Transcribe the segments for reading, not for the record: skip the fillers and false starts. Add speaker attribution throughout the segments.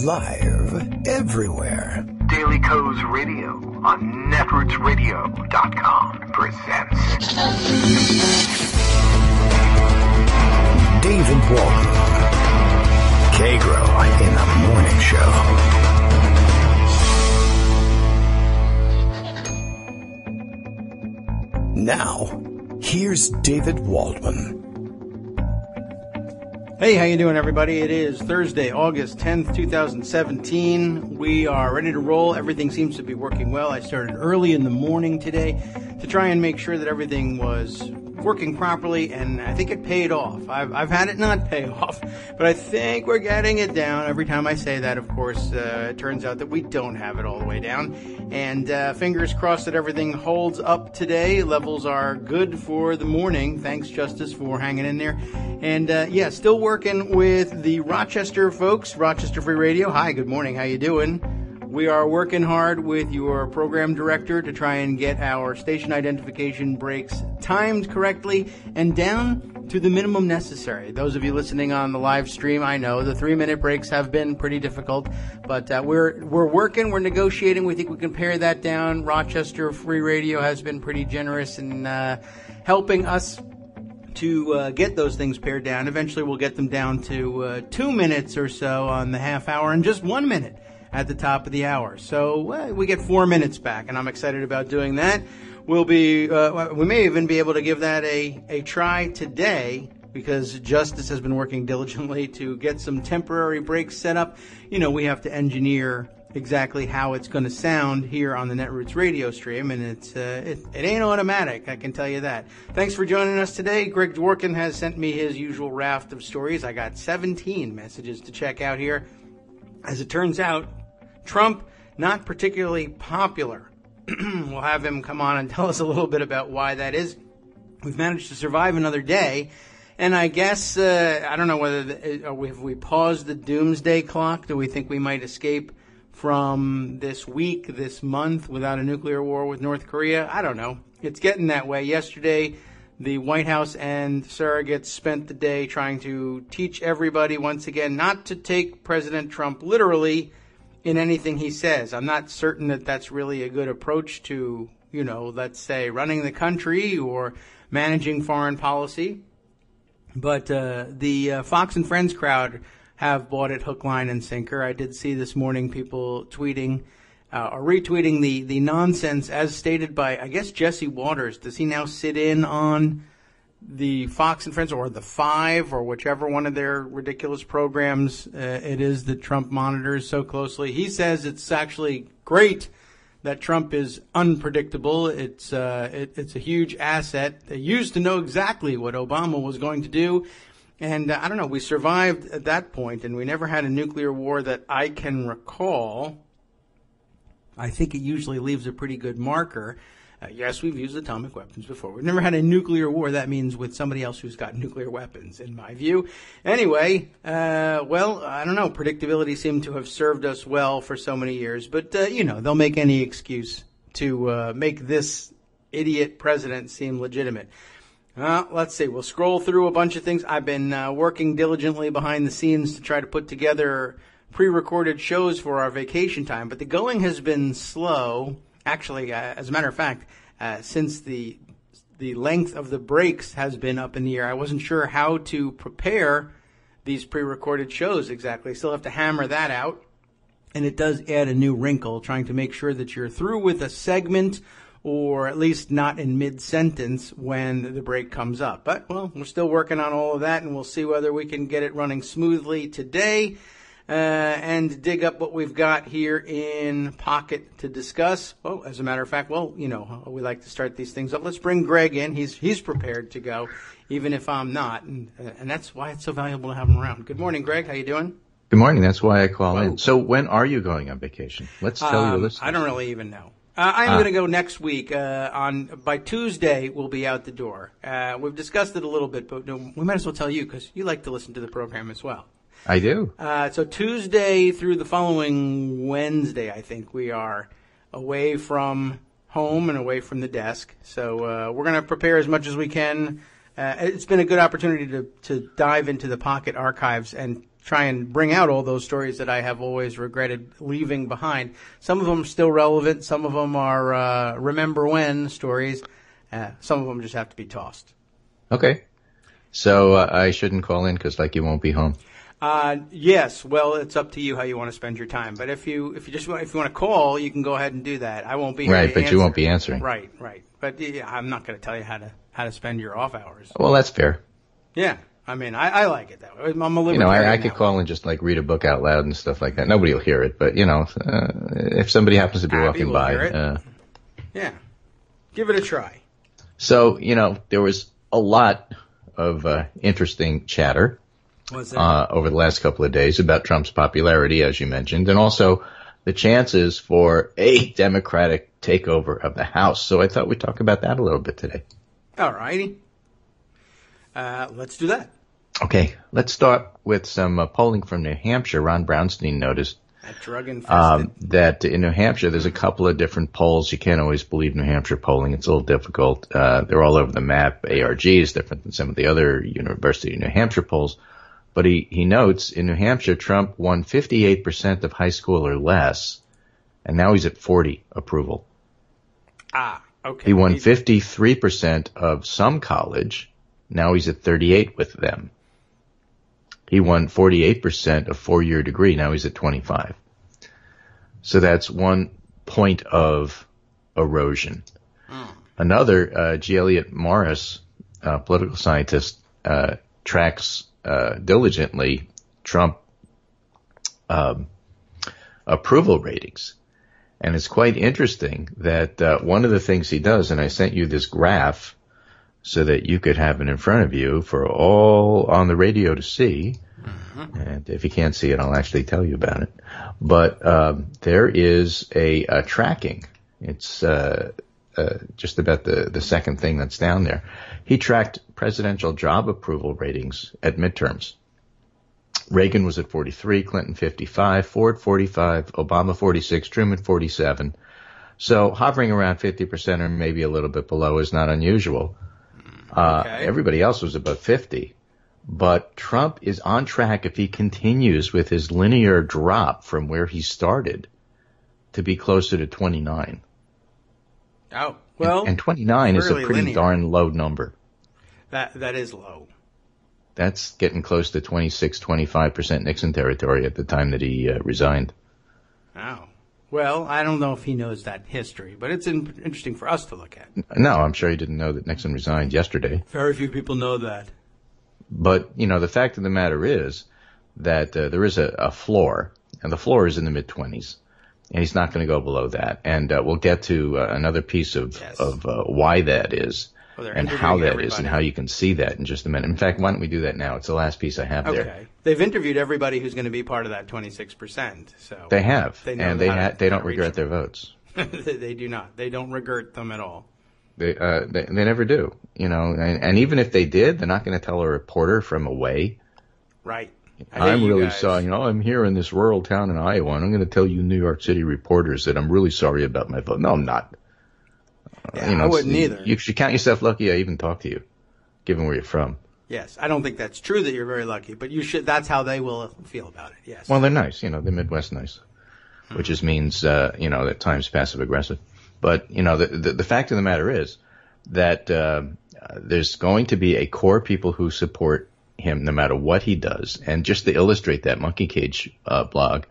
Speaker 1: Live everywhere.
Speaker 2: Daily Co's Radio on netrootsradio.com presents
Speaker 1: David Walton. Kagro in the Morning Show. Now, here's David Waldman.
Speaker 3: Hey, how you doing, everybody? It is Thursday, August 10th, 2017. We are ready to roll. Everything seems to be working well. I started early in the morning today to try and make sure that everything was working properly, and I think it paid off. I've had it not pay off, but I think we're getting it down. Every time I say that, of course, it turns out that we don't have it all the way down. And fingers crossed that everything holds up today. Levels are good for the morning. Thanks, Justice, for hanging in there. And still working with the Rochester folks, Rochester Free Radio. Hi, good morning. How you doing? We are working hard with your program director to try and get our station identification breaks timed correctly and down to the minimum necessary. Those of you listening on the live stream, I know the 3-minute breaks have been pretty difficult, but we're working, we're negotiating. We think we can pare that down. Rochester Free Radio has been pretty generous in helping us to get those things pared down. Eventually we'll get them down to 2 minutes or so on the half hour and just 1 minute at the top of the hour. So we get 4 minutes back, and I'm excited about doing that. We'll be, we may even be able to give that a try today, because Justice has been working diligently to get some temporary breaks set up. You know, we have to engineer exactly how it's going to sound here on the Netroots radio stream, and it ain't automatic, I can tell you that. Thanks for joining us today. Greg Dworkin has sent me his usual raft of stories. I got 17 messages to check out here. As it turns out, Trump, not particularly popular. We'll have him come on and tell us a little bit about why that is. We've managed to survive another day, and I guess, I don't know whether, have we paused the doomsday clock? Do we think we might escape from this week, this month, without a nuclear war with North Korea? I don't know. It's getting that way. Yesterday, the White House and surrogates spent the day trying to teach everybody once again not to take President Trump literally in anything he says. I'm not certain that that's really a good approach to, you know, let's say running the country or managing foreign policy. But the Fox and Friends crowd have bought it hook, line, and sinker. I did see this morning people tweeting or retweeting the nonsense as stated by, I guess, Jesse Waters. Does he now sit in on the Fox and Friends or the Five or whichever one of their ridiculous programs it is that Trump monitors so closely? He says it's actually great that Trump is unpredictable. It's a huge asset. They used to know exactly what Obama was going to do. And I don't know, we survived at that point, and we never had a nuclear war that I can recall. I think it usually leaves a pretty good marker. Yes, we've used atomic weapons before. We've never had a nuclear war. That means with somebody else who's got nuclear weapons, in my view. Anyway, well, I don't know. Predictability seemed to have served us well for so many years. But, you know, they'll make any excuse to make this idiot president seem legitimate. Let's see. We'll scroll through a bunch of things. I've been working diligently behind the scenes to try to put together pre-recorded shows for our vacation time. But the going has been slow. Actually, as a matter of fact, since the length of the breaks has been up in the air, I wasn't sure how to prepare these pre-recorded shows exactly. Still have to hammer that out. And it does add a new wrinkle, trying to make sure that you're through with a segment or at least not in mid-sentence when the break comes up. But, well, we're still working on all of that, and we'll see whether we can get it running smoothly today. And dig up what we've got here in pocket to discuss. Oh, as a matter of fact, well, you know, we like to start these things up. Let's bring Greg in. He's prepared to go, even if I'm not. And that's why it's so valuable to have him around. Good morning, Greg. How you doing?
Speaker 4: Good morning. That's why I call in. So when are you going on vacation? Let's tell your listeners.
Speaker 3: I don't really even know. I'm going to go next week. By Tuesday, we'll be out the door. We've discussed it a little bit, but we might as well tell you because you like to listen to the program as well.
Speaker 4: I do.
Speaker 3: So Tuesday through the following Wednesday, I think we are away from home and away from the desk. So we're going to prepare as much as we can it's been a good opportunity to dive into the Pocket archives and try and bring out all those stories that I have always regretted leaving behind. Some of them are still relevant. Some of them are remember when stories. Some of them just have to be tossed. Okay.
Speaker 4: So I shouldn't call in because you won't be home.
Speaker 3: Yes. Well, it's up to you how you want to spend your time. But if you want to call, you can go ahead and do that. I won't be here
Speaker 4: right, but you won't be answering.
Speaker 3: Right. But I'm not going to tell you how to spend your off hours.
Speaker 4: Well, that's fair.
Speaker 3: Yeah. I mean, I like it that way. I'm a libertarian.
Speaker 4: I could call and just read a book out loud and stuff like that. Nobody will hear it, but if somebody happens to be walking by,
Speaker 3: yeah, give it a try.
Speaker 4: So there was a lot of interesting chatter over the last couple of days about Trump's popularity, as you mentioned, and also the chances for a Democratic takeover of the House. So I thought we'd talk about that a little bit today.
Speaker 3: All righty. Let's do that.
Speaker 4: Okay, let's start with some polling from New Hampshire. Ron Brownstein noticed that in New Hampshire there's a couple of different polls. You can't always believe New Hampshire polling. It's a little difficult. They're all over the map. ARG is different than some of the other University of New Hampshire polls. But he notes in New Hampshire, Trump won 58% of high school or less, and now he's at 40 approval.
Speaker 3: Okay.
Speaker 4: He won 53% of some college. Now he's at 38 with them. He won 48% of four-year degree. Now he's at 25. So that's 1 point of erosion. Another, G. Elliott Morris, political scientist, tracks diligently Trump approval ratings. And it's quite interesting that one of the things he does, and I sent you this graph so that you could have it in front of you for all on the radio to see. Mm-hmm. And if you can't see it, I'll actually tell you about it. But there is a tracking. It's just about the second thing that's down there. He tracked presidential job approval ratings at midterms. Reagan was at 43, Clinton 55, Ford 45, Obama 46, Truman 47. So hovering around 50% or maybe a little bit below is not unusual. Everybody else was above 50. But Trump is on track, if he continues with his linear drop from where he started, to be closer to 29.
Speaker 3: Oh, well.
Speaker 4: And 29 is a pretty linear. Darn low number.
Speaker 3: That is low.
Speaker 4: That's getting close to 26, 25% Nixon territory at the time that he resigned.
Speaker 3: Oh. Well, I don't know if he knows that history, but it's interesting for us to look at.
Speaker 4: No, I'm sure he didn't know that Nixon resigned yesterday.
Speaker 3: Very few people know that.
Speaker 4: But, the fact of the matter is that there is a floor, and the floor is in the mid-20s, and he's not going to go below that. And we'll get to another piece of why that is and how that is and how you can see that in just a minute. In fact, why don't we do that now? It's the last piece I have there.
Speaker 3: Okay. They've interviewed everybody who's going to be part of that 26%. So
Speaker 4: they have, they don't regret their votes.
Speaker 3: They do not. They don't regret them at all.
Speaker 4: They never do, and even if they did, they're not going to tell a reporter from away.
Speaker 3: Right.
Speaker 4: I'm really sorry. I'm here in this rural town in Iowa, and I'm going to tell you New York City reporters that I'm really sorry about my vote. No, I'm not.
Speaker 3: I wouldn't either.
Speaker 4: You should count yourself lucky I even talked to you, given where you're from.
Speaker 3: Yes. I don't think that's true that you're very lucky, but you should. That's how they will feel about it. Yes.
Speaker 4: Well, they're nice. The Midwest nice, which just means, at times passive aggressive. But, the fact of the matter is that there's going to be a core people who support him no matter what he does. And just to illustrate that, Monkey Cage blog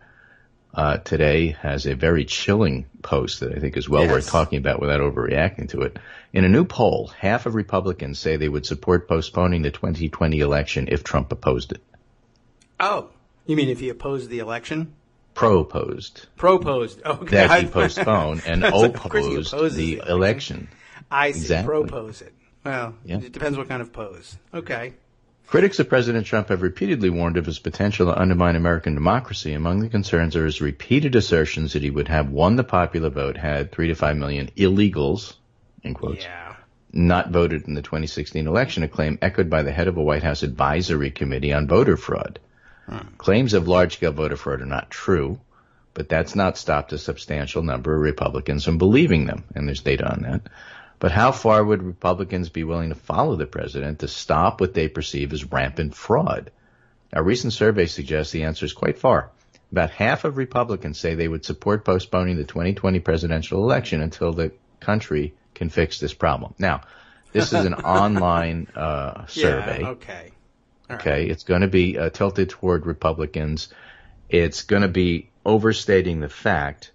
Speaker 4: today has a very chilling post that I think is well worth talking about without overreacting to it. In a new poll, half of Republicans say they would support postponing the 2020 election if Trump opposed it.
Speaker 3: Oh, you mean if he opposed the election?
Speaker 4: Proposed.
Speaker 3: Okay.
Speaker 4: That he postpone and oppose the election.
Speaker 3: I see.
Speaker 4: Exactly.
Speaker 3: Propose it. Well, It depends what kind of pose. Okay.
Speaker 4: Critics of President Trump have repeatedly warned of his potential to undermine American democracy. Among the concerns are his repeated assertions that he would have won the popular vote had 3 to 5 million illegals, in quotes, not voted in the 2016 election, a claim echoed by the head of a White House advisory committee on voter fraud. Claims of large-scale voter fraud are not true, but that's not stopped a substantial number of Republicans from believing them, and there's data on that. But how far would Republicans be willing to follow the president to stop what they perceive as rampant fraud? A recent survey suggests the answer is quite far. About half of Republicans say they would support postponing the 2020 presidential election until the country can fix this problem. Now, this is an online survey.
Speaker 3: Yeah, okay. All
Speaker 4: okay,
Speaker 3: right.
Speaker 4: It's going to be tilted toward Republicans. It's going to be overstating the fact.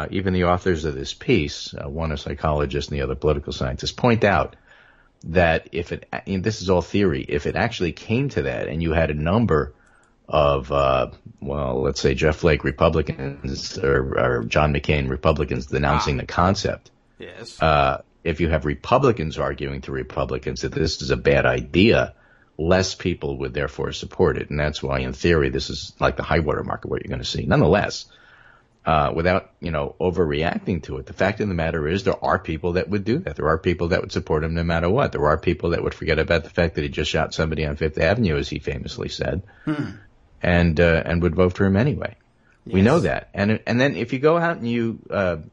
Speaker 4: Even the authors of this piece, one a psychologist and the other political scientist, point out that this is all theory, if it actually came to that and you had a number of, let's say Jeff Flake Republicans or John McCain Republicans denouncing the concept.
Speaker 3: Yes.
Speaker 4: If you have Republicans arguing to Republicans that this is a bad idea, less people would therefore support it. And that's why, in theory, this is like the high water mark of what you're going to see. Nonetheless, without, overreacting to it, the fact of the matter is there are people that would do that. There are people that would support him no matter what. There are people that would forget about the fact that he just shot somebody on Fifth Avenue, as he famously said, and would vote for him anyway. Yes. We know that. And then if you go out and you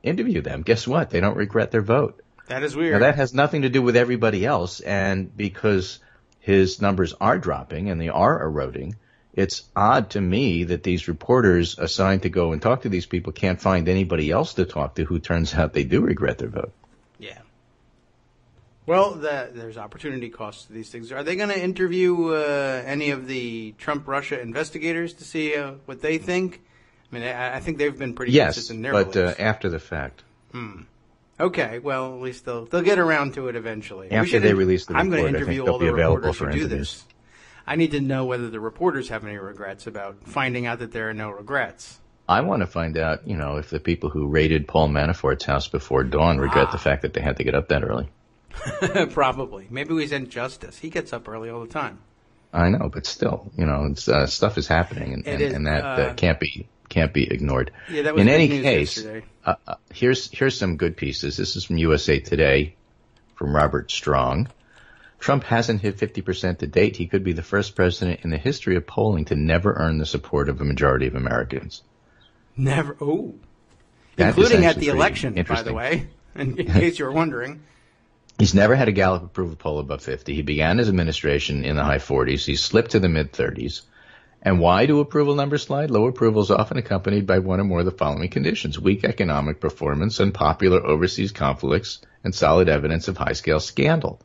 Speaker 4: interview them, guess what? They don't regret their vote.
Speaker 3: That is weird.
Speaker 4: Now, that has nothing to do with everybody else, and because his numbers are dropping and they are eroding, it's odd to me that these reporters assigned to go and talk to these people can't find anybody else to talk to who turns out they do regret their vote.
Speaker 3: Yeah. Well, there's opportunity costs to these things. Are they going to interview any of the Trump-Russia investigators to see what they think? I mean, I think they've been pretty consistent in their beliefs.
Speaker 4: But after the fact.
Speaker 3: Okay, well, at least they'll get around to it eventually.
Speaker 4: After they release the report,
Speaker 3: I'm going to interview all the reporters who do this. I need to know whether the reporters have any regrets about finding out that there are no regrets.
Speaker 4: I want to find out, if the people who raided Paul Manafort's house before dawn regret the fact that they had to get up that early.
Speaker 3: Probably. Maybe we sent Justice. He gets up early all the time.
Speaker 4: I know, but still, stuff is happening, and that can't be ignored.
Speaker 3: Yeah, that was
Speaker 4: in
Speaker 3: big
Speaker 4: any
Speaker 3: news
Speaker 4: case,
Speaker 3: yesterday.
Speaker 4: here's some good pieces. This is from USA Today, from Robert Strong. Trump hasn't hit 50% to date. He could be the first president in the history of polling to never earn the support of a majority of Americans.
Speaker 3: Never. Oh,
Speaker 4: that
Speaker 3: including at the election, by the way, in case you were wondering.
Speaker 4: He's never had a Gallup approval poll above 50. He began his administration in the high 40s. He slipped to the mid 30s. And why do approval numbers slide? Low approval is often accompanied by one or more of the following conditions: weak economic performance, unpopular overseas conflicts, and solid evidence of high-scale scandal.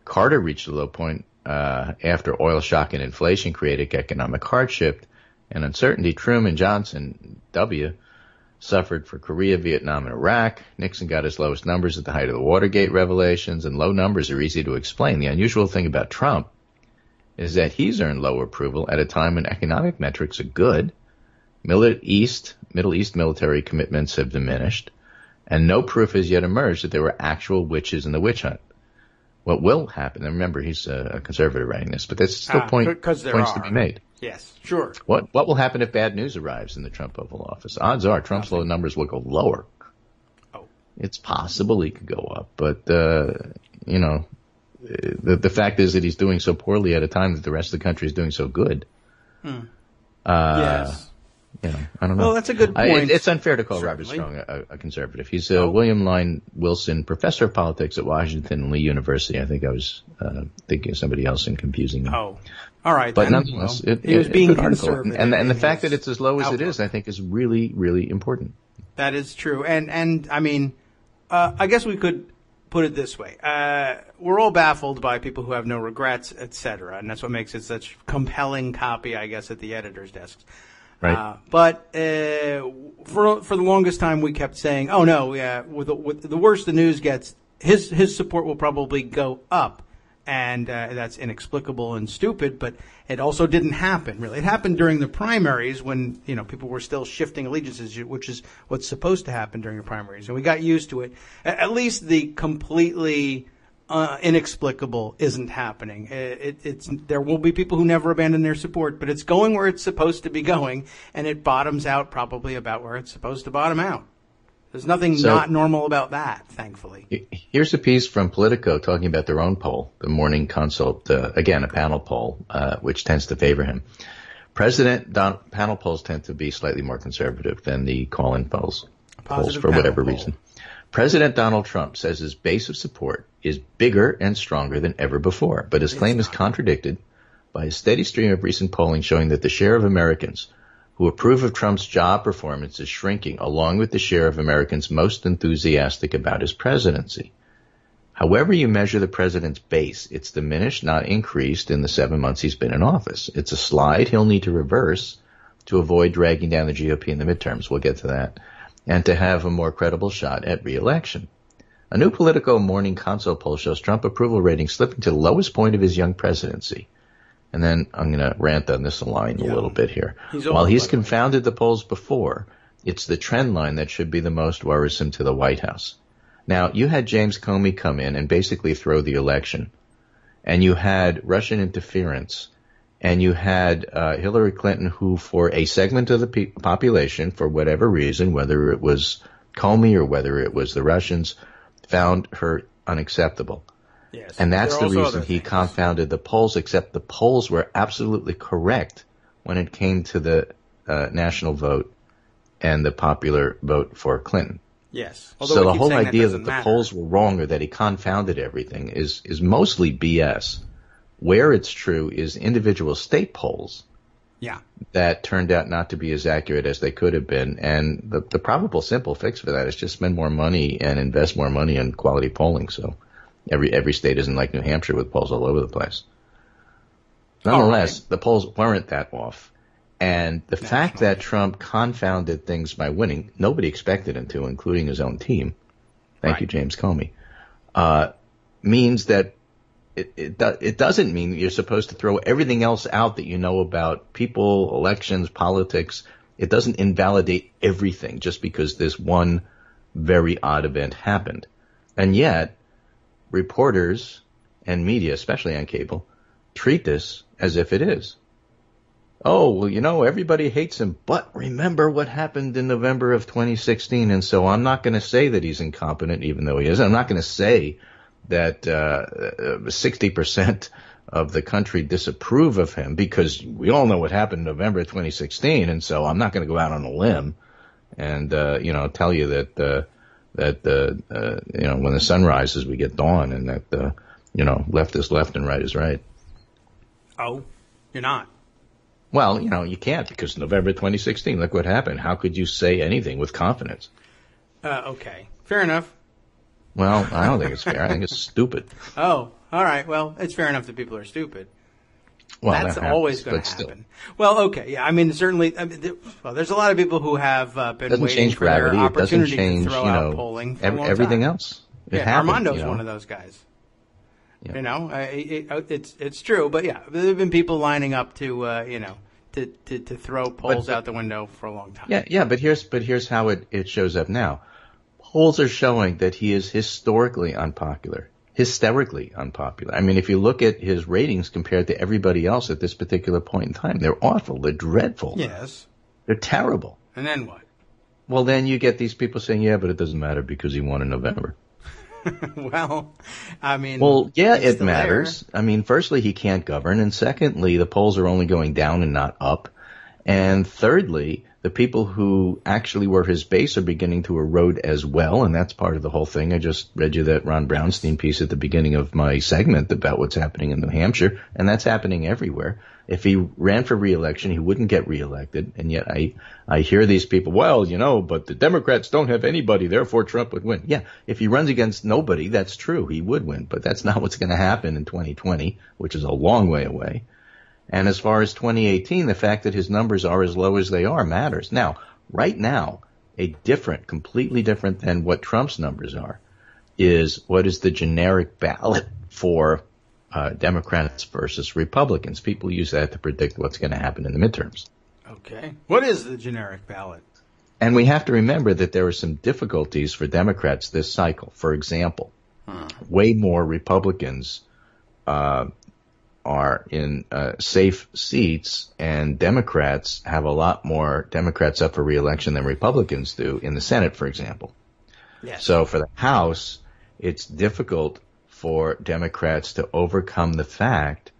Speaker 4: Carter reached a low point after oil shock and inflation created economic hardship and uncertainty. Truman, Johnson, W. suffered for Korea, Vietnam, and Iraq. Nixon got his lowest numbers at the height of the Watergate revelations, and low numbers are easy to explain. The unusual thing about Trump is that he's earned low approval at a time when economic metrics are good, Middle East military commitments have diminished, and no proof has yet emerged that there were actual witches in the witch hunt. What will happen, and remember he's a conservative writing this, but there's still points to be made.
Speaker 3: Yes, sure.
Speaker 4: What will happen if bad news arrives in the Trump Oval Office? Odds are Trump's low numbers will go lower.
Speaker 3: Oh.
Speaker 4: It's possible he could go up, but, the fact is that he's doing so poorly at a time that the rest of the country is doing so good.
Speaker 3: Yes.
Speaker 4: I don't know.
Speaker 3: Well, that's a good point.
Speaker 4: It's unfair to call
Speaker 3: Certainly.
Speaker 4: Robert Strong a conservative. He's William Lyon Wilson, professor of politics at Washington and Lee University. I think I was thinking of somebody else and confusing them.
Speaker 3: Oh, all right.
Speaker 4: But
Speaker 3: then.
Speaker 4: nonetheless,
Speaker 3: he was being
Speaker 4: it's an article.
Speaker 3: conservative.
Speaker 4: And the fact that it's as low as
Speaker 3: outlook.
Speaker 4: it is, I think, is really, really important.
Speaker 3: That is true. And I mean, I guess we could put it this way. We're all baffled by people who have no regrets, etc., and that's what makes it such compelling copy, I guess, at the editor's desks.
Speaker 4: Right.
Speaker 3: But for the longest time, we kept saying, "Oh no, yeah, with the worse the news gets, his support will probably go up," and that's inexplicable and stupid. But it also didn't happen. Really, it happened during the primaries when people were still shifting allegiances, which is what's supposed to happen during the primaries, and we got used to it. At least the completely inexplicable isn't happening. There will be people who never abandon their support, but it's going where it's supposed to be going, and it bottoms out probably about where it's supposed to bottom out. There's nothing not normal about that, thankfully.
Speaker 4: Here's a piece from Politico talking about their own poll, the Morning Consult, again, a panel poll, which tends to favor him. Panel polls tend to be slightly more conservative than the call-in polls for whatever reason. President Donald Trump says his base of support is bigger and stronger than ever before, but his claim is contradicted by a steady stream of recent polling showing that the share of Americans who approve of Trump's job performance is shrinking, along with the share of Americans most enthusiastic about his presidency. However you measure the president's base, it's diminished, not increased, in the 7 months he's been in office. It's a slide he'll need to reverse to avoid dragging down the GOP in the midterms. We'll get to that. And to have a more credible shot at re-election. A new Politico Morning Consult poll shows Trump approval rating slipping to the lowest point of his young presidency. And then I'm going to rant on this line a little bit here. While he's confounded the polls before, it's the trend line that should be the most worrisome to the White House. Now, you had James Comey come in and basically throw the election. And you had Russian interference. And you had Hillary Clinton, who for a segment of the population, for whatever reason, whether it was Comey or whether it was the Russians, found her unacceptable.
Speaker 3: Yes.
Speaker 4: And that's the reason he confounded the polls, except the polls were absolutely correct when it came to the national vote and the popular vote for Clinton.
Speaker 3: Yes.
Speaker 4: So the whole idea that the polls were wrong or that he confounded everything is mostly BS. Where it's true is individual state polls that turned out not to be as accurate as they could have been. And the probable simple fix for that is just spend more money and invest more money in quality polling. So every state isn't like New Hampshire with polls all over the place. Nonetheless, the polls weren't that off. And the fact that Trump confounded things by winning, nobody expected him to, including his own team. Thank you, James Comey. Means that it doesn't mean that you're supposed to throw everything else out that you know about people, elections, politics. It doesn't invalidate everything just because this one very odd event happened. And yet, reporters and media, especially on cable, treat this as if it is. Oh, well, everybody hates him, but remember what happened in November of 2016, and so I'm not going to say that he's incompetent, even though he is. I'm not going to say that 60% of the country disapprove of him, because we all know what happened in November of 2016, and so I'm not going to go out on a limb and tell you that when the sun rises we get dawn, and that left is left and right is right.
Speaker 3: Oh, you're not.
Speaker 4: Well, you can't, because November 2016, look what happened. How could you say anything with confidence?
Speaker 3: Okay. Fair enough.
Speaker 4: Well, I don't think it's fair. I think it's stupid.
Speaker 3: Oh, all right. Well, it's fair enough that people are stupid.
Speaker 4: Well,
Speaker 3: that's always going to happen. Still. Well, okay. Yeah, I mean, certainly, there's a lot of people who have been waiting for their opportunity to throw out polling for a long
Speaker 4: everything
Speaker 3: time.
Speaker 4: Else.
Speaker 3: Armando's one of those guys. Yeah. It's true, but there have been people lining up to throw polls out the window for a long time.
Speaker 4: Yeah, but here's how it shows up now. Polls are showing that he is hysterically unpopular. I mean, if you look at his ratings compared to everybody else at this particular point in time, they're awful. They're dreadful.
Speaker 3: Yes.
Speaker 4: They're terrible.
Speaker 3: And then what?
Speaker 4: Well, then you get these people saying, yeah, but it doesn't matter because he won in November.
Speaker 3: Well, I mean...
Speaker 4: Well, yeah, it matters. I mean, firstly, he can't govern. And secondly, the polls are only going down and not up. And thirdly, the people who actually were his base are beginning to erode as well. And that's part of the whole thing. I just read you that Ron Brownstein piece at the beginning of my segment about what's happening in New Hampshire. And that's happening everywhere. If he ran for re-election, he wouldn't get re-elected. And yet I hear these people, but the Democrats don't have anybody, therefore Trump would win. Yeah, if he runs against nobody, that's true. He would win. But that's not what's going to happen in 2020, which is a long way away. And as far as 2018, the fact that his numbers are as low as they are matters. Now, right now, completely different than what Trump's numbers are, is what is the generic ballot for Democrats versus Republicans. People use that to predict what's going to happen in the midterms.
Speaker 3: Okay. What is the generic ballot?
Speaker 4: And we have to remember that there are some difficulties for Democrats this cycle. For example, way more Republicans are in safe seats, and Democrats have a lot more Democrats up for re-election than Republicans do in the Senate, for example.
Speaker 3: Yes.
Speaker 4: So for the House, it's difficult for Democrats to overcome the fact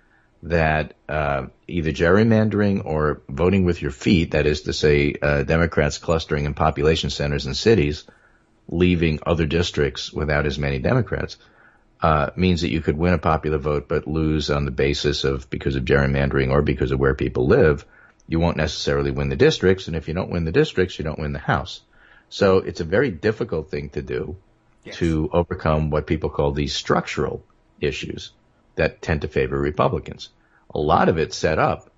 Speaker 4: that either gerrymandering or voting with your feet, that is to say Democrats clustering in population centers and cities, leaving other districts without as many Democrats, means that you could win a popular vote but lose on the basis of because of gerrymandering or because of where people live. You won't necessarily win the districts, and if you don't win the districts, you don't win the House. So it's a very difficult thing to do to overcome what people call these structural issues that tend to favor Republicans. A lot of it's set up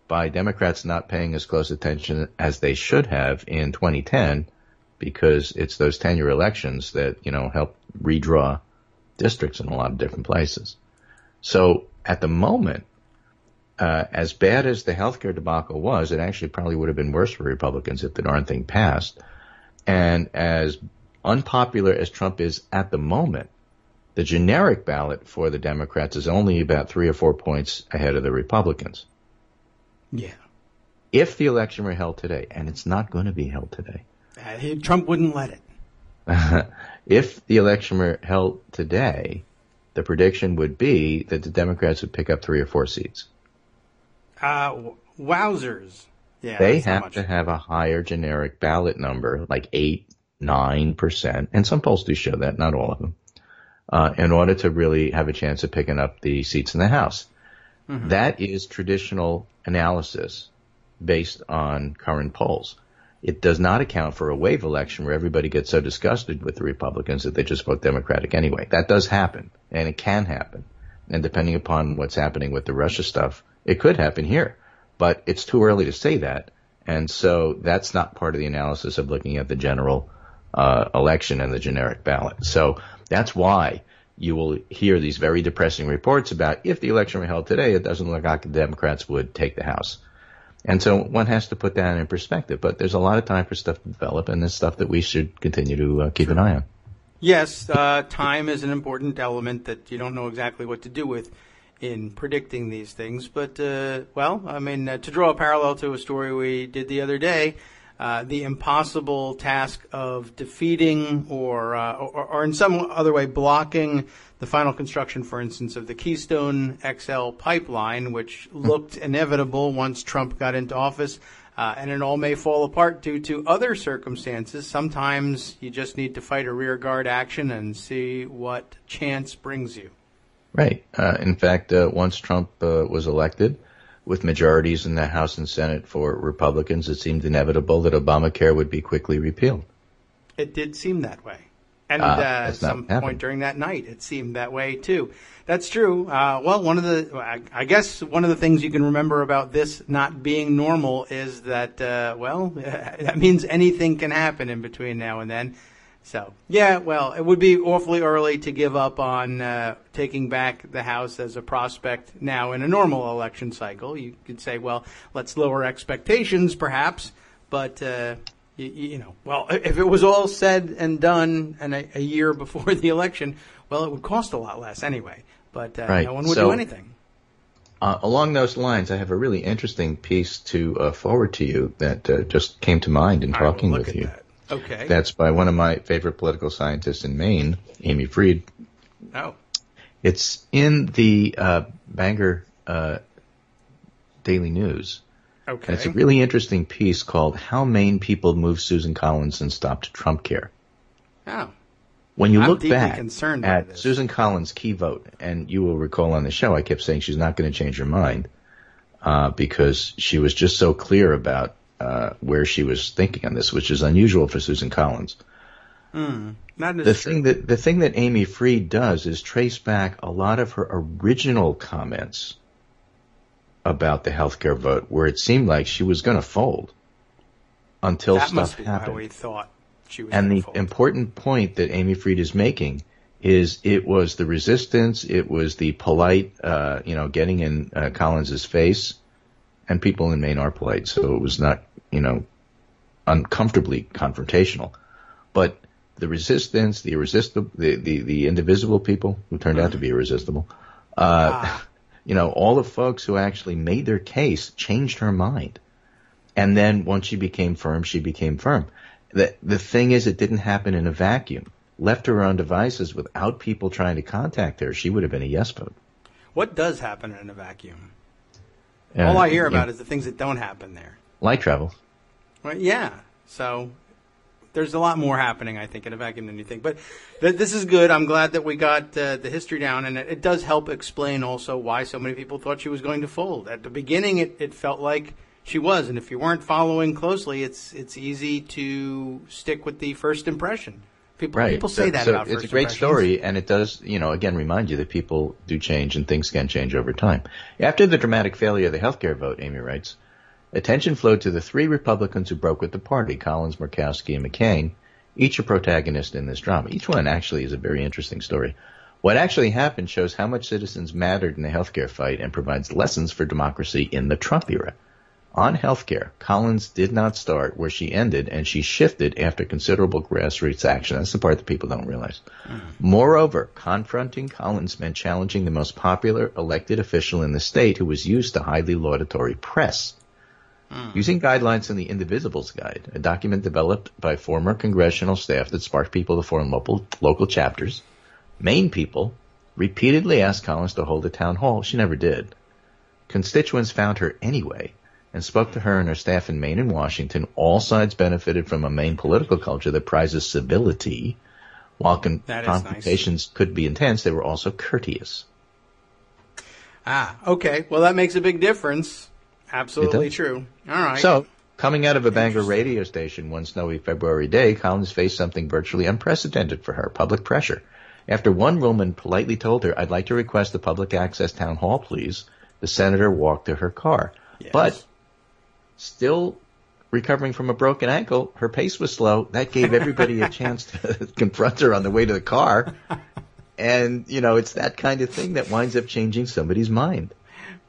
Speaker 4: by Democrats not paying as close attention as they should have in 2010 because it's those 10-year elections that, help redraw districts in a lot of different places. So at the moment, as bad as the healthcare debacle was, it actually probably would have been worse for Republicans if the darn thing passed. And as unpopular as Trump is at the moment, the generic ballot for the Democrats is only about 3 or 4 points ahead of the Republicans.
Speaker 3: Yeah.
Speaker 4: If the election were held today, and it's not going to be held today.
Speaker 3: Trump wouldn't let it.
Speaker 4: If the election were held today, the prediction would be that the Democrats would pick up 3 or 4 seats.
Speaker 3: Wowzers. Yeah,
Speaker 4: they have to have a higher generic ballot number, like 8, 9%, and some polls do show that, not all of them, in order to really have a chance of picking up the seats in the House. Mm-hmm. That is traditional analysis based on current polls. It does not account for a wave election where everybody gets so disgusted with the Republicans that they just vote Democratic anyway. That does happen, and it can happen. And depending upon what's happening with the Russia stuff, it could happen here. But it's too early to say that, and so that's not part of the analysis of looking at the general election and the generic ballot. So that's why you will hear these very depressing reports about if the election were held today, it doesn't look like the Democrats would take the House. And so one has to put that in perspective. But there's a lot of time for stuff to develop, and there's stuff that we should continue to keep an eye on.
Speaker 3: Yes, time is an important element that you don't know exactly what to do with in predicting these things. But, to draw a parallel to a story we did the other day, the impossible task of defeating or in some other way blocking the final construction, for instance, of the Keystone XL pipeline, which looked inevitable once Trump got into office, and it all may fall apart due to other circumstances. Sometimes you just need to fight a rearguard action and see what chance brings you.
Speaker 4: Right. In fact, once Trump was elected, with majorities in the House and Senate for Republicans, it seemed inevitable that Obamacare would be quickly repealed.
Speaker 3: It did seem that way. And at some point during that night, it seemed that way, too. That's true. One of the things you can remember about this not being normal is that, that means anything can happen in between now and then. So, it would be awfully early to give up on taking back the House as a prospect now in a normal election cycle. You could say, let's lower expectations, perhaps, but if it was all said and done and a year before the election, it would cost a lot less anyway. But
Speaker 4: right.
Speaker 3: No one would do anything.
Speaker 4: Along those lines, I have a really interesting piece to forward to you that just came to mind in talking with you.
Speaker 3: That. Okay.
Speaker 4: That's by one of my favorite political scientists in Maine, Amy Fried.
Speaker 3: Oh.
Speaker 4: It's in the Bangor Daily News.
Speaker 3: Okay.
Speaker 4: And it's a really interesting piece called How Maine People Moved Susan Collins and Stopped Trump Care.
Speaker 3: Oh.
Speaker 4: When you look
Speaker 3: deeply
Speaker 4: back
Speaker 3: concerned
Speaker 4: at
Speaker 3: this.
Speaker 4: Susan Collins' key vote, and you will recall on the show I kept saying she's not going to change her mind because she was just so clear about where she was thinking on this, which is unusual for Susan Collins. The thing that Amy Fried does is trace back a lot of her original comments about the healthcare vote, where it seemed like she was going to fold until
Speaker 3: that
Speaker 4: stuff
Speaker 3: must be
Speaker 4: happened.
Speaker 3: How we thought she was
Speaker 4: and the
Speaker 3: fold.
Speaker 4: Important point that Amy Fried is making is it was the resistance, it was the polite, getting in Collins's face, and people in Maine are polite, so it was not, uncomfortably confrontational. But the resistance, the irresistible, the indivisible people who turned out to be irresistible, all the folks who actually made their case changed her mind. And then once she became firm, she became firm. The thing is, it didn't happen in a vacuum. Left to her own devices without people trying to contact her, she would have been a yes vote.
Speaker 3: What does happen in a vacuum? All I hear about is the things that don't happen there.
Speaker 4: Light travel.
Speaker 3: Well, yeah. So there's a lot more happening, I think, in a vacuum than you think. But this is good. I'm glad that we got the history down, and it does help explain also why so many people thought she was going to fold. At the beginning, it felt like she was, and if you weren't following closely, it's easy to stick with the first impression. People say that about first
Speaker 4: it's a great story, and it does, again, remind you that people do change and things can change over time. After the dramatic failure of the healthcare vote, Amy writes, attention flowed to the three Republicans who broke with the party, Collins, Murkowski, and McCain, each a protagonist in this drama. Each one actually is a very interesting story. What actually happened shows how much citizens mattered in the healthcare fight and provides lessons for democracy in the Trump era. On healthcare, Collins did not start where she ended, and she shifted after considerable grassroots action. That's the part that people don't realize. Moreover, confronting Collins meant challenging the most popular elected official in the state who was used to highly laudatory press. Using guidelines in the Indivisibles Guide, a document developed by former congressional staff that sparked people to form local chapters, Maine people repeatedly asked Collins to hold a town hall. She never did. Constituents found her anyway and spoke to her and her staff in Maine and Washington. All sides benefited from a Maine political culture that prizes civility. While confrontations could be intense, they were also courteous.
Speaker 3: Okay. Well, that makes a big difference. Absolutely true. All right.
Speaker 4: So, coming out of a Bangor radio station one snowy February day, Collins faced something virtually unprecedented for her, public pressure. After one woman politely told her, I'd like to request the public access town hall, please, the senator walked to her car.
Speaker 3: Yes.
Speaker 4: But still recovering from a broken ankle, her pace was slow. That gave everybody a chance to confront her on the way to the car. And, it's that kind of thing that winds up changing somebody's mind.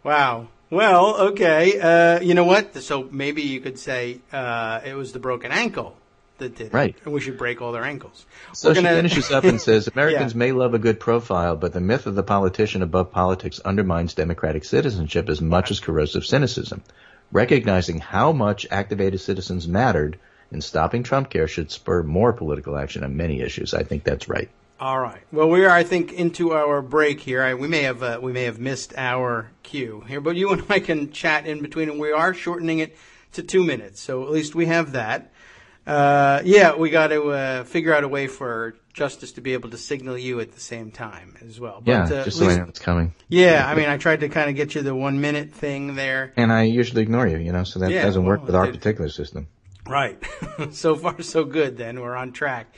Speaker 3: Wow. Well, okay. You know what? So maybe you could say it was the broken ankle that did it.
Speaker 4: Right.
Speaker 3: And we should break all their ankles.
Speaker 4: So she finishes up and says, Americans may love a good profile, but the myth of the politician above politics undermines democratic citizenship as much as corrosive cynicism. Recognizing how much activated citizens mattered in stopping Trump care should spur more political action on many issues. I think that's right.
Speaker 3: All right. Well, we are, I think, into our break here. We may have missed our cue here, but you and I can chat in between, and we are shortening it to 2 minutes. So at least we have that. We got to figure out a way for Justice to be able to signal you at the same time as well. But,
Speaker 4: just so I know it's coming.
Speaker 3: Yeah, I mean, I tried to kind of get you the 1 minute thing there.
Speaker 4: And I usually ignore you, so that doesn't work with our particular system.
Speaker 3: Right. So far, so good then. We're on track.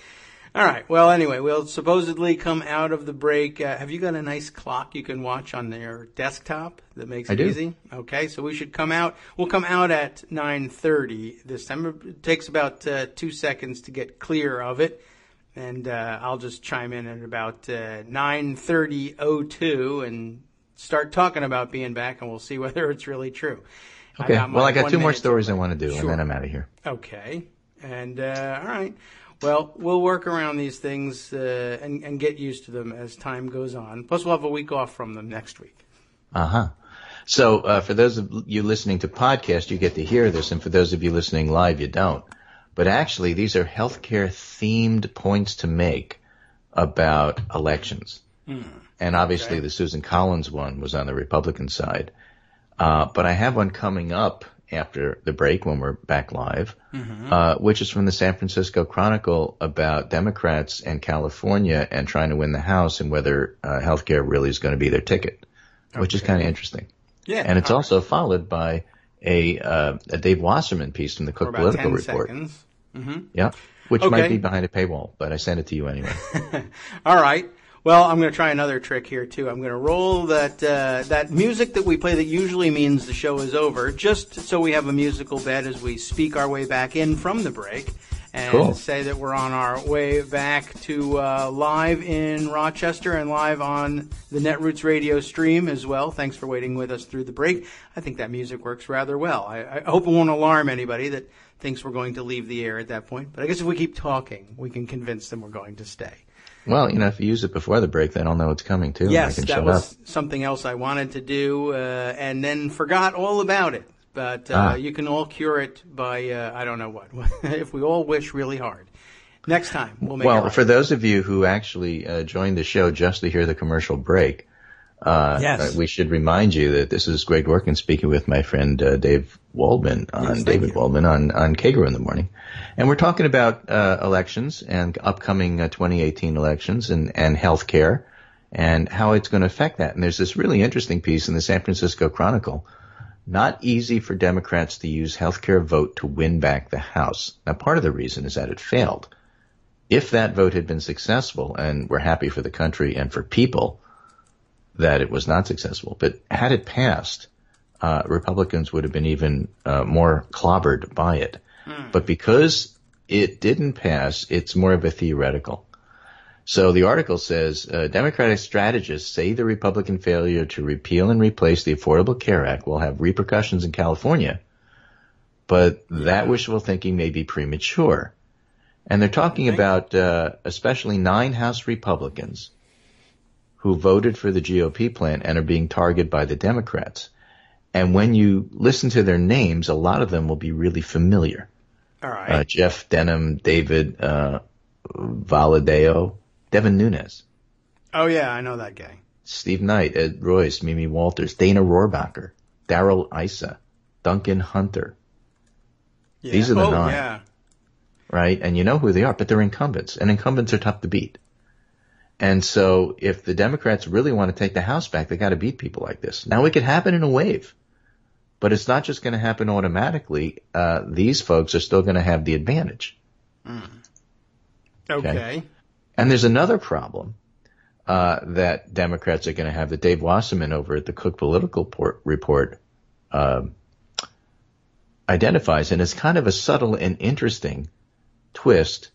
Speaker 3: All right. Well, anyway, we'll supposedly come out of the break. Have you got a nice clock you can watch on your desktop that makes it easy? Okay. So we should come out. We'll come out at 9:30 this time. It takes about 2 seconds to get clear of it. And I'll just chime in at about 9:30:02 and start talking about being back, and we'll see whether it's really true.
Speaker 4: Okay. I got 2 more stories I want to do, and then I'm out of here.
Speaker 3: Okay. And all right. Well, we'll work around these things and get used to them as time goes on. Plus, we'll have a week off from them next week.
Speaker 4: So for those of you listening to podcast, you get to hear this, and for those of you listening live, you don't. But actually, these are healthcare-themed points to make about elections. And obviously, the Susan Collins one was on the Republican side. But I have one coming up after the break when we're back live, which is from the San Francisco Chronicle about Democrats and California and trying to win the House and whether healthcare really is going to be their ticket, which is kind of interesting. Yeah, and it's also followed by a Dave Wasserman piece from the Cook Political Report. Yeah, which might be behind a paywall, but I sent it to you anyway.
Speaker 3: All right. Well, I'm going to try another trick here, too. I'm going to roll that music that we play that usually means the show is over, just so we have a musical bed as we speak our way back in from the break and say that we're on our way back to live in Rochester and live on the Netroots radio stream as well. Thanks for waiting with us through the break. I think that music works rather well. I hope it won't alarm anybody that thinks we're going to leave the air at that point. But I guess if we keep talking, we can convince them we're going to stay.
Speaker 4: Well, if you use it before the break, then I'll know it's coming, too.
Speaker 3: Yes, that was something else I wanted to do and then forgot all about it. But you can all cure it by, I don't know what, if we all wish really hard. Next time, we'll make it right.
Speaker 4: For those of you who actually joined the show just to hear the commercial break,
Speaker 3: Yes.
Speaker 4: We should remind you that this is Greg Dworkin speaking with my friend Dave Waldman David Waldman on Kagro in the morning. And we're talking about elections and upcoming 2018 elections and health care and how it's going to affect that. And there's this really interesting piece in the San Francisco Chronicle. Not easy for Democrats to use health care vote to win back the House. Now, part of the reason is that it failed. If that vote had been successful, and we're happy for the country and for people that it was not successful, but had it passed, Republicans would have been even more clobbered by it. But because it didn't pass, it's more of a theoretical. So the article says, Democratic strategists say the Republican failure to repeal and replace the Affordable Care Act will have repercussions in California, but that wishful thinking may be premature. And they're talking about especially 9 House Republicans who voted for the GOP plan and are being targeted by the Democrats. And when you listen to their names, a lot of them will be really familiar.
Speaker 3: All right.
Speaker 4: Jeff Denham, David Valadao, Devin Nunes.
Speaker 3: Oh, yeah, I know that guy.
Speaker 4: Steve Knight, Ed Royce, Mimi Walters, Dana Rohrabacher, Darrell Issa, Duncan Hunter.
Speaker 3: Yeah.
Speaker 4: These are the 9.
Speaker 3: Yeah.
Speaker 4: Right? And you know who they are, but they're incumbents, and incumbents are tough to beat. And so if the Democrats really want to take the House back, they got to beat people like this. Now, it could happen in a wave, but it's not just going to happen automatically. These folks are still going to have the advantage.
Speaker 3: Okay.
Speaker 4: And there's another problem that Democrats are going to have that Dave Wasserman over at the Cook Political Report identifies, and it's kind of a subtle and interesting twist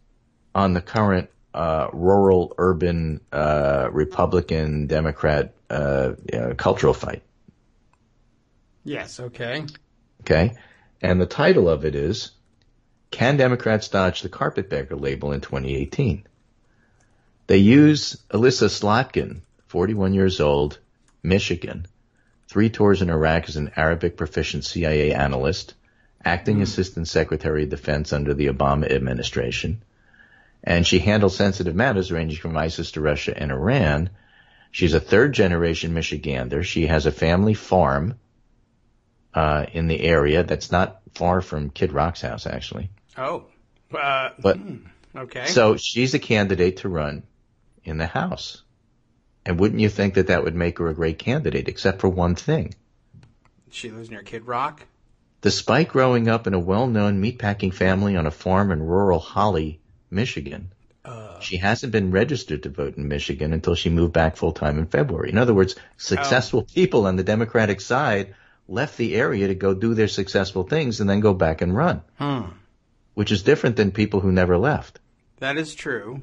Speaker 4: on the current rural-urban Republican-Democrat cultural fight.
Speaker 3: Yes, okay.
Speaker 4: Okay? And the title of it is, Can Democrats Dodge the Carpetbagger Label in 2018? They use Alyssa Slotkin, 41 years old, Michigan, 3 tours in Iraq as an Arabic proficient CIA analyst, acting Assistant Secretary of Defense under the Obama administration. And she handles sensitive matters ranging from ISIS to Russia and Iran. She's a 3rd-generation Michigander. She has a family farm in the area that's not far from Kid Rock's house, actually.
Speaker 3: Oh. Okay.
Speaker 4: So she's a candidate to run in the House. And wouldn't you think that that would make her a great candidate, except for one thing?
Speaker 3: She lives near Kid Rock?
Speaker 4: Despite growing up in a well-known meatpacking family on a farm in rural Holly, Michigan, she hasn't been registered to vote in Michigan until she moved back full-time in February. In other words, successful people on the Democratic side left the area to go do their successful things and then go back and run, which is different than people who never left.
Speaker 3: That is true.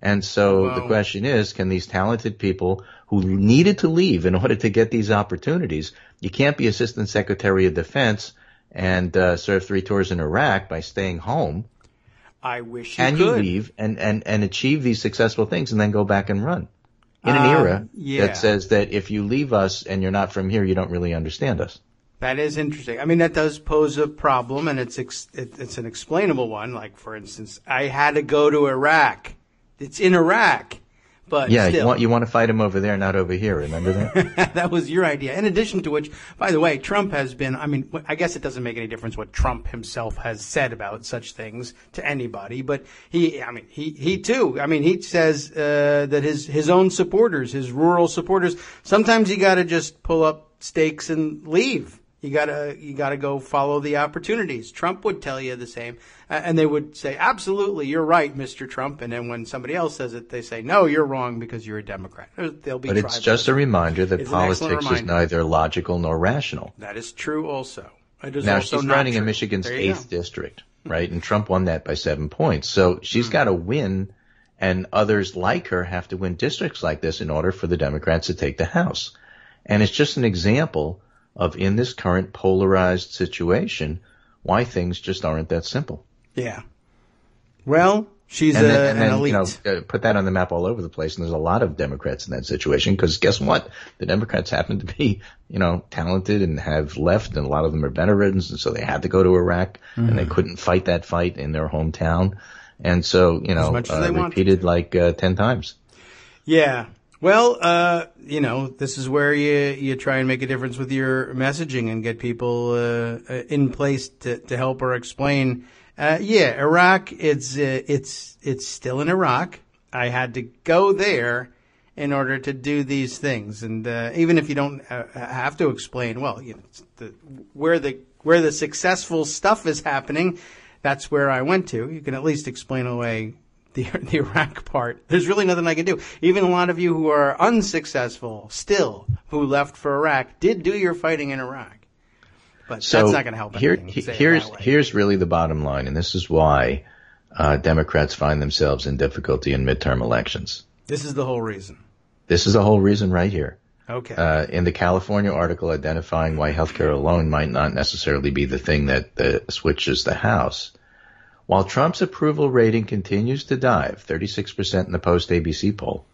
Speaker 4: And so the question is, can these talented people who needed to leave in order to get these opportunities, you can't be Assistant Secretary of Defense and serve 3 tours in Iraq by staying home.
Speaker 3: I wish you
Speaker 4: Can
Speaker 3: could.
Speaker 4: you leave and achieve these successful things and then go back and run? In an era that says that if you leave us and you're not from here, you don't really understand us.
Speaker 3: That is interesting. I mean, that does pose a problem, and it's an explainable one. Like, for instance, I had to go to Iraq. It's in Iraq. But still.
Speaker 4: you want to fight him over there, not over here. Remember that?
Speaker 3: That was your idea. In addition to which, by the way, Trump has been, I mean, I guess it doesn't make any difference what Trump himself has said about such things to anybody, but he too, I mean, he says, that his own supporters, his rural supporters, sometimes you gotta just pull up stakes and leave. You gotta go follow the opportunities. Trump would tell you the same. And they would say, absolutely, you're right, Mr. Trump. And then when somebody else says it, they say, no, you're wrong because you're a Democrat. They'll be.
Speaker 4: But it's just a reminder that
Speaker 3: it's
Speaker 4: politics is neither logical nor rational.
Speaker 3: That is true also. It is
Speaker 4: now,
Speaker 3: also
Speaker 4: she's
Speaker 3: not
Speaker 4: running
Speaker 3: true.
Speaker 4: in Michigan's 8th district, right? And Trump won that by 7 points. So she's got to win, and others like her have to win districts like this in order for the Democrats to take the House. And it's just an example of, in this current polarized situation, why things just aren't that simple.
Speaker 3: Yeah. Well, she's an elite.
Speaker 4: Put that on the map all over the place, and there's a lot of Democrats in that situation, because guess what? The Democrats happen to be, talented and have left, and a lot of them are veterans, and so they had to go to Iraq, and they couldn't fight that fight in their hometown. And so, repeated like 10 times.
Speaker 3: Yeah. Well, this is where you try and make a difference with your messaging and get people in place to help or explain. Iraq, it's still in Iraq. I had to go there in order to do these things, and even if you don't have to explain, well, where the successful stuff is happening, that's where I went to. You can at least explain away the Iraq part. There's really nothing I can do. Even a lot of you who are unsuccessful still, who left for Iraq, did do your fighting in Iraq. But that's not going to help anything.
Speaker 4: Here's really the bottom line, and this is why Democrats find themselves in difficulty in midterm elections.
Speaker 3: This is the whole reason.
Speaker 4: This is the whole reason right here.
Speaker 3: Okay.
Speaker 4: In the California article identifying why healthcare alone might not necessarily be the thing that switches the House, while Trump's approval rating continues to dive, 36% in the Post-ABC poll,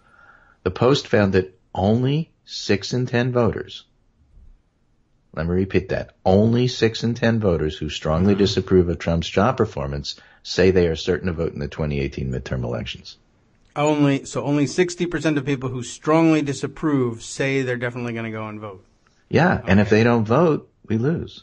Speaker 4: the Post found that only 6 in 10 voters, let me repeat that, only 6 in 10 voters who strongly disapprove of Trump's job performance say they are certain to vote in the 2018 midterm elections.
Speaker 3: Only 60% of people who strongly disapprove say they're definitely going to go and vote.
Speaker 4: Yeah,
Speaker 3: okay.
Speaker 4: And if they don't vote, we lose.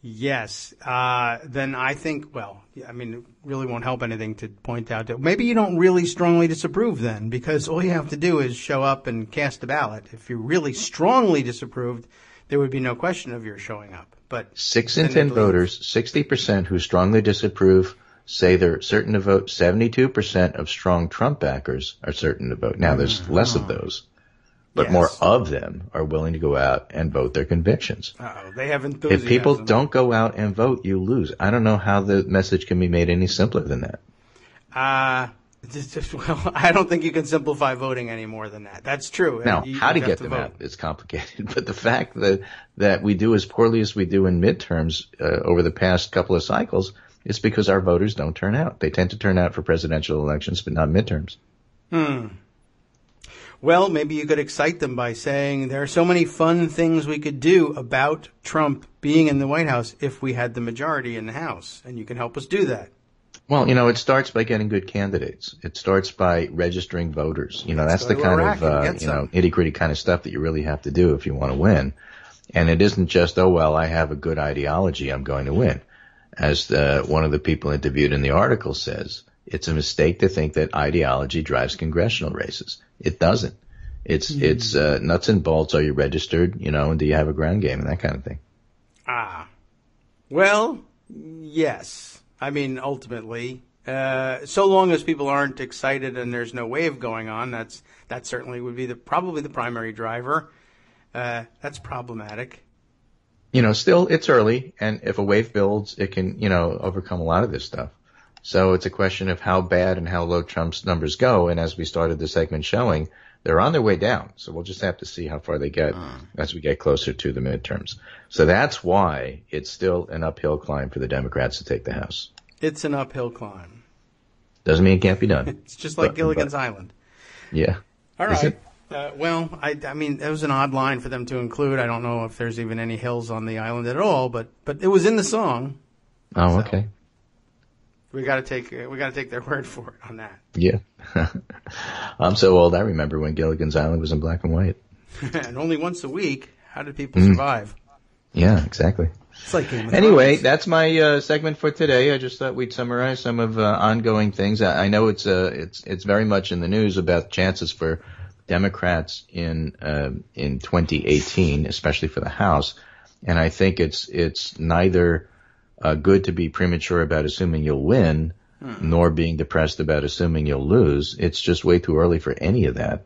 Speaker 3: Yes. Then I think, it really won't help anything to point out that maybe you don't really strongly disapprove then, because all you have to do is show up and cast a ballot. If you really strongly disapproved, there would be no question of your showing up. But
Speaker 4: 6 in 10 voters, 60% who strongly disapprove, say they're certain to vote. 72% of strong Trump backers are certain to vote. Now, there's less of those, but more of them are willing to go out and vote their convictions.
Speaker 3: They have enthusiasm.
Speaker 4: If people don't go out and vote, you lose. I don't know how the message can be made any simpler than that.
Speaker 3: I don't think you can simplify voting any more than that. That's true.
Speaker 4: Now, how to get them out is complicated, but the fact that we do as poorly as we do in midterms over the past couple of cycles, it's because our voters don't turn out. They tend to turn out for presidential elections, but not midterms.
Speaker 3: Well, maybe you could excite them by saying there are so many fun things we could do about Trump being in the White House if we had the majority in the House, and you can help us do that.
Speaker 4: Well, it starts by getting good candidates. It starts by registering voters. That's the kind of, nitty-gritty kind of stuff that you really have to do if you want to win. And it isn't just, I have a good ideology, I'm going to win. As one of the people interviewed in the article says, it's a mistake to think that ideology drives congressional races. It doesn't. It's nuts and bolts. Are you registered? And do you have a ground game and that kind of thing?
Speaker 3: Well, yes. Ultimately, so long as people aren't excited and there's no wave going on, that certainly would be probably the primary driver. That's problematic.
Speaker 4: Still, it's early, and if a wave builds, it can, overcome a lot of this stuff. So it's a question of how bad and how low Trump's numbers go, and as we started the segment showing, they're on their way down. So we'll just have to see how far they get as we get closer to the midterms. So that's why it's still an uphill climb for the Democrats to take the House.
Speaker 3: It's an uphill climb.
Speaker 4: Doesn't mean it can't be done.
Speaker 3: It's just like Gilligan's Island.
Speaker 4: Yeah.
Speaker 3: All right. That was an odd line for them to include. I don't know if there's even any hills on the island at all, but it was in the song.
Speaker 4: Oh, okay.
Speaker 3: We got to take their word for it on that.
Speaker 4: Yeah. I'm so old. I remember when Gilligan's Island was in black and white.
Speaker 3: And only once a week. How did people survive?
Speaker 4: Yeah, exactly.
Speaker 3: It's like Game of
Speaker 4: Anyway,
Speaker 3: Thrones.
Speaker 4: That's my segment for today. I just thought we'd summarize some of ongoing things. I know it's very much in the news about chances for Democrats in 2018, especially for the House, and I think it's neither good to be premature about assuming you'll win, nor being depressed about assuming you'll lose. It's just way too early for any of that.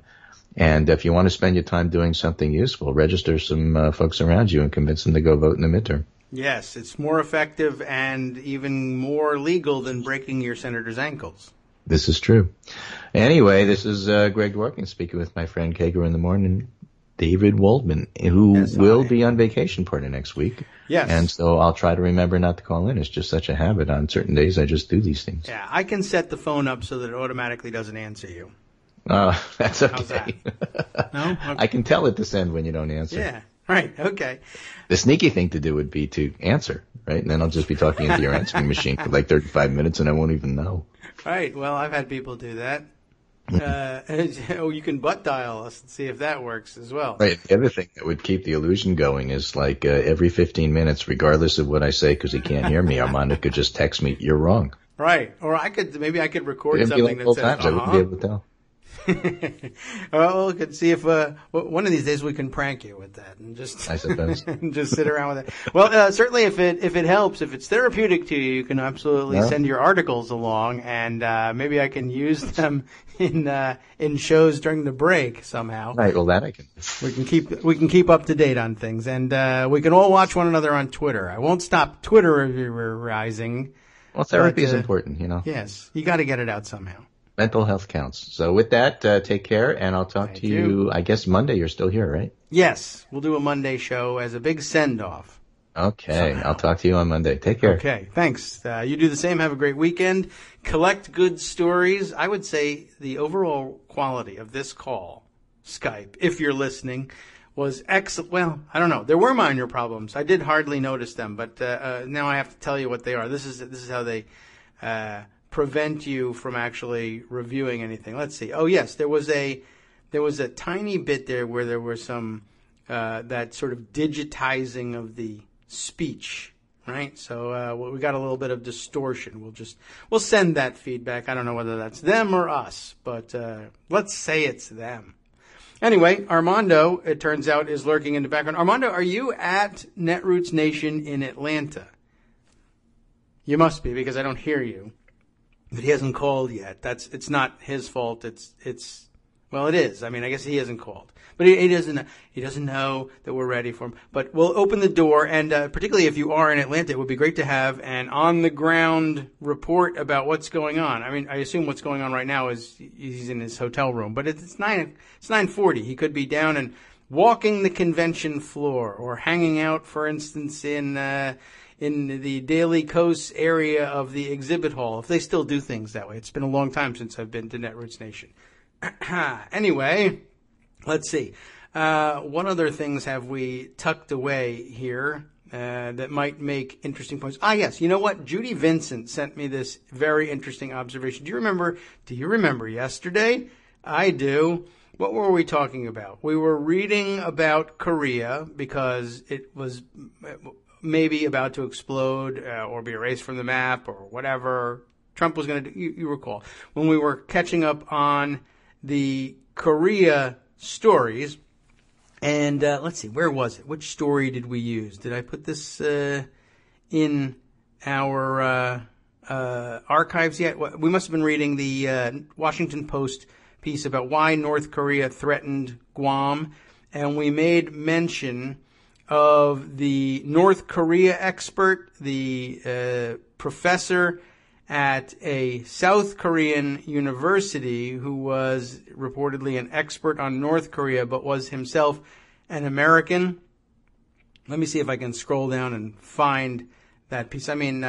Speaker 4: And if you want to spend your time doing something useful, register some folks around you and convince them to go vote in the midterm.
Speaker 3: Yes, it's more effective and even more legal than breaking your senator's ankles.
Speaker 4: This is true. Anyway, this is Greg Dworkin speaking with my friend Kagro in the morning, David Waldman, who will be on vacation part of next week.
Speaker 3: Yes.
Speaker 4: And so I'll try to remember not to call in. It's just such a habit. On certain days, I just do these things.
Speaker 3: Yeah, I can set the phone up so that it automatically doesn't answer you.
Speaker 4: That's okay.
Speaker 3: How's that? No? Okay.
Speaker 4: I can tell it to send when you don't answer.
Speaker 3: Yeah, right, okay.
Speaker 4: The sneaky thing to do would be to answer, right? And then I'll just be talking into your answering machine for like 35 minutes and I won't even know.
Speaker 3: Right, well, I've had people do that. You can butt dial us and see if that works as well.
Speaker 4: Right. The other thing that would keep the illusion going is like every 15 minutes, regardless of what I say, because he can't hear me, Armando could just text me, "You're wrong."
Speaker 3: Right. Or I could record
Speaker 4: It'd
Speaker 3: something
Speaker 4: be like
Speaker 3: that says,
Speaker 4: times. I wouldn't be able to tell.
Speaker 3: Well, we could see if one of these days we can prank you with that and just
Speaker 4: I suppose.
Speaker 3: and just sit around with it. Well, certainly if it helps, if it's therapeutic to you, you can absolutely send your articles along, and maybe I can use them in shows during the break somehow.
Speaker 4: Right. Well, that I can.
Speaker 3: We can keep up to date on things, and we can all watch one another on Twitter. I won't stop Twitterizing.
Speaker 4: Well, therapy is important,
Speaker 3: Yes, you got to get it out somehow.
Speaker 4: Mental health counts. So with that, take care, and I'll talk to you, I guess, Monday. You're still here, right?
Speaker 3: Yes, we'll do a Monday show as a big send-off.
Speaker 4: Okay, somehow. I'll talk to you on Monday. Take care.
Speaker 3: Okay, thanks. You do the same. Have a great weekend. Collect good stories. I would say the overall quality of this call, Skype, if you're listening, was excellent. Well, I don't know. There were minor problems. I did hardly notice them, but now I have to tell you what they are. This is how they prevent you from actually reviewing anything. Let's see. Oh yes, there was a tiny bit there where there were some that sort of digitizing of the speech, right? So we got a little bit of distortion. We'll send that feedback. I don't know whether that's them or us, but let's say it's them. Anyway, Armando, it turns out, is lurking in the background. Armando, are you at Netroots Nation in Atlanta? You must be, because I don't hear you. But he hasn't called yet. It's not his fault. Well, it is. I mean, I guess he hasn't called, but he doesn't know that we're ready for him. But we'll open the door, and particularly if you are in Atlanta, it would be great to have an on-the-ground report about what's going on. I mean, I assume what's going on right now is he's in his hotel room, but it's 9:40. He could be down and walking the convention floor, or hanging out, for instance, in the Daily Coast area of the exhibit hall, if they still do things that way. It's been a long time since I've been to Netroots Nation. Anyway, let's see. What other things have we tucked away here that might make interesting points? Yes. You know what? Judy Vincent sent me this very interesting observation. Do you remember yesterday? I do. What were we talking about? We were reading about Korea because it was maybe about to explode or be erased from the map or whatever Trump was going to do. You recall when we were catching up on the Korea stories. And let's see, where was it? Which story did we use? Did I put this in our archives yet? We must have been reading the Washington Post piece about why North Korea threatened Guam. And we made mention of the North Korea expert, the professor at a South Korean university who was reportedly an expert on North Korea, but was himself an American. Let me see if I can scroll down and find that piece. I mean,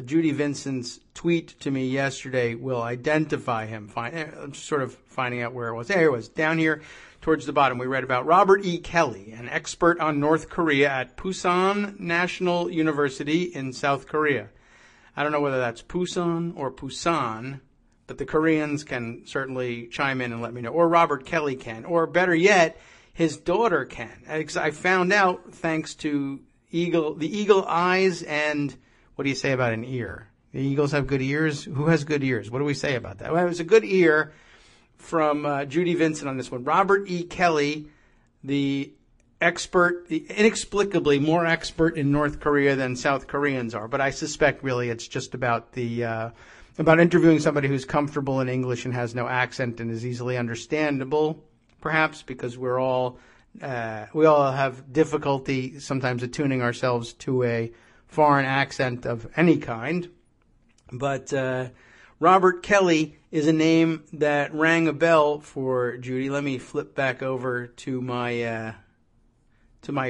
Speaker 3: Judy Vincent's tweet to me yesterday will identify him. I'm just sort of finding out where it was. There it was, down here towards the bottom. We read about Robert E. Kelly, an expert on North Korea at Pusan National University in South Korea. I don't know whether that's Pusan or Pusan, but the Koreans can certainly chime in and let me know. Or Robert Kelly can. Or better yet, his daughter can. I found out thanks to the eagle eyes and, what do you say about an ear? The eagles have good ears? Who has good ears? What do we say about that? Well, it was a good ear from Judy Vincent on this one. Robert E. Kelly, the expert, inexplicably more expert in North Korea than South Koreans are, but I suspect really it's just about about interviewing somebody who's comfortable in English and has no accent and is easily understandable, perhaps because we all have difficulty sometimes attuning ourselves to a foreign accent of any kind. But Robert Kelly is a name that rang a bell for Judy. Let me flip back over to my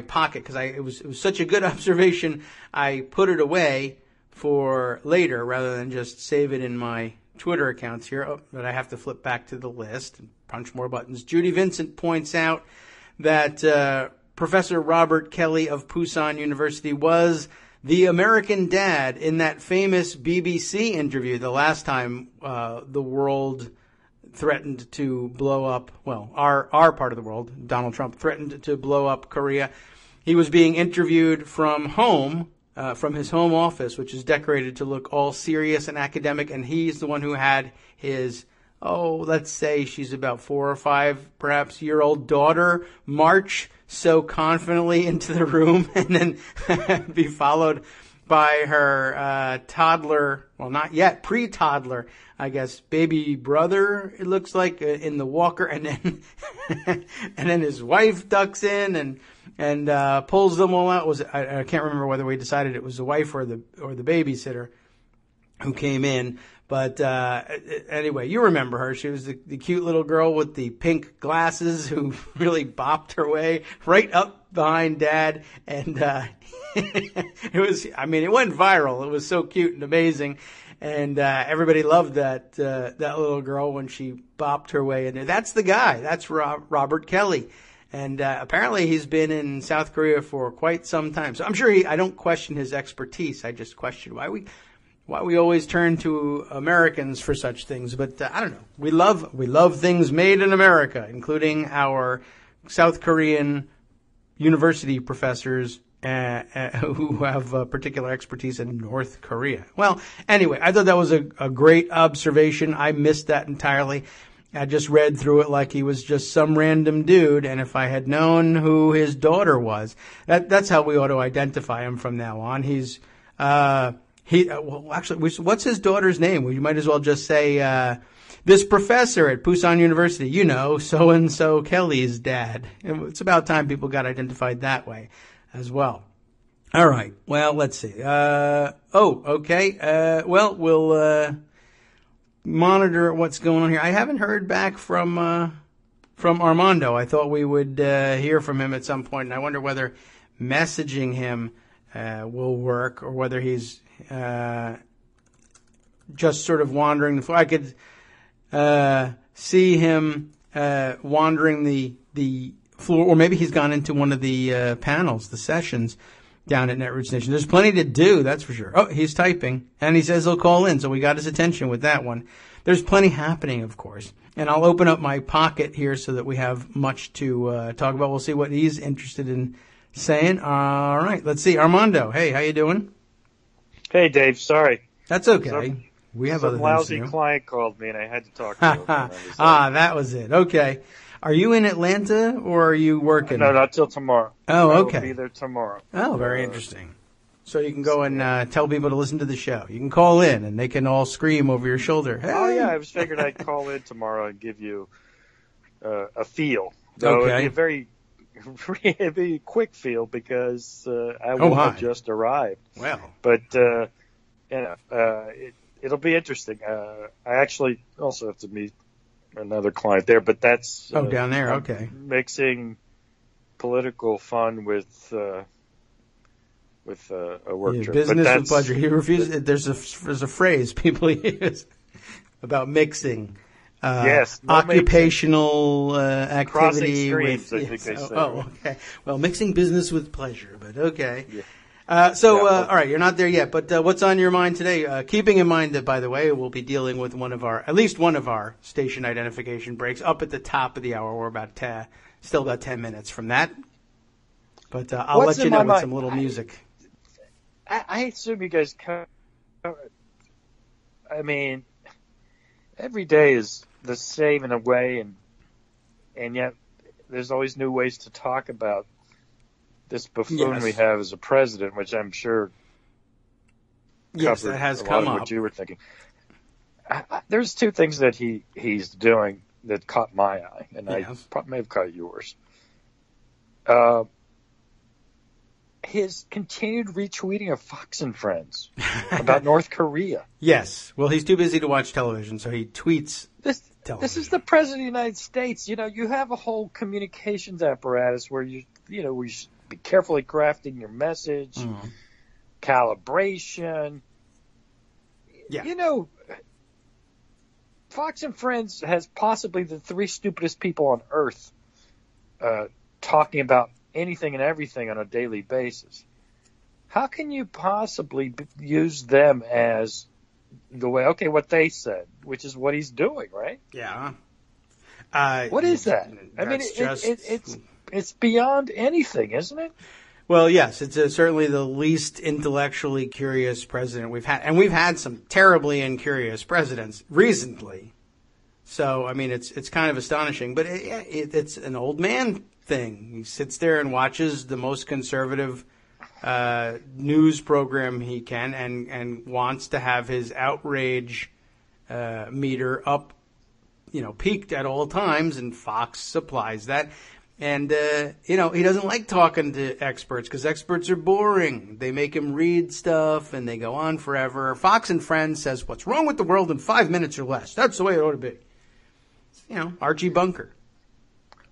Speaker 3: pocket because it was such a good observation. I put it away for later rather than just save it in my Twitter accounts here. But I have to flip back to the list and punch more buttons. Judy Vincent points out that Professor Robert Kelly of Pusan University was the American dad in that famous BBC interview the last time the world threatened to blow up, well, our part of the world, Donald Trump threatened to blow up Korea. He was being interviewed from home, from his home office, which is decorated to look all serious and academic, and he's the one who had his, let's say she's about 4 or 5, perhaps, year-old daughter march so confidently into the room and then be followed by her toddler, well, not yet, pre-toddler, I guess, baby brother, it looks like, in the walker, and then and then his wife ducks in and pulls them all out. I can't remember whether we decided it was the wife or the babysitter who came in. But anyway, you remember her. She was the cute little girl with the pink glasses who really bopped her way right up behind Dad. And it went viral. It was so cute and amazing. And everybody loved that little girl when she bopped her way in there. That's the guy. That's Robert Kelly. And apparently he's been in South Korea for quite some time. So I'm sure I don't question his expertise. I just question why we always turn to Americans for such things. But I don't know. We love things made in America, including our South Korean university professors who have particular expertise in North Korea. Well, anyway, I thought that was a great observation. I missed that entirely. I just read through it like he was just some random dude, and if I had known who his daughter was, that's how we ought to identify him from now on. He's actually, what's his daughter's name? Well, you might as well just say this professor at Pusan University, so and so Kelly's dad. It's about time people got identified that way as well. All right. Well, let's see. Okay. We'll monitor what's going on here. I haven't heard back from Armando. I thought we would hear from him at some point, and I wonder whether messaging him will work or whether he's just sort of wandering the floor. I could see him wandering the floor, or maybe he's gone into one of the panels, the sessions down at Netroots Nation. There's plenty to do, that's for sure. Oh, he's typing, and he says he'll call in, so we got his attention with that one. There's plenty happening, of course. And I'll open up my pocket here so that we have much to talk about. We'll see what he's interested in saying. All right, let's see. Armando, hey, how you doing?
Speaker 5: Hey, Dave, sorry.
Speaker 3: That's okay. We have other things to do.
Speaker 5: Some lousy client called me, and I had to talk to him.
Speaker 3: That was it. Okay. Are you in Atlanta, or are you working?
Speaker 5: No, not till tomorrow.
Speaker 3: Oh, okay.
Speaker 5: I will be there tomorrow.
Speaker 3: Oh, very interesting. So you can go and tell people to listen to the show. You can call in, and they can all scream over your shoulder. Hey!
Speaker 5: Oh, yeah, I was figured I'd call in tomorrow and give you a feel. Though
Speaker 3: okay.
Speaker 5: It'd be a quick feel because I will have just arrived.
Speaker 3: Well.
Speaker 5: But, it'll be interesting. I actually also have to meet another client there, but that's
Speaker 3: down there. Okay,
Speaker 5: mixing political fun with a work trip.
Speaker 3: Business with pleasure. He refuses. There's a phrase people use about mixing.
Speaker 5: Yes,
Speaker 3: occupational activity.
Speaker 5: Crossing streams, I think they say.
Speaker 3: Okay. Well, mixing business with pleasure, but okay.
Speaker 5: Yeah.
Speaker 3: All right, you're not there yet, but what's on your mind today? Keeping in mind that, by the way, we'll be dealing with at least one of our station identification breaks up at the top of the hour. We're still about 10 minutes from that. But I'll let you know with some little music.
Speaker 5: I assume you guys every day is the same in a way, and yet there's always new ways to talk about this buffoon we have as a president, which I'm sure
Speaker 3: that has come up.
Speaker 5: What you were thinking. There's two things that he's doing that caught my eye, and I may have caught yours. His continued retweeting of Fox and Friends about North Korea.
Speaker 3: Yes. Well, he's too busy to watch television, so he tweets television.
Speaker 5: This is the president of the United States. You have a whole communications apparatus where we should be carefully crafting your message, calibration.
Speaker 3: Yeah.
Speaker 5: Fox and Friends has possibly the 3 stupidest people on earth talking about anything and everything on a daily basis. How can you possibly use them as the way, what they said, which is what he's doing, right?
Speaker 3: Yeah.
Speaker 5: What is that? I mean, it's beyond anything, isn't it?
Speaker 3: Well, yes, it's certainly the least intellectually curious president we've had. And we've had some terribly incurious presidents recently. So, I mean, it's kind of astonishing. But it's an old man thing. He sits there and watches the most conservative news program he can and wants to have his outrage meter up, peaked at all times, and Fox supplies that. And, he doesn't like talking to experts because experts are boring. They make him read stuff and they go on forever. Fox and Friends says, what's wrong with the world in 5 minutes or less? That's the way it ought to be. Archie Bunker.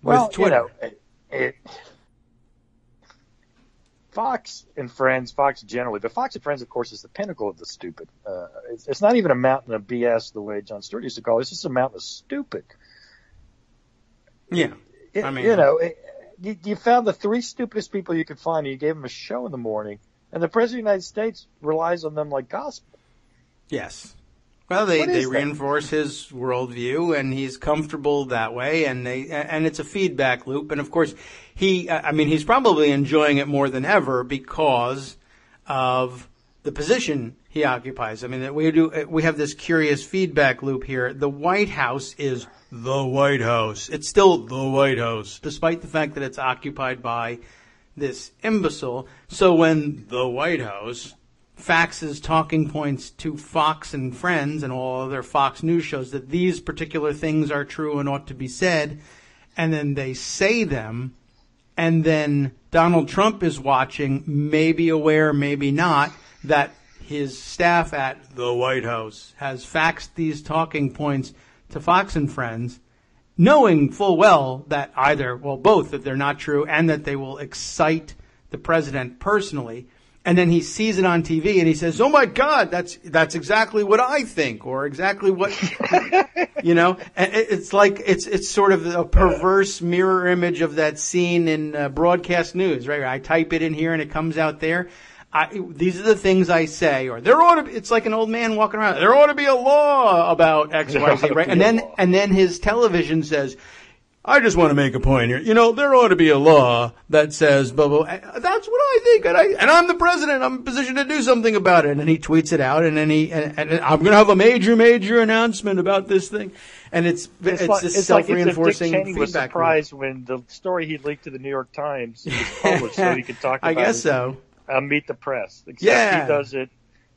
Speaker 5: Well,
Speaker 3: with Twitter.
Speaker 5: Fox and Friends, Fox generally, but Fox and Friends, of course, is the pinnacle of the stupid. It's not even a mountain of BS the way Jon Stewart used to call it. It's just a mountain of stupid.
Speaker 3: Yeah.
Speaker 5: You found the three stupidest people you could find, and you gave them a show in the morning, and the President of the United States relies on them like gospel.
Speaker 3: Yes. Well, they reinforce his worldview, and he's comfortable that way, and it's a feedback loop. And of course, he's probably enjoying it more than ever because of the position he occupies. I mean, we have this curious feedback loop here. The White House is the White House. It's still the White House, despite the fact that it's occupied by this imbecile. So when the White House faxes talking points to Fox and Friends and all other Fox News shows that these particular things are true and ought to be said, and then they say them, and then Donald Trump is watching, maybe aware, maybe not, that his staff at the White House has faxed these talking points to Fox and Friends, knowing full well that both, that they're not true and that they will excite the president personally. And then he sees it on TV and he says, "Oh my God, that's exactly what I think," or exactly what, And it's like, it's sort of a perverse mirror image of that scene in broadcast news, right? I type it in here and it comes out there. These are the things I say, or there ought to be, it's like an old man walking around. There ought to be a law about X, Y, Z, right? And then his television says, "I just want to make a point here. There ought to be a law that says, blah, blah, blah. That's what I think. And I'm the president. I'm in a position to do something about it." And then he tweets it out, and then and I'm going to have a major announcement about this thing. And it's this self-reinforcing
Speaker 5: Dick Cheney
Speaker 3: feedback.
Speaker 5: Was surprised when the story he leaked to the New York Times was published so he could talk about it.
Speaker 3: I guess so.
Speaker 5: Meet the press. Except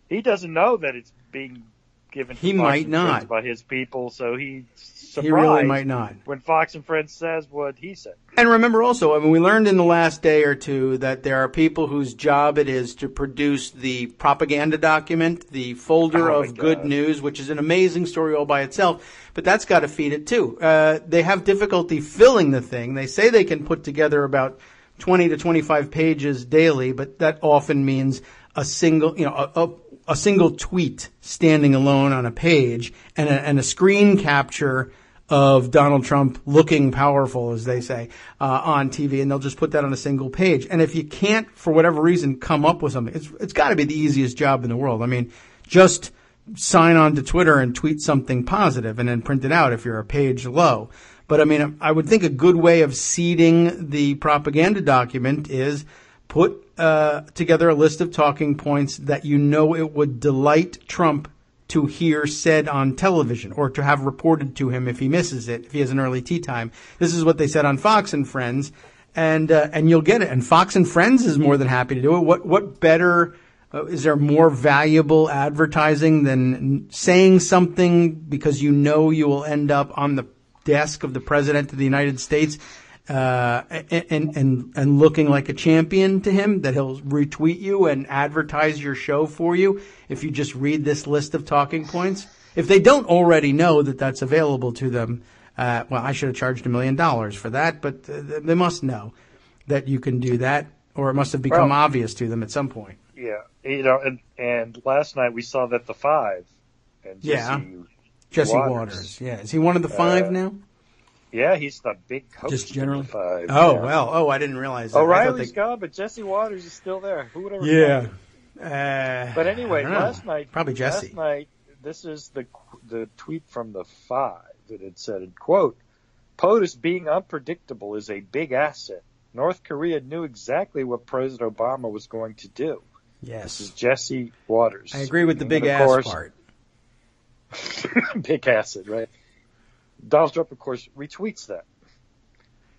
Speaker 5: he doesn't know that it's being given to Fox and Friends by his people, so he's surprised.
Speaker 3: He really might not.
Speaker 5: When Fox and Friends says what he said.
Speaker 3: And remember also, we learned in the last day or two that there are people whose job it is to produce the propaganda document, the folder of good news, which is an amazing story all by itself, but that's got to feed it too. They have difficulty filling the thing. They say they can put together about 20 to 25 pages daily, but that often means a single, a single tweet standing alone on a page and a screen capture of Donald Trump looking powerful, as they say, on TV, and they'll just put that on a single page. And if you can't, for whatever reason, come up with something, it's got to be the easiest job in the world. I mean, just sign on to Twitter and tweet something positive and then print it out if you're a page low. But I mean, I would think a good way of seeding the propaganda document is put together a list of talking points that it would delight Trump to hear said on television or to have reported to him if he misses it, if he has an early tea time. This is what they said on Fox and Friends, and you'll get it. And Fox and Friends is more than happy to do it. What better, is there more valuable advertising than saying something because you will end up on the desk of the President of the United States and looking like a champion to him, that he'll retweet you and advertise your show for you if you just read this list of talking points? If they don't already know that that's available to them, I should have charged $1 million for that, but they must know that you can do that, or it must have become obvious to them at some point.
Speaker 5: Yeah, and last night we saw that the Five, and Jesse
Speaker 3: Waters. Yeah, is he one of the Five now?
Speaker 5: Yeah, he's the big host
Speaker 3: just generally?
Speaker 5: of the Five.
Speaker 3: Oh, yeah. Well. Oh, I didn't realize that.
Speaker 5: O'Reilly's gone, but Jesse Waters is still there. Who would ever
Speaker 3: Yeah.
Speaker 5: But anyway, last night...
Speaker 3: Probably Jesse.
Speaker 5: Last night, this is the tweet from the Five that had said, quote, POTUS being unpredictable is a big asset. North Korea knew exactly what President Obama was going to do.
Speaker 3: Yes.
Speaker 5: This is Jesse Waters.
Speaker 3: I agree with the big ass
Speaker 5: course,
Speaker 3: part.
Speaker 5: big asset, right? Donald Trump, of course, retweets that.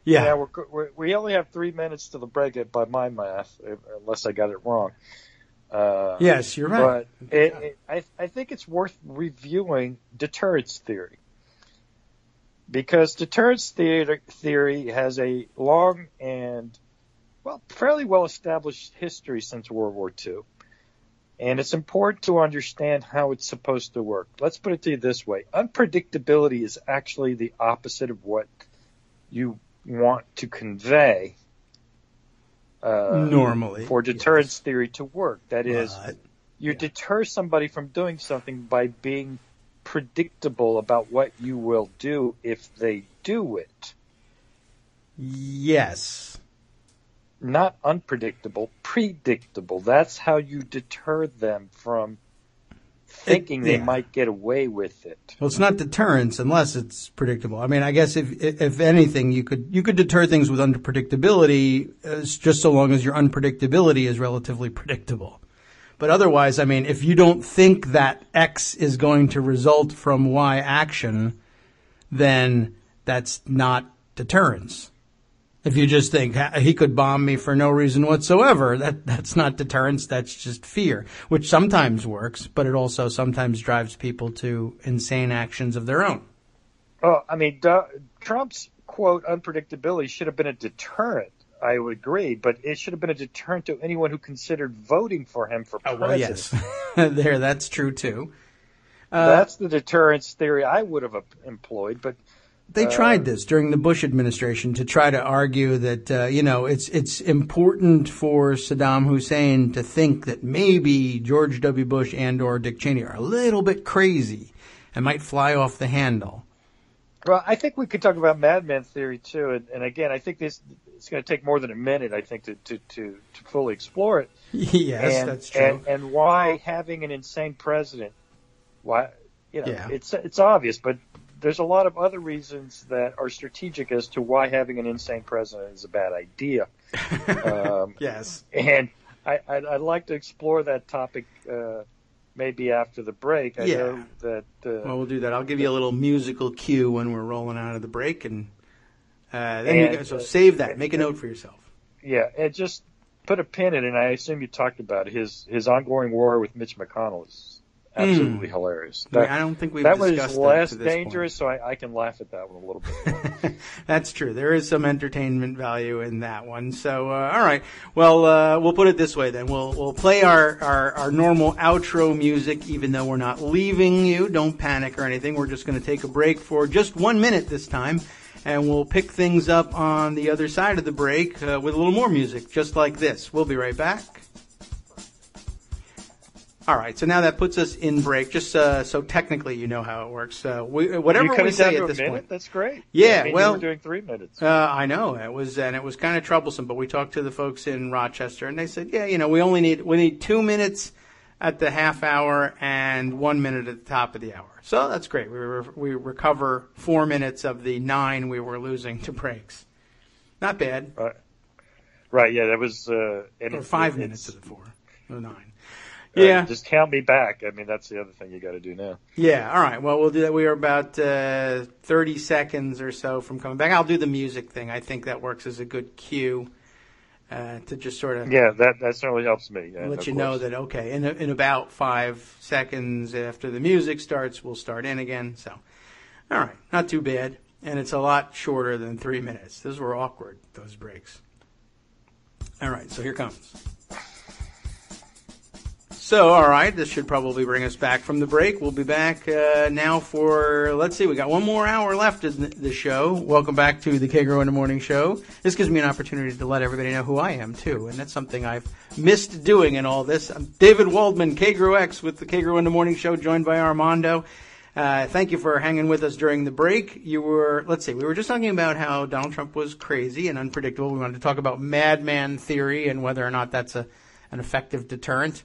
Speaker 3: Yeah.
Speaker 5: Now, we only have 3 minutes to the break by my math, unless I got it wrong.
Speaker 3: Yes, you're right.
Speaker 5: But I think it's worth reviewing deterrence theory. Because deterrence theory has a long and, fairly well-established history since World War II. And it's important to understand how it's supposed to work. Let's put it to you this way. Unpredictability is actually the opposite of what you want to convey
Speaker 3: normally
Speaker 5: for deterrence theory to work. That is, you deter somebody from doing something by being predictable about what you will do if they do it.
Speaker 3: Yes.
Speaker 5: Not unpredictable, predictable. That's how you deter them from thinking they might get away with it.
Speaker 3: Well, it's not deterrence unless it's predictable. I mean, I guess if anything, you could deter things with unpredictability, just so long as your unpredictability is relatively predictable. But otherwise, I mean, if you don't think that X is going to result from Y action, then that's not deterrence. If you just think he could bomb me for no reason whatsoever, that's not deterrence, that's just fear, which sometimes works, but it also sometimes drives people to insane actions of their own.
Speaker 5: Oh, I mean, Trump's, quote, unpredictability should have been a deterrent. I would agree, but it should have been a deterrent to anyone who considered voting for him for president.
Speaker 3: Well, yes. That's true, too.
Speaker 5: That's the deterrence theory I would have employed, but
Speaker 3: they tried this during the Bush administration to try to argue that, it's important for Saddam Hussein to think that maybe George W. Bush and or Dick Cheney are a little bit crazy and might fly off the handle.
Speaker 5: Well, I think we could talk about madman theory, too. And again, I think it's going to take more than a minute, I think, to fully explore it.
Speaker 3: Yes, that's true.
Speaker 5: And why having an insane president, it's obvious, but there's a lot of other reasons that are strategic as to why having an insane president is a bad idea.
Speaker 3: Yes.
Speaker 5: And I'd like to explore that topic maybe after the break. I know that.
Speaker 3: Well, we'll do that. I'll give you a little musical cue when we're rolling out of the break, and then so save that. Make a note for yourself.
Speaker 5: Yeah, and just put a pin in it. And I assume you talked about it. His ongoing war with Mitch McConnell is absolutely hilarious.
Speaker 3: I don't think we've discussed that.
Speaker 5: Was less dangerous, so I can laugh at that one a little bit.
Speaker 3: That's true. There is some entertainment value in that one. So, all right. Well, we'll put it this way then. We'll play our normal outro music, even though we're not leaving you. Don't panic or anything. We're just going to take a break for just 1 minute this time, and we'll pick things up on the other side of the break with a little more music, just like this. We'll be right back. All right, so now that puts us in break, just so technically you know how it works. Whatever we say at this point.
Speaker 5: That's great.
Speaker 3: Yeah,
Speaker 5: you were doing 3 minutes.
Speaker 3: I know it was kind of troublesome, but we talked to the folks in Rochester, and they said, we need 2 minutes at the half hour and 1 minute at the top of the hour. So that's great. We recover 4 minutes of the 9 we were losing to breaks. Not bad.
Speaker 5: Right. Yeah, that was.
Speaker 3: Or 5 minutes to the 4, or 9. Yeah.
Speaker 5: Just count me back. I mean, that's the other thing you got to do now.
Speaker 3: Yeah. All right. Well, we'll do that. We are about 30 seconds or so from coming back. I'll do the music thing. I think that works as a good cue to just sort of.
Speaker 5: Yeah, that certainly helps me. Yeah,
Speaker 3: let you know that, okay, in about 5 seconds after the music starts, we'll start in again. So, all right. Not too bad. And it's a lot shorter than 3 minutes. Those were awkward, those breaks. All right. So here comes. So, all right, this should probably bring us back from the break. We'll be back now for, let's see, we got 1 more hour left in the show. Welcome back to the Kagro in the Morning Show. This gives me an opportunity to let everybody know who I am, too, and that's something I've missed doing in all this. I'm David Waldman, Kagro X, with the Kagro in the Morning Show, joined by Armando. Thank you for hanging with us during the break. We were just talking about how Donald Trump was crazy and unpredictable. We wanted to talk about madman theory and whether or not that's an effective deterrent.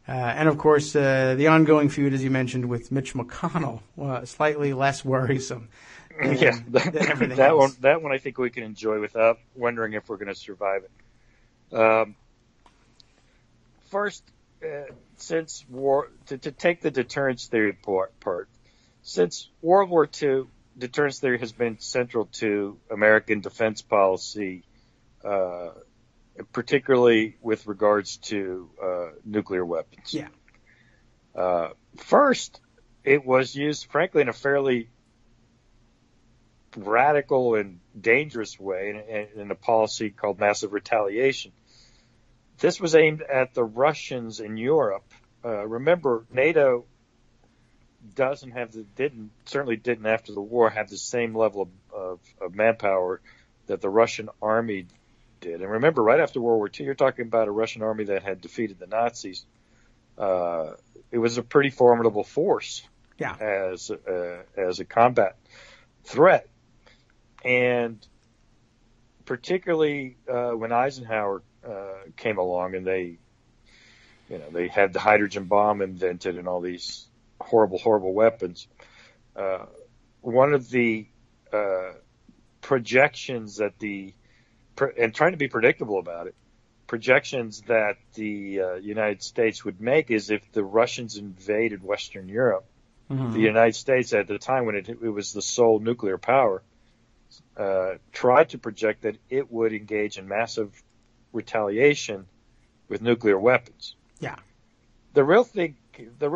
Speaker 3: And of course, the ongoing feud, as you mentioned, with Mitch McConnell, slightly less worrisome.
Speaker 5: Yeah,
Speaker 3: than everything
Speaker 5: that
Speaker 3: else.
Speaker 5: that one I think we can enjoy without wondering if we're going to survive it. First, since war, to take the deterrence theory part, since World War II, deterrence theory has been central to American defense policy, particularly with regards to nuclear weapons.
Speaker 3: Yeah.
Speaker 5: First, it was used, frankly, in a fairly radical and dangerous way in a policy called massive retaliation. This was aimed at the Russians in Europe. Remember, NATO certainly didn't after the war have the same level of manpower that the Russian army did. And remember, right after World War II, you're talking about a Russian army that had defeated the Nazis. It was a pretty formidable force as a combat threat. And particularly when Eisenhower came along and they had the hydrogen bomb invented and all these horrible, horrible weapons. One of the projections and trying to be predictable about it, projections that the United States would make is if the Russians invaded Western Europe, the United States at the time when it was the sole nuclear power, tried to project that it would engage in massive retaliation with nuclear weapons.
Speaker 3: Yeah.
Speaker 5: The real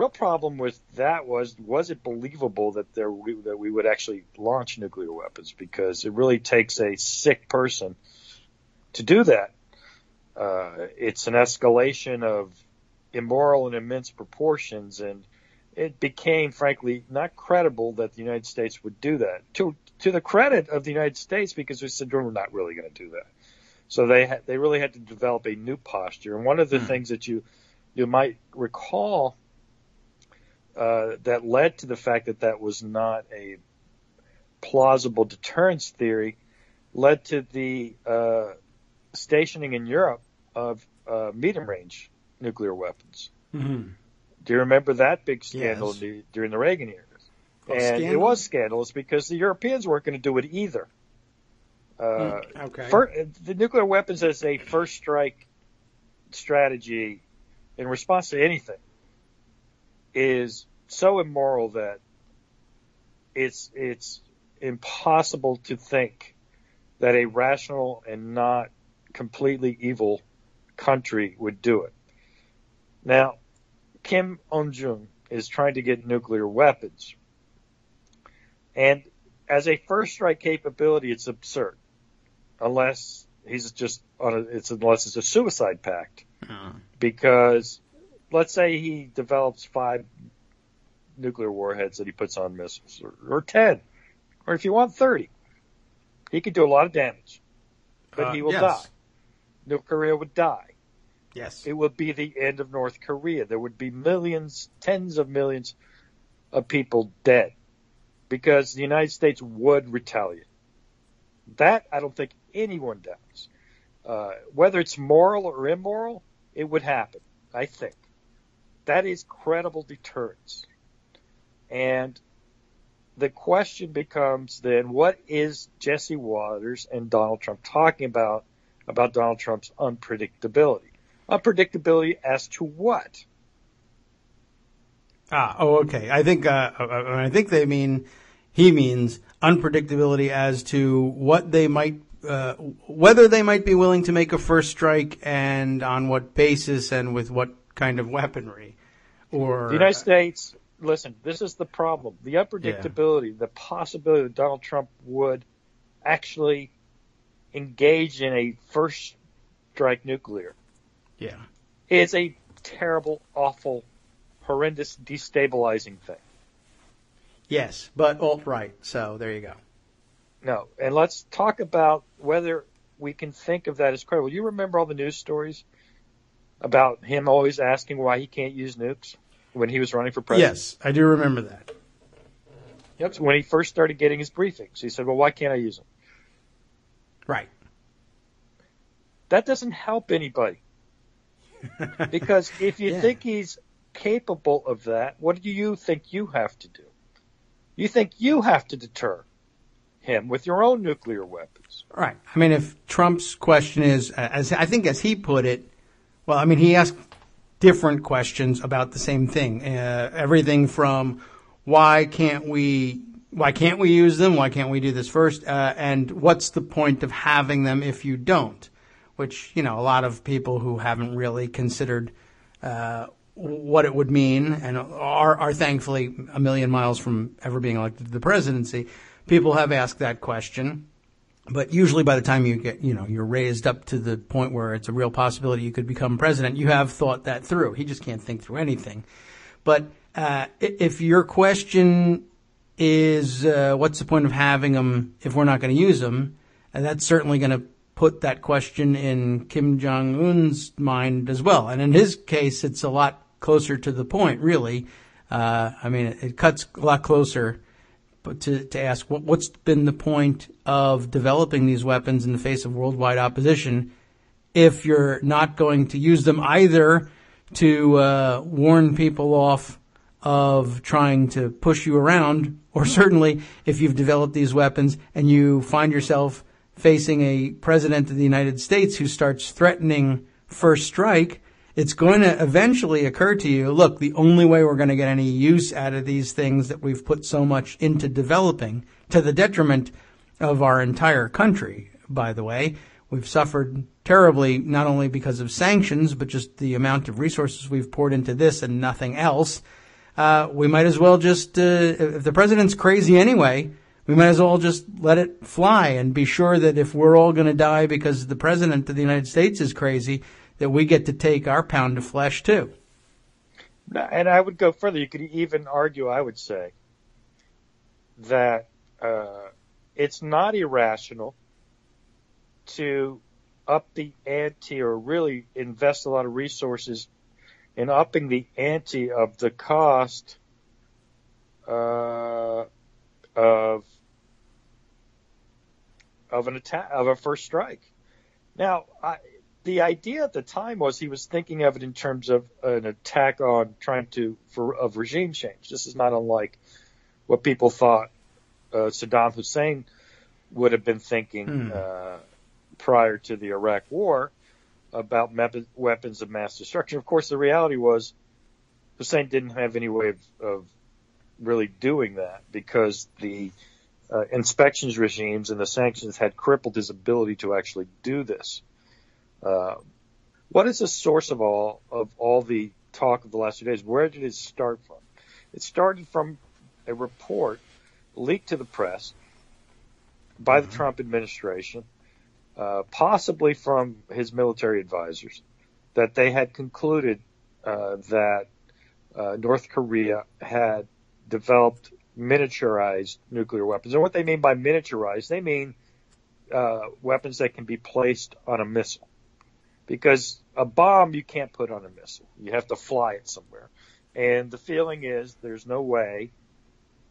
Speaker 5: problem with that was it believable that we would actually launch nuclear weapons? Because it really takes a sick person to do that. It's an escalation of immoral and immense proportions, and it became, frankly, not credible that the United States would do that. To the credit of the United States, because we said we're not really going to do that. So they really had to develop a new posture. And one of the things that you might recall that led to the fact that was not a plausible deterrence theory led to the stationing in Europe of medium-range nuclear weapons. Mm-hmm. Do you remember that big scandal during the Reagan years? It was scandalous because the Europeans weren't going to do it either. The nuclear weapons as a first strike strategy in response to anything is so immoral that it's impossible to think that a rational and not completely evil country would do it. Now, Kim Jong-un is trying to get nuclear weapons. And as a first strike capability, it's absurd. Unless unless it's a suicide pact. Because let's say he develops 5 nuclear warheads that he puts on missiles, or 10, or if you want 30. He could do a lot of damage, but he will die. North Korea would die.
Speaker 3: Yes.
Speaker 5: It would be the end of North Korea. There would be millions, tens of millions of people dead because the United States would retaliate. That I don't think anyone doubts. Whether it's moral or immoral, it would happen, I think. That is credible deterrence. And the question becomes then, what is Jesse Waters and Donald Trump talking about Donald Trump's unpredictability? Unpredictability as to what?
Speaker 3: Okay. I think he means unpredictability as to what they might, whether they might be willing to make a first strike and on what basis and with what kind of weaponry. Or
Speaker 5: the United States, listen, this is the problem. The unpredictability, the possibility that Donald Trump would actually engage in a first strike nuclear.
Speaker 3: Yeah.
Speaker 5: It's a terrible, awful, horrendous, destabilizing thing.
Speaker 3: Yes, but alt-right, so there you go.
Speaker 5: No, and let's talk about whether we can think of that as credible. You remember all the news stories about him always asking why he can't use nukes when he was running for president?
Speaker 3: Yes, I do remember that.
Speaker 5: Yep, when he first started getting his briefings, he said, well, why can't I use them?
Speaker 3: Right.
Speaker 5: That doesn't help anybody. Because if you think he's capable of that, what do you think you have to do? You think you have to deter him with your own nuclear weapons.
Speaker 3: Right. I mean, if Trump's question is, as he put it, well, I mean, he asked different questions about the same thing. Everything from why can't we use them? Why can't we do this first? And what's the point of having them if you don't? Which, a lot of people who haven't really considered what it would mean and are thankfully a million miles from ever being elected to the presidency, people have asked that question. But usually by the time you get, you're raised up to the point where it's a real possibility you could become president, you have thought that through. He just can't think through anything. But if your question is what's the point of having them if we're not going to use them, and that's certainly going to put that question in Kim Jong-un's mind as well. And in his case, it's a lot closer to the point, really. It cuts a lot closer. But to ask what's been the point of developing these weapons in the face of worldwide opposition if you're not going to use them either to warn people off of trying to push you around, or certainly if you've developed these weapons and you find yourself facing a president of the United States who starts threatening first strike, it's going to eventually occur to you, look, the only way we're going to get any use out of these things that we've put so much into developing, to the detriment of our entire country, by the way. We've suffered terribly, not only because of sanctions, but just the amount of resources we've poured into this and nothing else. We might as well just, if the president's crazy anyway, we might as well just let it fly and be sure that if we're all going to die because the president of the United States is crazy, that we get to take our pound of flesh too.
Speaker 5: And I would go further. You could even argue, I would say, that it's not irrational to up the ante or really invest a lot of resources in upping the ante of the cost of an attack, of a first strike. Now, the idea at the time was he was thinking of it in terms of an attack on of regime change. This is not unlike what people thought Saddam Hussein would have been thinking prior to the Iraq War about weapons of mass destruction. Of course, the reality was Hussein didn't have any way of really doing that because the inspections regimes and the sanctions had crippled his ability to actually do this. What is the source of all the talk of the last few days? Where did it start from? It started from a report leaked to the press by the Trump administration, possibly from his military advisors, that they had concluded that North Korea had developed miniaturized nuclear weapons. And what they mean by miniaturized, they mean weapons that can be placed on a missile. Because a bomb you can't put on a missile. You have to fly it somewhere. And the feeling is there's no way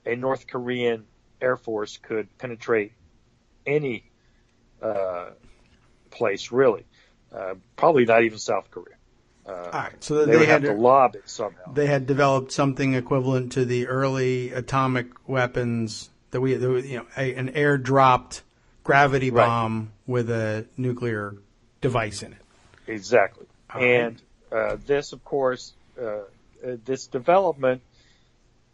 Speaker 5: a North Korean Air Force could penetrate any place, really. Probably not even South Korea.
Speaker 3: All right, so
Speaker 5: they would have to lob it somehow.
Speaker 3: They had developed something equivalent to the early atomic weapons that an air-dropped gravity bomb with a nuclear device in it.
Speaker 5: Exactly. And this, of course, this development,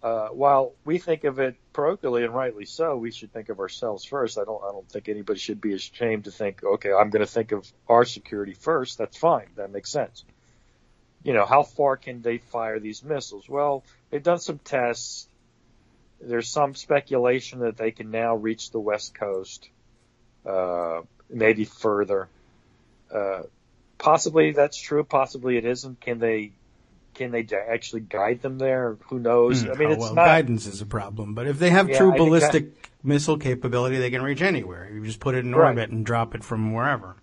Speaker 5: while we think of it parochially and rightly so, we should think of ourselves first. I don't think anybody should be ashamed to think, okay, I'm going to think of our security first. That's fine. That makes sense. How far can they fire these missiles? Well, they've done some tests. There's some speculation that they can now reach the West Coast, maybe further. Possibly that's true. Possibly it isn't. Can they actually guide them there? Who knows?
Speaker 3: Guidance is a problem. But if they have true ballistic missile capability, they can reach anywhere. You just put it in orbit and drop it from wherever.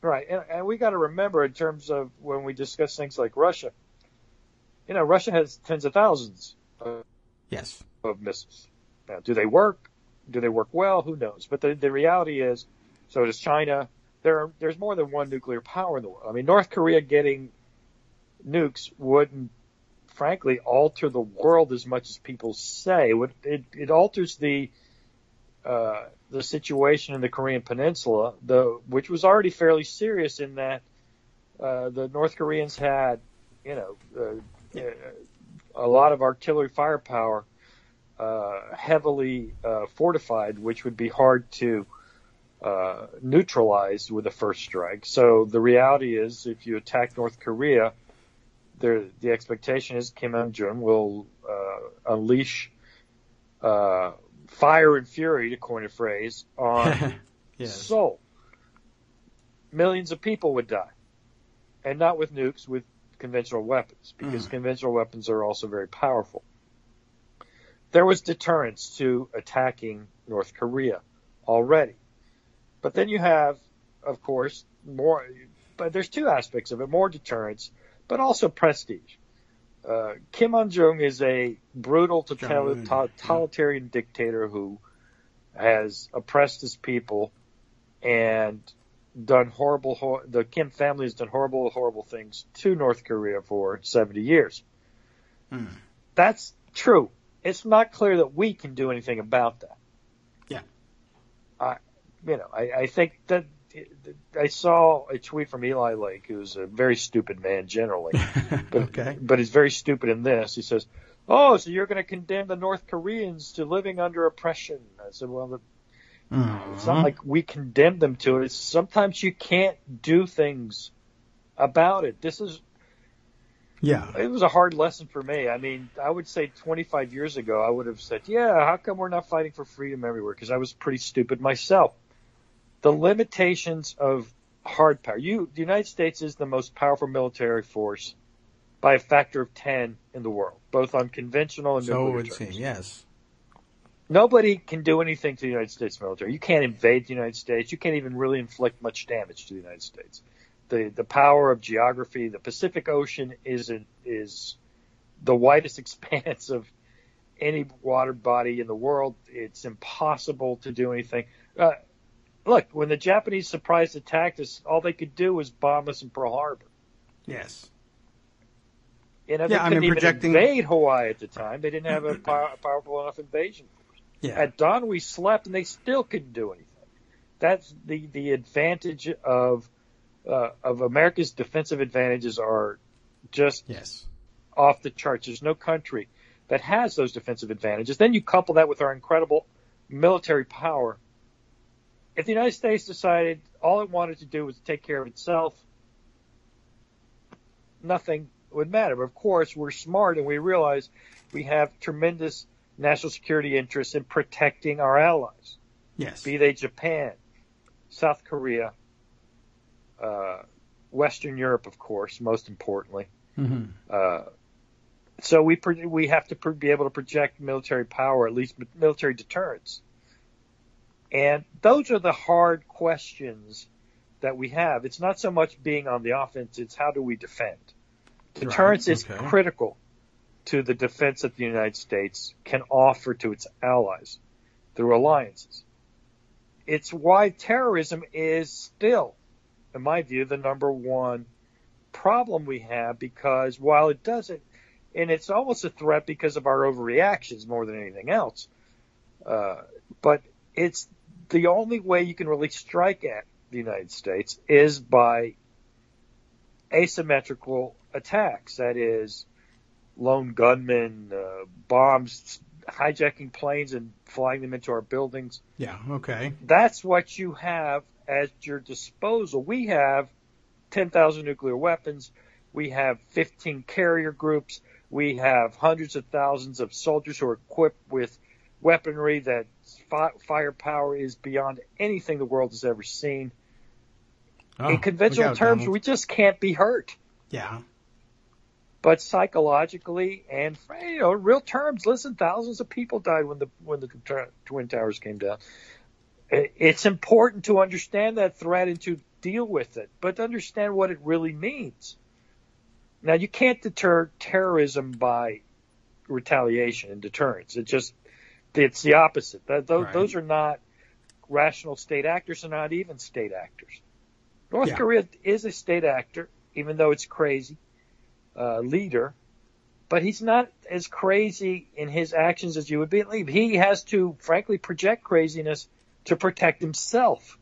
Speaker 5: Right. And we got to remember in terms of when we discuss things like Russia, Russia has tens of thousands of missiles. Now, do they work? Do they work well? Who knows? But the reality is, so does China. There's more than one nuclear power in the world. I mean, North Korea getting nukes wouldn't, frankly, alter the world as much as people say. It alters the situation in the Korean Peninsula, which was already fairly serious in that the North Koreans had, a lot of artillery firepower, heavily fortified, which would be hard to neutralize with a first strike. So the reality is, if you attack North Korea, the expectation is Kim Jong-un will unleash fire and fury, to coin a phrase, on
Speaker 3: Yes.
Speaker 5: Seoul. Millions of people would die, and not with nukes, with conventional weapons, because conventional weapons are also very powerful. There was deterrence to attacking North Korea already. But then you have, of course, more, but there's two aspects of it, more deterrence, but also prestige. Kim Jong-un is a brutal totalitarian dictator who has oppressed his people and done the Kim family has done horrible things to North Korea for 70 years. That's true. It's not clear that we can do anything about that.
Speaker 3: Yeah.
Speaker 5: I think that I saw a tweet from Eli Lake, who's a very stupid man generally, but he's very stupid in this. He says, "Oh, so you're going to condemn the North Koreans to living under oppression?" I said, "Well, it's not like we condemn them to it. It's sometimes you can't do things about it. It was a hard lesson for me. I mean, I would say 25 years ago, I would have said, yeah, how come we're not fighting for freedom everywhere? Because I was pretty stupid myself. The limitations of hard power. The United States is the most powerful military force by a factor of 10 in the world, both on conventional and nuclear terms. So it would seem,
Speaker 3: yes.
Speaker 5: Nobody can do anything to the United States military. You can't invade the United States. You can't even really inflict much damage to the United States. The power of geography, the Pacific Ocean is the widest expanse of any water body in the world. It's impossible to do anything. Look, when the Japanese surprise attacked us, all they could do was bomb us in Pearl Harbor.
Speaker 3: Yes.
Speaker 5: They couldn't even invade Hawaii at the time. They didn't have a powerful enough invasion force.
Speaker 3: Yeah.
Speaker 5: At dawn, we slept, and they still couldn't do anything. That's the advantage of America's defensive advantages are just off the charts. There's no country that has those defensive advantages. Then you couple that with our incredible military power. If the United States decided all it wanted to do was take care of itself, nothing would matter. But of course, we're smart and we realize we have tremendous national security interests in protecting our allies.
Speaker 3: Yes.
Speaker 5: Be they Japan, South Korea, Western Europe, of course, most importantly. So we have to be able to project military power, at least military deterrence. And those are the hard questions that we have. It's not so much being on the offense, it's how do we defend. Deterrence is critical to the defense that the United States can offer to its allies through alliances. It's why terrorism is still, in my view, the number one problem we have, because while it doesn't, and it's almost a threat because of our overreactions more than anything else, but it's the only way you can really strike at the United States is by asymmetrical attacks. That is, lone gunmen, bombs, hijacking planes and flying them into our buildings.
Speaker 3: Yeah, okay.
Speaker 5: That's what you have at your disposal. We have 10,000 nuclear weapons. We have 15 carrier groups. We have hundreds of thousands of soldiers who are equipped with weaponry that firepower is beyond anything the world has ever seen. In conventional terms, Donald, we just can't be hurt.
Speaker 3: Yeah.
Speaker 5: But psychologically and real terms, listen, thousands of people died when the Twin Towers came down. It's important to understand that threat and to deal with it, but to understand what it really means. Now, you can't deter terrorism by retaliation and deterrence. It's the opposite. Those are not rational state actors and not even state actors. North Korea is a state actor, even though it's crazy. leader, but he's not as crazy in his actions as you would believe. He has to, frankly, project craziness to protect himself.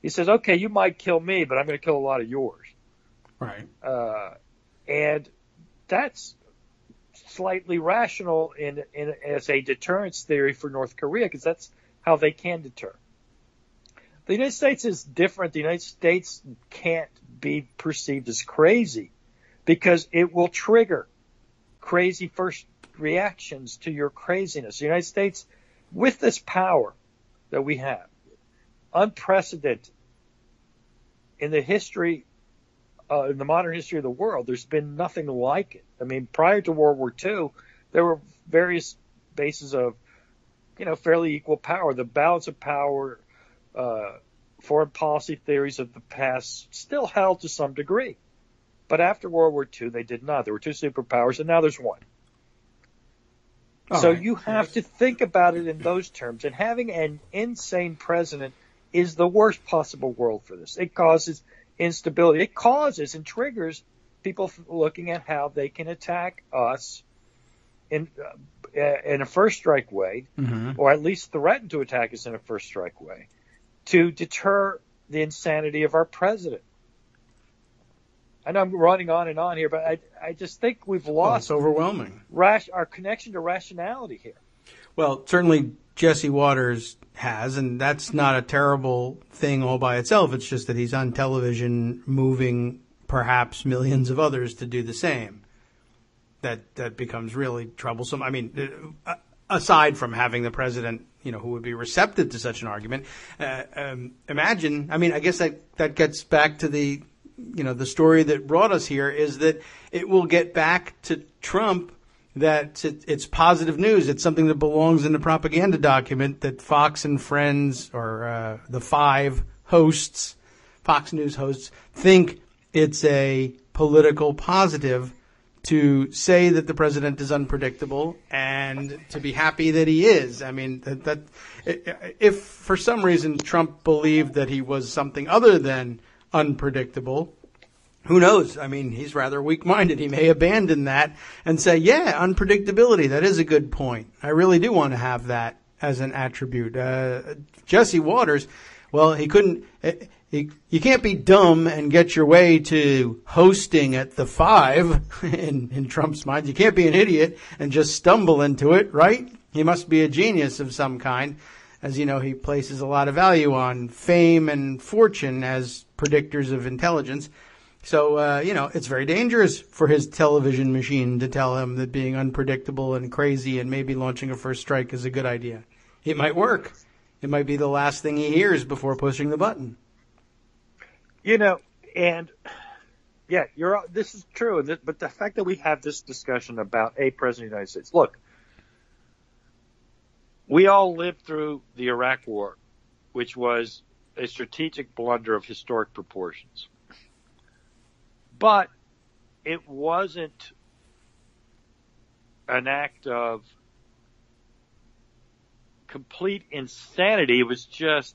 Speaker 5: He says, okay, you might kill me, but I'm going to kill a lot of yours.
Speaker 3: Right.
Speaker 5: And that's slightly rational as a deterrence theory for North Korea, because that's how they can deter. The United States is different. The United States can't be perceived as crazy because it will trigger crazy first reactions to your craziness. The United States, with this power that we have, unprecedented in the history, in the modern history of the world, there's been nothing like it. I mean, prior to World War II, there were various bases of, fairly equal power. The balance of power, foreign policy theories of the past still held to some degree. But after World War II, they did not. There were two superpowers, and now there's one. So you have to think about it in those terms. And having an insane president is the worst possible world for this. It causes instability. It causes and triggers people looking at how they can attack us in a first strike way, or at least threaten to attack us in a first strike way, to deter the insanity of our president. I know I'm running on and on here, but I just think we've lost
Speaker 3: it's overwhelming.
Speaker 5: Our connection to rationality here.
Speaker 3: Well, certainly Jesse Waters has, and that's not a terrible thing all by itself. It's just that he's on television moving perhaps millions of others to do the same. That becomes really troublesome. I mean, aside from having the president, who would be receptive to such an argument, imagine, I guess that gets back to the story that brought us here, is that it will get back to Trump that it's positive news. It's something that belongs in the propaganda document that Fox and Friends, or the 5 hosts, Fox News hosts, think it's a political positive to say that the president is unpredictable and to be happy that he is. I mean, if for some reason Trump believed that he was something other than unpredictable, who knows? I mean, he's rather weak-minded. He may abandon that and say, yeah, unpredictability, that is a good point. I really do want to have that as an attribute. Jesse Waters, well, he couldn't, you can't be dumb and get your way to hosting at the 5 in Trump's mind. You can't be an idiot and just stumble into it, right? He must be a genius of some kind. As you know, he places a lot of value on fame and fortune as predictors of intelligence. So, it's very dangerous for his television machine to tell him that being unpredictable and crazy and maybe launching a first strike is a good idea. It might work. It might be the last thing he hears before pushing the button.
Speaker 5: And yeah, this is true. But the fact that we have this discussion about a president of the United States, look, we all lived through the Iraq War, which was a strategic blunder of historic proportions. But it wasn't an act of complete insanity. It was just,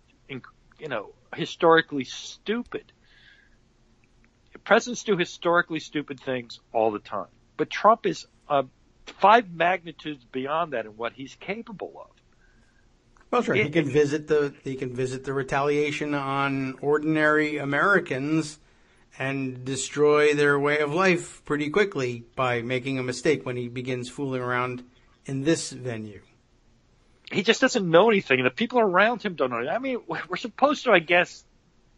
Speaker 5: historically stupid. Presidents do historically stupid things all the time. But Trump is 5 magnitudes beyond that in what he's capable of.
Speaker 3: Well, sure. He can visit the retaliation on ordinary Americans and destroy their way of life pretty quickly by making a mistake when he begins fooling around in this venue.
Speaker 5: He just doesn't know anything, and the people around him don't know anything. I mean, we're supposed to, I guess,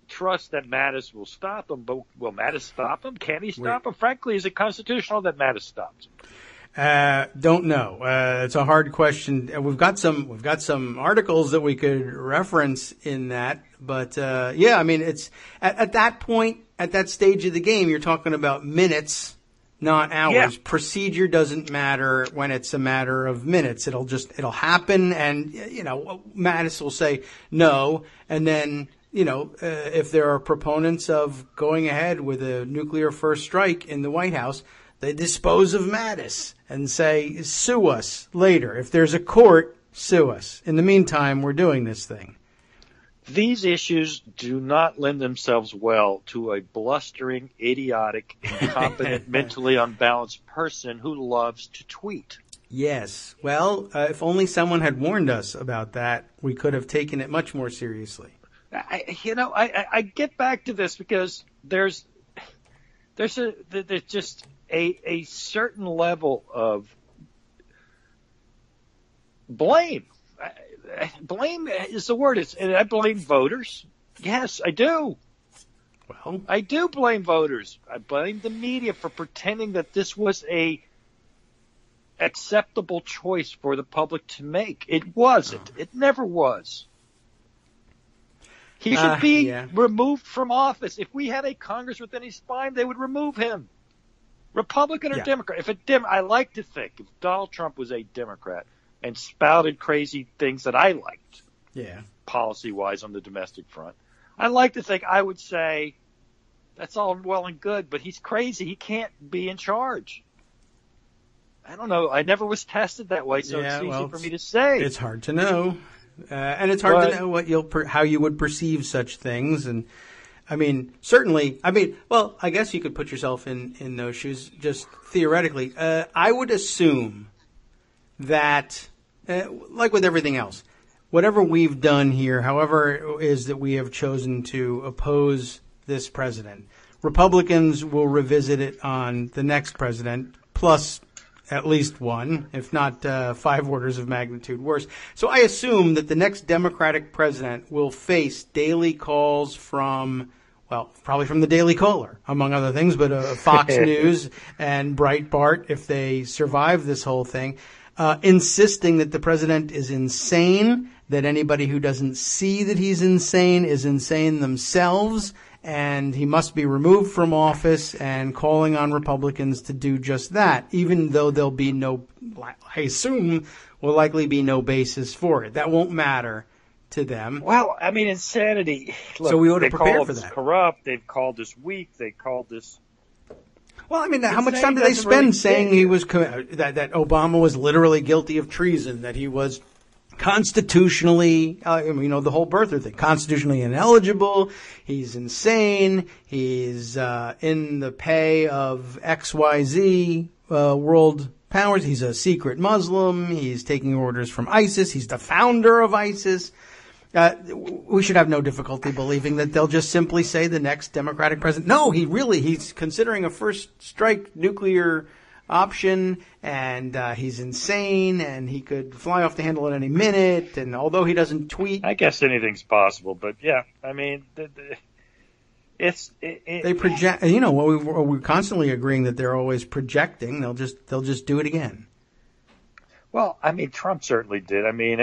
Speaker 5: trust that Mattis will stop him, but will Mattis stop him? Can he stop him? Frankly, is it constitutional that Mattis stops him?
Speaker 3: Don't know. It's a hard question. We've got some articles that we could reference in that, but it's at that point, at that stage of the game, you're talking about minutes, not hours. Yeah. Procedure doesn't matter when it's a matter of minutes. It'll happen, and Mattis will say no, and then if there are proponents of going ahead with a nuclear first strike in the White House, they dispose of Mattis and say, sue us later. If there's a court, sue us. In the meantime, we're doing this thing.
Speaker 5: These issues do not lend themselves well to a blustering, idiotic, incompetent, mentally unbalanced person who loves to tweet.
Speaker 3: Yes. Well, if only someone had warned us about that, we could have taken it much more seriously.
Speaker 5: I get back to this because there's just a certain level of blame. Blame is the word. And I blame voters. Yes, I do.
Speaker 3: Well,
Speaker 5: I do blame voters. I blame the media for pretending that this was a acceptable choice for the public to make. It wasn't. It never was. He should be removed from office. If we had a Congress with any spine, they would remove him. Republican or Democrat. I like to think if Donald Trump was a Democrat and spouted crazy things that I liked, policy-wise on the domestic front, I like to think I would say, that's all well and good, but he's crazy. He can't be in charge. I don't know. I never was tested that way, so it's easy for me to say.
Speaker 3: It's hard to know. And it's hard to know what how you would perceive such things. And I mean, certainly, well, I guess you could put yourself in those shoes just theoretically. I would assume that, like with everything else, whatever we've done here, however it is that we have chosen to oppose this president, Republicans will revisit it on the next president, plus at least one, if not 5 orders of magnitude worse. So I assume that the next Democratic president will face daily calls from, well, probably from the Daily Caller, among other things, but Fox News and Breitbart, if they survive this whole thing, insisting that the president is insane, that anybody who doesn't see that he's insane is insane themselves, and he must be removed from office, and calling on Republicans to do just that, even though there'll be I assume, will likely be no basis for it. That won't matter to them.
Speaker 5: Well, I mean, insanity. Look,
Speaker 3: so we ought to prepare for that.
Speaker 5: They called us corrupt. They've called us weak. They called us...
Speaker 3: Well, I mean, how much time did they spend saying he was that Obama was literally guilty of treason, that he was constitutionally, the whole birther thing, constitutionally ineligible, he's insane, he's in the pay of XYZ world powers, he's a secret Muslim, he's taking orders from ISIS, he's the founder of ISIS. We should have no difficulty believing that they'll just simply say the next Democratic president, no, he's considering a first strike nuclear option, and he's insane, and he could fly off the handle at any minute, and although he doesn't tweet...
Speaker 5: I guess anything's possible, but yeah, I mean,
Speaker 3: they project, we're constantly agreeing that they're always projecting, they'll just do it again.
Speaker 5: Well, I mean, Trump certainly did. I mean,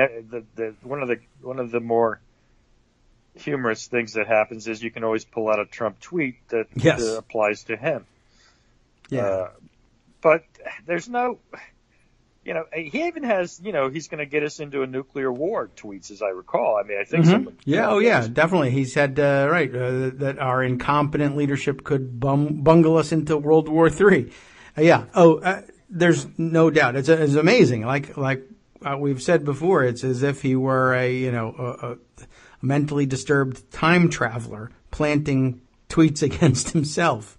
Speaker 5: one of the more humorous things that happens is you can always pull out a Trump tweet that applies to him.
Speaker 3: Yeah.
Speaker 5: But there's no, he even has, he's going to get us into a nuclear war tweets, as I recall. I mean, I think someone.
Speaker 3: Yeah, definitely. He said, that our incompetent leadership could bungle us into World War III. There's no doubt. It's amazing. Like we've said before, it's as if he were a mentally disturbed time traveler planting tweets against himself.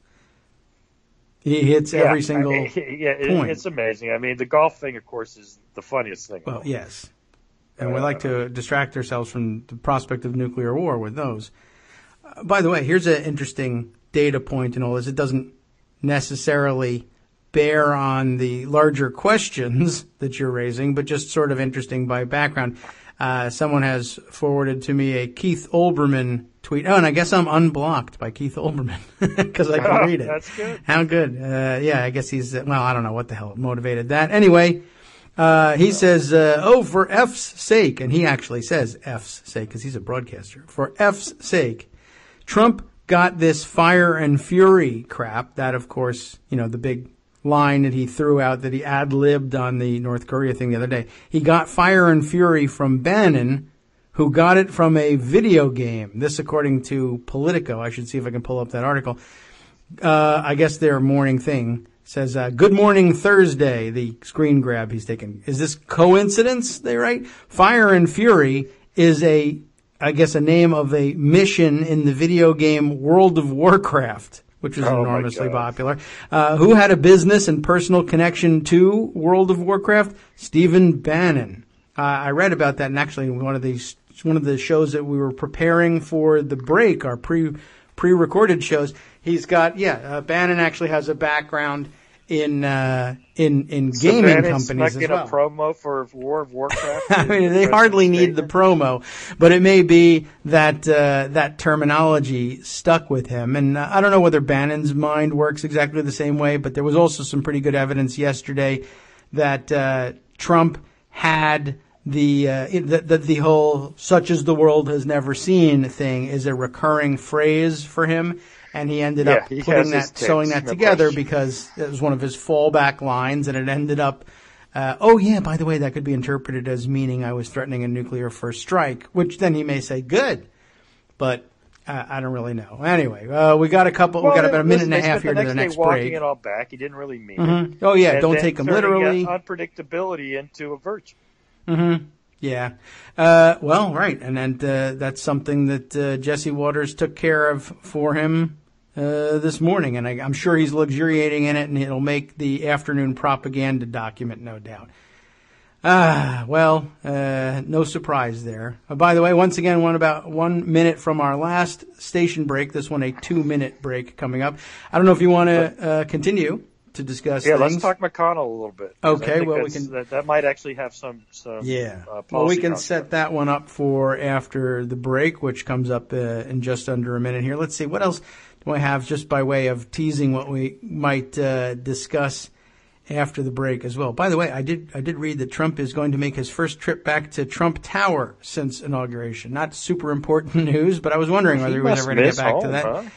Speaker 3: He hits every single point.
Speaker 5: It's amazing. I mean, the golf thing, of course, is the funniest thing.
Speaker 3: Well, yes. And we like to distract ourselves from the prospect of nuclear war with those. By the way, here's an interesting data point in all this. It doesn't necessarily bear on the larger questions that you're raising, but just sort of interesting by background. Someone has forwarded to me a Keith Olbermann tweet. Oh, and I guess I'm unblocked by Keith Olbermann because I can read it.
Speaker 5: That's good.
Speaker 3: How good. I guess he's, I don't know what the hell motivated that. Anyway, he says, for F's sake, and he actually says F's sake because he's a broadcaster. For F's sake, Trump got this fire and fury crap. That, of course, the big line that he threw out that he ad-libbed on the North Korea thing the other day. He got fire and fury from Bannon, who got it from a video game. This according to Politico. I should see if I can pull up that article. I guess their morning thing says, good morning Thursday, the screen grab he's taken. Is this coincidence, they write? Fire and fury is a I guess, a name of a mission in the video game World of Warcraft, which is enormously popular. Who had a business and personal connection to World of Warcraft? Stephen Bannon. I read about that, and actually one of the shows that we were preparing for the break, our pre-recorded shows. He's got Bannon actually has a background in gaming companies as well.
Speaker 5: A promo for War of Warcraft.
Speaker 3: I mean, they hardly need the promo, but it may be that that terminology stuck with him. And I don't know whether Bannon's mind works exactly the same way, but there was also some pretty good evidence yesterday that Trump had the whole "such as the world has never seen" thing is a recurring phrase for him. And he ended up sewing that together because it was one of his fallback lines, and it ended up, by the way, that could be interpreted as meaning I was threatening a nuclear first strike, which then he may say good, but I don't really know. Anyway, we got about a minute and a half here to the next break.
Speaker 5: Walking it all back, he didn't really mean it.
Speaker 3: Oh yeah, don't take him literally.
Speaker 5: Unpredictability into a virtue.
Speaker 3: Mm-hmm. Yeah. Right. And then that's something that Jesse Waters took care of for him this morning. And I'm sure he's luxuriating in it, and it'll make the afternoon propaganda document, no doubt. No surprise there. By the way, once again, about 1 minute from our last station break. This one, a 2-minute break coming up. I don't know if you want to continue to discuss things.
Speaker 5: Let's talk McConnell a little bit.
Speaker 3: Okay, we can.
Speaker 5: That might actually have some.
Speaker 3: We can set that one up for after the break, which comes up in just under a minute here. Let's see, what else do I have just by way of teasing what we might discuss after the break as well. By the way, I did read that Trump is going to make his first trip back to Trump Tower since inauguration. Not super important news, but I was wondering whether he was ever going to get back to that.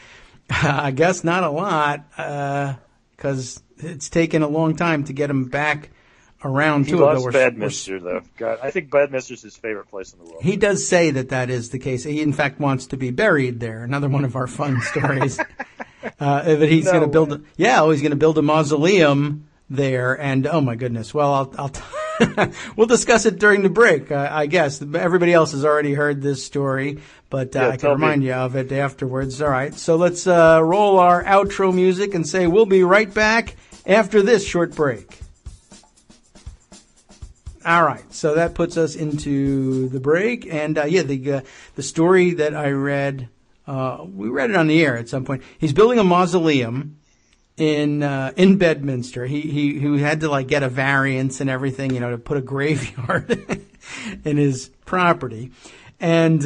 Speaker 3: Huh? I guess not a lot, because it's taken a long time to get him back around to it.
Speaker 5: He loves Bedminster, though. God, I think Bedminster's his favorite place in the world.
Speaker 3: He does say that is the case. He, in fact, wants to be buried there. Another one of our fun stories. But he's going to he's going to build a mausoleum there. And oh my goodness. Well, we'll discuss it during the break. I guess everybody else has already heard this story, but I can remind you of it afterwards. All right. So let's roll our outro music and say we'll be right back after this short break. All right, so that puts us into the break, and the story that I read, we read it on the air at some point. He's building a mausoleum in Bedminster. He had to get a variance and everything, to put a graveyard in his property, and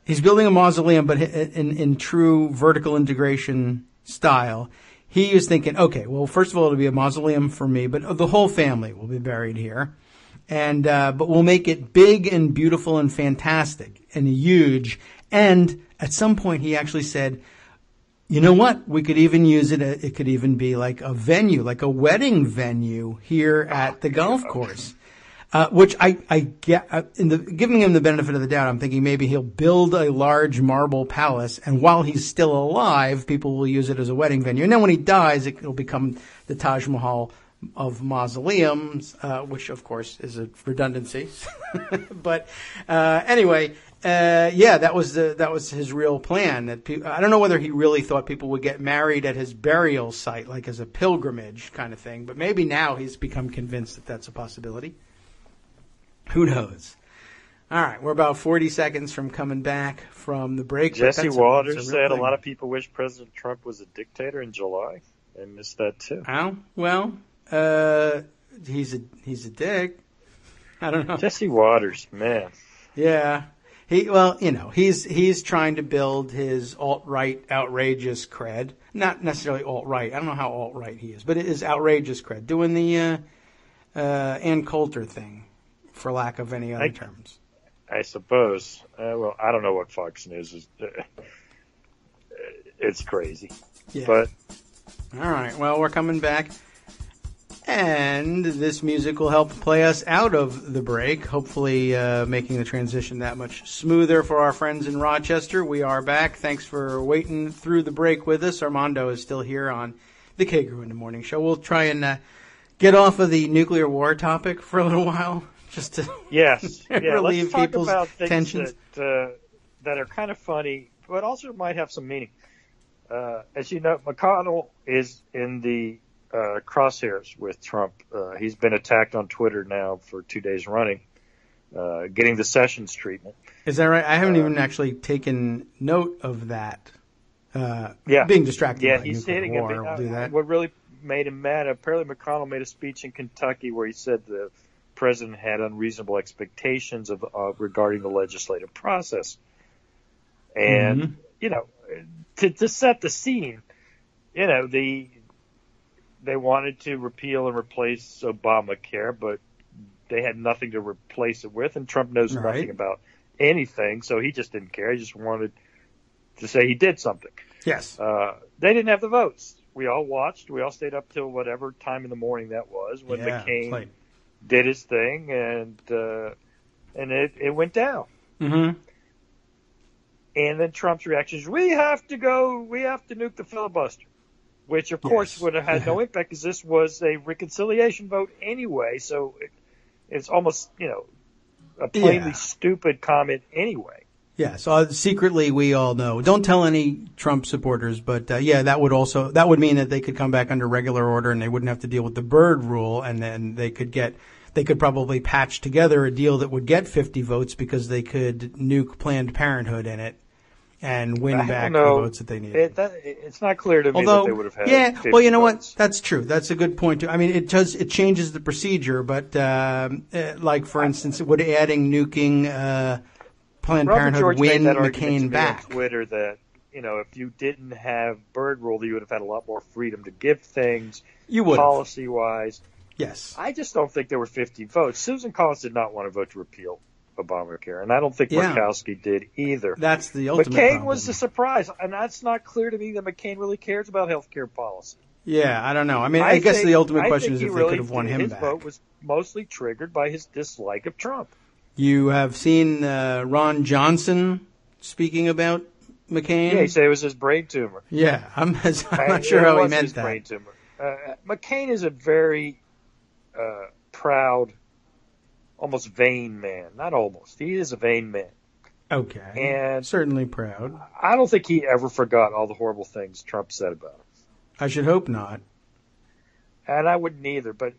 Speaker 3: he's building a mausoleum, but in true vertical integration style. He is thinking, okay, well, first of all, it'll be a mausoleum for me, but the whole family will be buried here. And, but we'll make it big and beautiful and fantastic and huge. And at some point he actually said, you know what? We could even use it. It could even be like a venue, like a wedding venue here at the golf course. Which I get, giving him the benefit of the doubt, I'm thinking maybe he'll build a large marble palace, and while he's still alive, people will use it as a wedding venue. And then when he dies, it'll become the Taj Mahal of mausoleums, which of course is a redundancy. But anyway, that was his real plan. I don't know whether he really thought people would get married at his burial site, like as a pilgrimage kind of thing. But maybe now he's become convinced that that's a possibility. Who knows? All right, we're about 40 seconds from coming back from the break.
Speaker 5: Jesse Waters said a lot of people wish President Trump was a dictator in July. I missed that too.
Speaker 3: Oh, well. He's a dick. I don't know.
Speaker 5: Jesse Waters, man.
Speaker 3: Yeah. He's trying to build his alt-right outrageous cred. Not necessarily alt-right. I don't know how alt-right he is, but it is outrageous cred. Doing the, Ann Coulter thing, for lack of any other terms.
Speaker 5: I suppose. I don't know what Fox News is. It's crazy.
Speaker 3: Yeah.
Speaker 5: But.
Speaker 3: All right. Well, we're coming back. And this music will help play us out of the break, hopefully making the transition that much smoother for our friends in Rochester. We are back. Thanks for waiting through the break with us. Armando is still here on the Kagro in the Morning Show. We'll try and get off of the nuclear war topic for a little while, just to
Speaker 5: relieve
Speaker 3: people's tensions.
Speaker 5: that are kind of funny, but also might have some meaning. As you know, McConnell is in the crosshairs with Trump. He's been attacked on Twitter now for 2 days running, getting the Sessions treatment.
Speaker 3: Is that right? I haven't even actually taken note of that.
Speaker 5: Yeah.
Speaker 3: Being distracted
Speaker 5: Yeah,
Speaker 3: by
Speaker 5: he's
Speaker 3: nuclear
Speaker 5: hitting
Speaker 3: war
Speaker 5: him.
Speaker 3: will do that.
Speaker 5: What really made him mad, apparently McConnell made a speech in Kentucky where he said the president had unreasonable expectations of regarding the legislative process. And, you know, to set the scene, you know, they wanted to repeal and replace Obamacare, but they had nothing to replace it with, and Trump knows nothing about anything, so he just didn't care. He just wanted to say he did something.
Speaker 3: Yes.
Speaker 5: They didn't have the votes. We all watched. We all stayed up till whatever time in the morning that was when McCain did his thing, and it went down.
Speaker 3: Mm-hmm.
Speaker 5: And then Trump's reaction is, we have to nuke the filibuster, which of course would have had no impact because this was a reconciliation vote anyway. So it's almost, you know, a plainly stupid comment anyway.
Speaker 3: Yeah. So secretly we all know, don't tell any Trump supporters, but that would mean that they could come back under regular order and they wouldn't have to deal with the Byrd rule, and then they could probably patch together a deal that would get 50 votes because they could nuke Planned Parenthood in it and win back the votes that they needed.
Speaker 5: It's not clear to me that they would have had 50
Speaker 3: well, you know
Speaker 5: votes.
Speaker 3: what? That's true. That's a good point, too. I mean, it changes the procedure, but like, for instance, would adding nuking Planned Parenthood
Speaker 5: George
Speaker 3: win
Speaker 5: made that argument
Speaker 3: McCain
Speaker 5: to me
Speaker 3: back?
Speaker 5: on Twitter that, you know, if you didn't have Byrd rule, you would have had a lot more freedom to give things policy-wise.
Speaker 3: Yes.
Speaker 5: I just don't think there were 50 votes. Susan Collins did not want to vote to repeal Obamacare, and I don't think Murkowski did either.
Speaker 3: That's the ultimate
Speaker 5: McCain
Speaker 3: problem.
Speaker 5: was the surprise, and that's not clear to me that McCain really cares about health care policy.
Speaker 3: Yeah, I don't know. I mean, I guess the ultimate question is if they could have won him
Speaker 5: his
Speaker 3: back.
Speaker 5: His vote was mostly triggered by his dislike of Trump.
Speaker 3: You have seen Ron Johnson speaking about McCain?
Speaker 5: Yeah, he said it was his brain tumor.
Speaker 3: Yeah, I'm not sure how he meant that.
Speaker 5: Brain tumor. McCain is a very proud, almost vain man. Not almost. He is a vain man.
Speaker 3: Okay.
Speaker 5: And
Speaker 3: certainly proud.
Speaker 5: I don't think he ever forgot all the horrible things Trump said about him.
Speaker 3: I should hope not.
Speaker 5: And I wouldn't either. But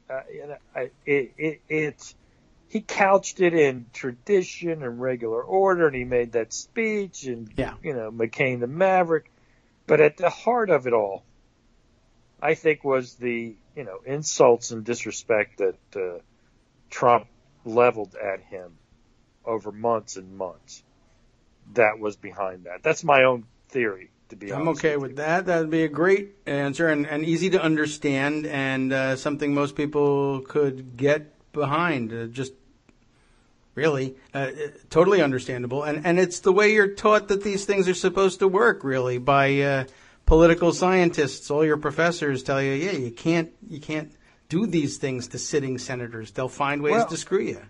Speaker 5: he couched it in tradition and regular order, and he made that speech, and you know, McCain the Maverick. But at the heart of it all, I think, was the insults and disrespect that Trump leveled at him over months and months. That was behind that. That's my own theory, to be honest.
Speaker 3: I'm okay with that. That would be a great answer and easy to understand, and something most people could get behind. Just really totally understandable. And it's the way you're taught that these things are supposed to work, really, by political scientists. All your professors tell you, you can't do these things to sitting senators. They'll find ways to screw you.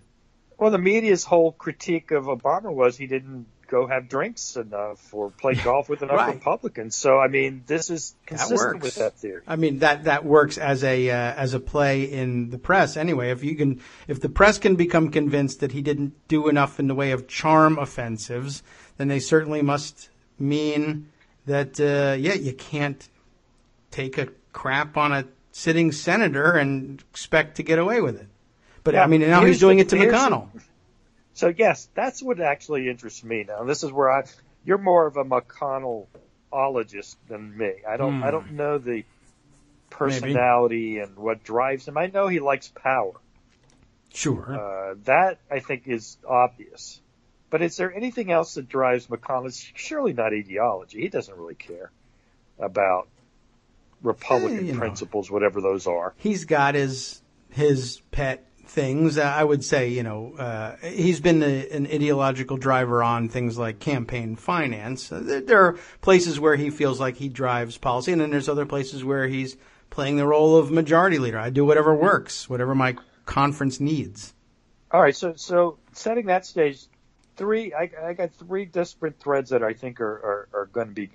Speaker 5: Well, the media's whole critique of Obama was he didn't go have drinks enough or play golf with enough Republicans. So, I mean, this is consistent with that theory.
Speaker 3: I mean, that works as a play in the press. Anyway, if the press can become convinced that he didn't do enough in the way of charm offensives, then they certainly must mean that, you can't take a crap on a sitting senator and expect to get away with it. But I mean, now he's doing it to McConnell.
Speaker 5: So yes, that's what actually interests me now. This is where you're more of a McConnellologist than me. I don't know the personality and what drives him. I know he likes power.
Speaker 3: Sure.
Speaker 5: That I think is obvious. But is there anything else that drives McConnell? It's surely not ideology. He doesn't really care about Republican principles, whatever those are.
Speaker 3: He's got his pet things. I would say, he's been an ideological driver on things like campaign finance. There are places where he feels like he drives policy, and then there's other places where he's playing the role of majority leader. I do whatever works, whatever my conference needs.
Speaker 5: All right, so setting that stage, I got three disparate threads that I think are going to be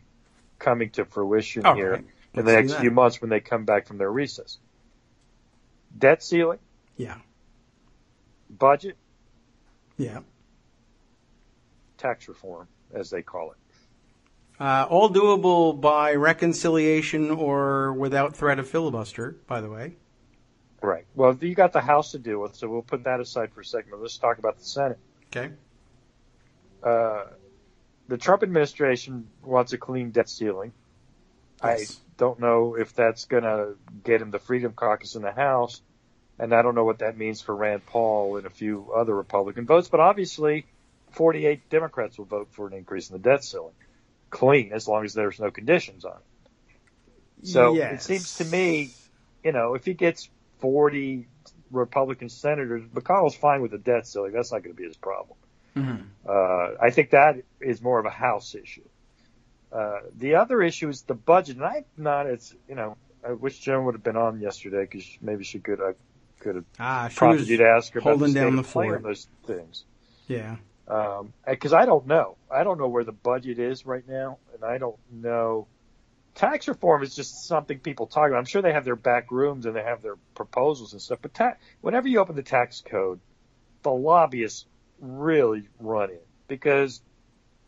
Speaker 5: coming to fruition here in the next few months when they come back from their recess. Debt ceiling.
Speaker 3: Yeah.
Speaker 5: Budget.
Speaker 3: Yeah.
Speaker 5: Tax reform. as they call it.
Speaker 3: All doable by reconciliation or without threat of filibuster, by the way.
Speaker 5: Right. Well, you got the House to deal with, so we'll put that aside for a second. But let's talk about the Senate.
Speaker 3: Okay.
Speaker 5: The Trump administration wants a clean debt ceiling.
Speaker 3: Yes.
Speaker 5: I don't know if that's going to get him the Freedom Caucus in the House, and I don't know what that means for Rand Paul and a few other Republican votes, but obviously 48 Democrats will vote for an increase in the debt ceiling. Clean, as long as there's no conditions on it. So
Speaker 3: yes.
Speaker 5: It seems to me, if he gets 40 Republican senators, McConnell's fine with the debt ceiling. That's not going to be his problem.
Speaker 3: Mm-hmm.
Speaker 5: I think that is more of a House issue. The other issue is the budget, and I'm not as, I wish Jen would have been on yesterday because maybe she could have prompted you to ask her about the state of play on those things.
Speaker 3: Yeah.
Speaker 5: Because I don't know. I don't know where the budget is right now, and I don't know. Tax reform is just something people talk about. I'm sure they have their back rooms and they have their proposals and stuff, but whenever you open the tax code, the lobbyists really run in because,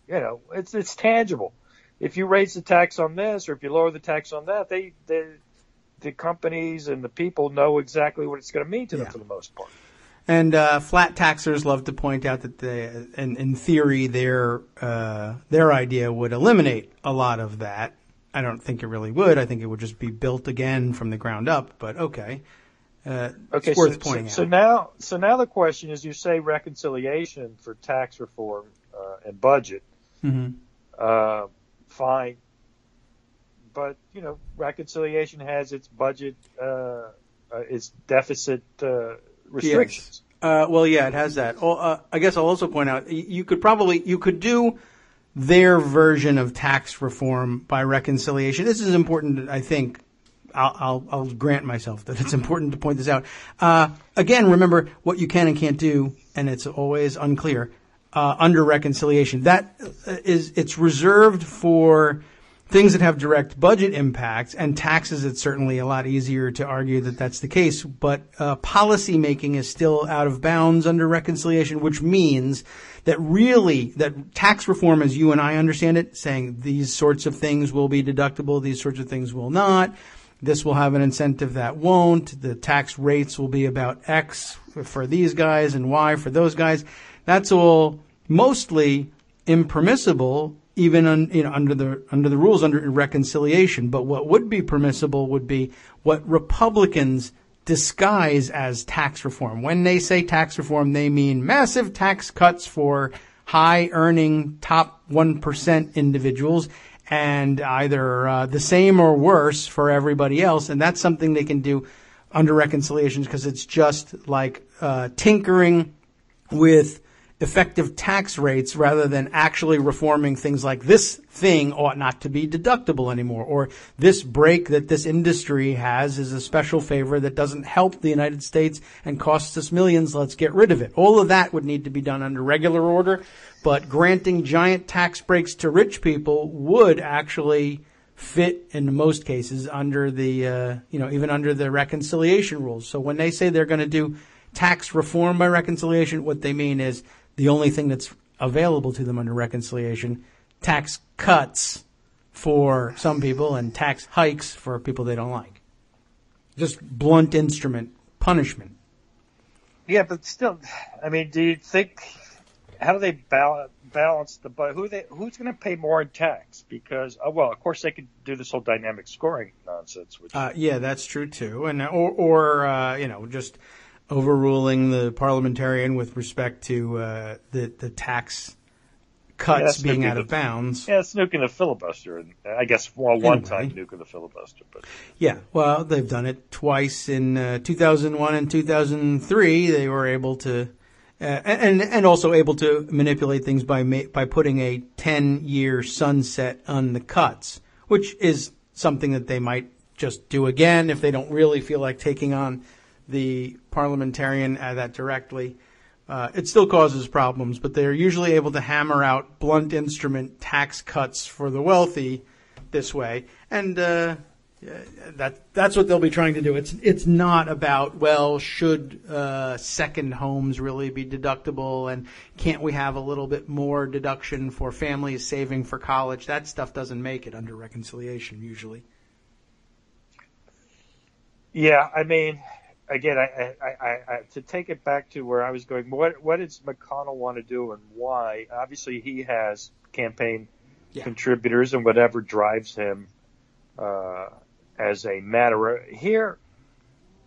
Speaker 5: it's tangible. If you raise the tax on this or if you lower the tax on that, the companies and the people know exactly what it's going to mean to them for the most part.
Speaker 3: And flat taxers love to point out that in theory, their idea would eliminate a lot of that. I don't think it really would. I think it would just be built again from the ground up. But okay, it's worth pointing out.
Speaker 5: So now the question is: you say reconciliation for tax reform and budget, fine, but reconciliation has its budget, its deficit restrictions.
Speaker 3: Yes. It has that. I guess I'll also point out you could do their version of tax reform by reconciliation. This is important. I think I'll grant myself that it's important to point this out. Again, remember what you can and can't do, and it's always unclear under reconciliation. It's reserved for things that have direct budget impacts, and taxes, it's certainly a lot easier to argue that that's the case. But policy making is still out of bounds under reconciliation, which means that tax reform, as you and I understand it, saying these sorts of things will be deductible, these sorts of things will not. This will have an incentive that won't. The tax rates will be about X for these guys and Y for those guys. That's all mostly impermissible, even under the rules under reconciliation. But what would be permissible would be what Republicans disguise as tax reform. When they say tax reform, they mean massive tax cuts for high-earning top 1% individuals and either the same or worse for everybody else. And that's something they can do under reconciliations because it's just like tinkering with effective tax rates rather than actually reforming things like this thing ought not to be deductible anymore, or this break that this industry has is a special favor that doesn't help the United States and costs us millions. Let's get rid of it. All of that would need to be done under regular order, but granting giant tax breaks to rich people would actually fit in most cases under the, even under the reconciliation rules. So when they say they're going to do tax reform by reconciliation, what they mean is the only thing that's available to them under reconciliation, tax cuts for some people and tax hikes for people they don't like. Just blunt instrument punishment.
Speaker 5: Yeah, but still, I mean, do you think, how do they balance the budget? Who's going to pay more in tax? Because, of course they could do this whole dynamic scoring nonsense. Which
Speaker 3: that's true too. And, just overruling the parliamentarian with respect to the tax cuts being out of bounds.
Speaker 5: Yeah, it's nuking the filibuster. And I guess one time nuking the filibuster. But
Speaker 3: yeah, well, they've done it twice in 2001 and 2003. They were able to, and also able to manipulate things by putting a 10-year sunset on the cuts, which is something that they might just do again if they don't really feel like taking on the parliamentarian that directly. It still causes problems, but they're usually able to hammer out blunt instrument tax cuts for the wealthy this way. And, That's what they'll be trying to do. It's not about, well, should second homes really be deductible, and can't we have a little bit more deduction for families saving for college? That stuff doesn't make it under reconciliation usually.
Speaker 5: Yeah, I mean, again, I to take it back to where I was going, what does McConnell want to do and why? Obviously, he has campaign contributors and whatever drives him as a matter. Here,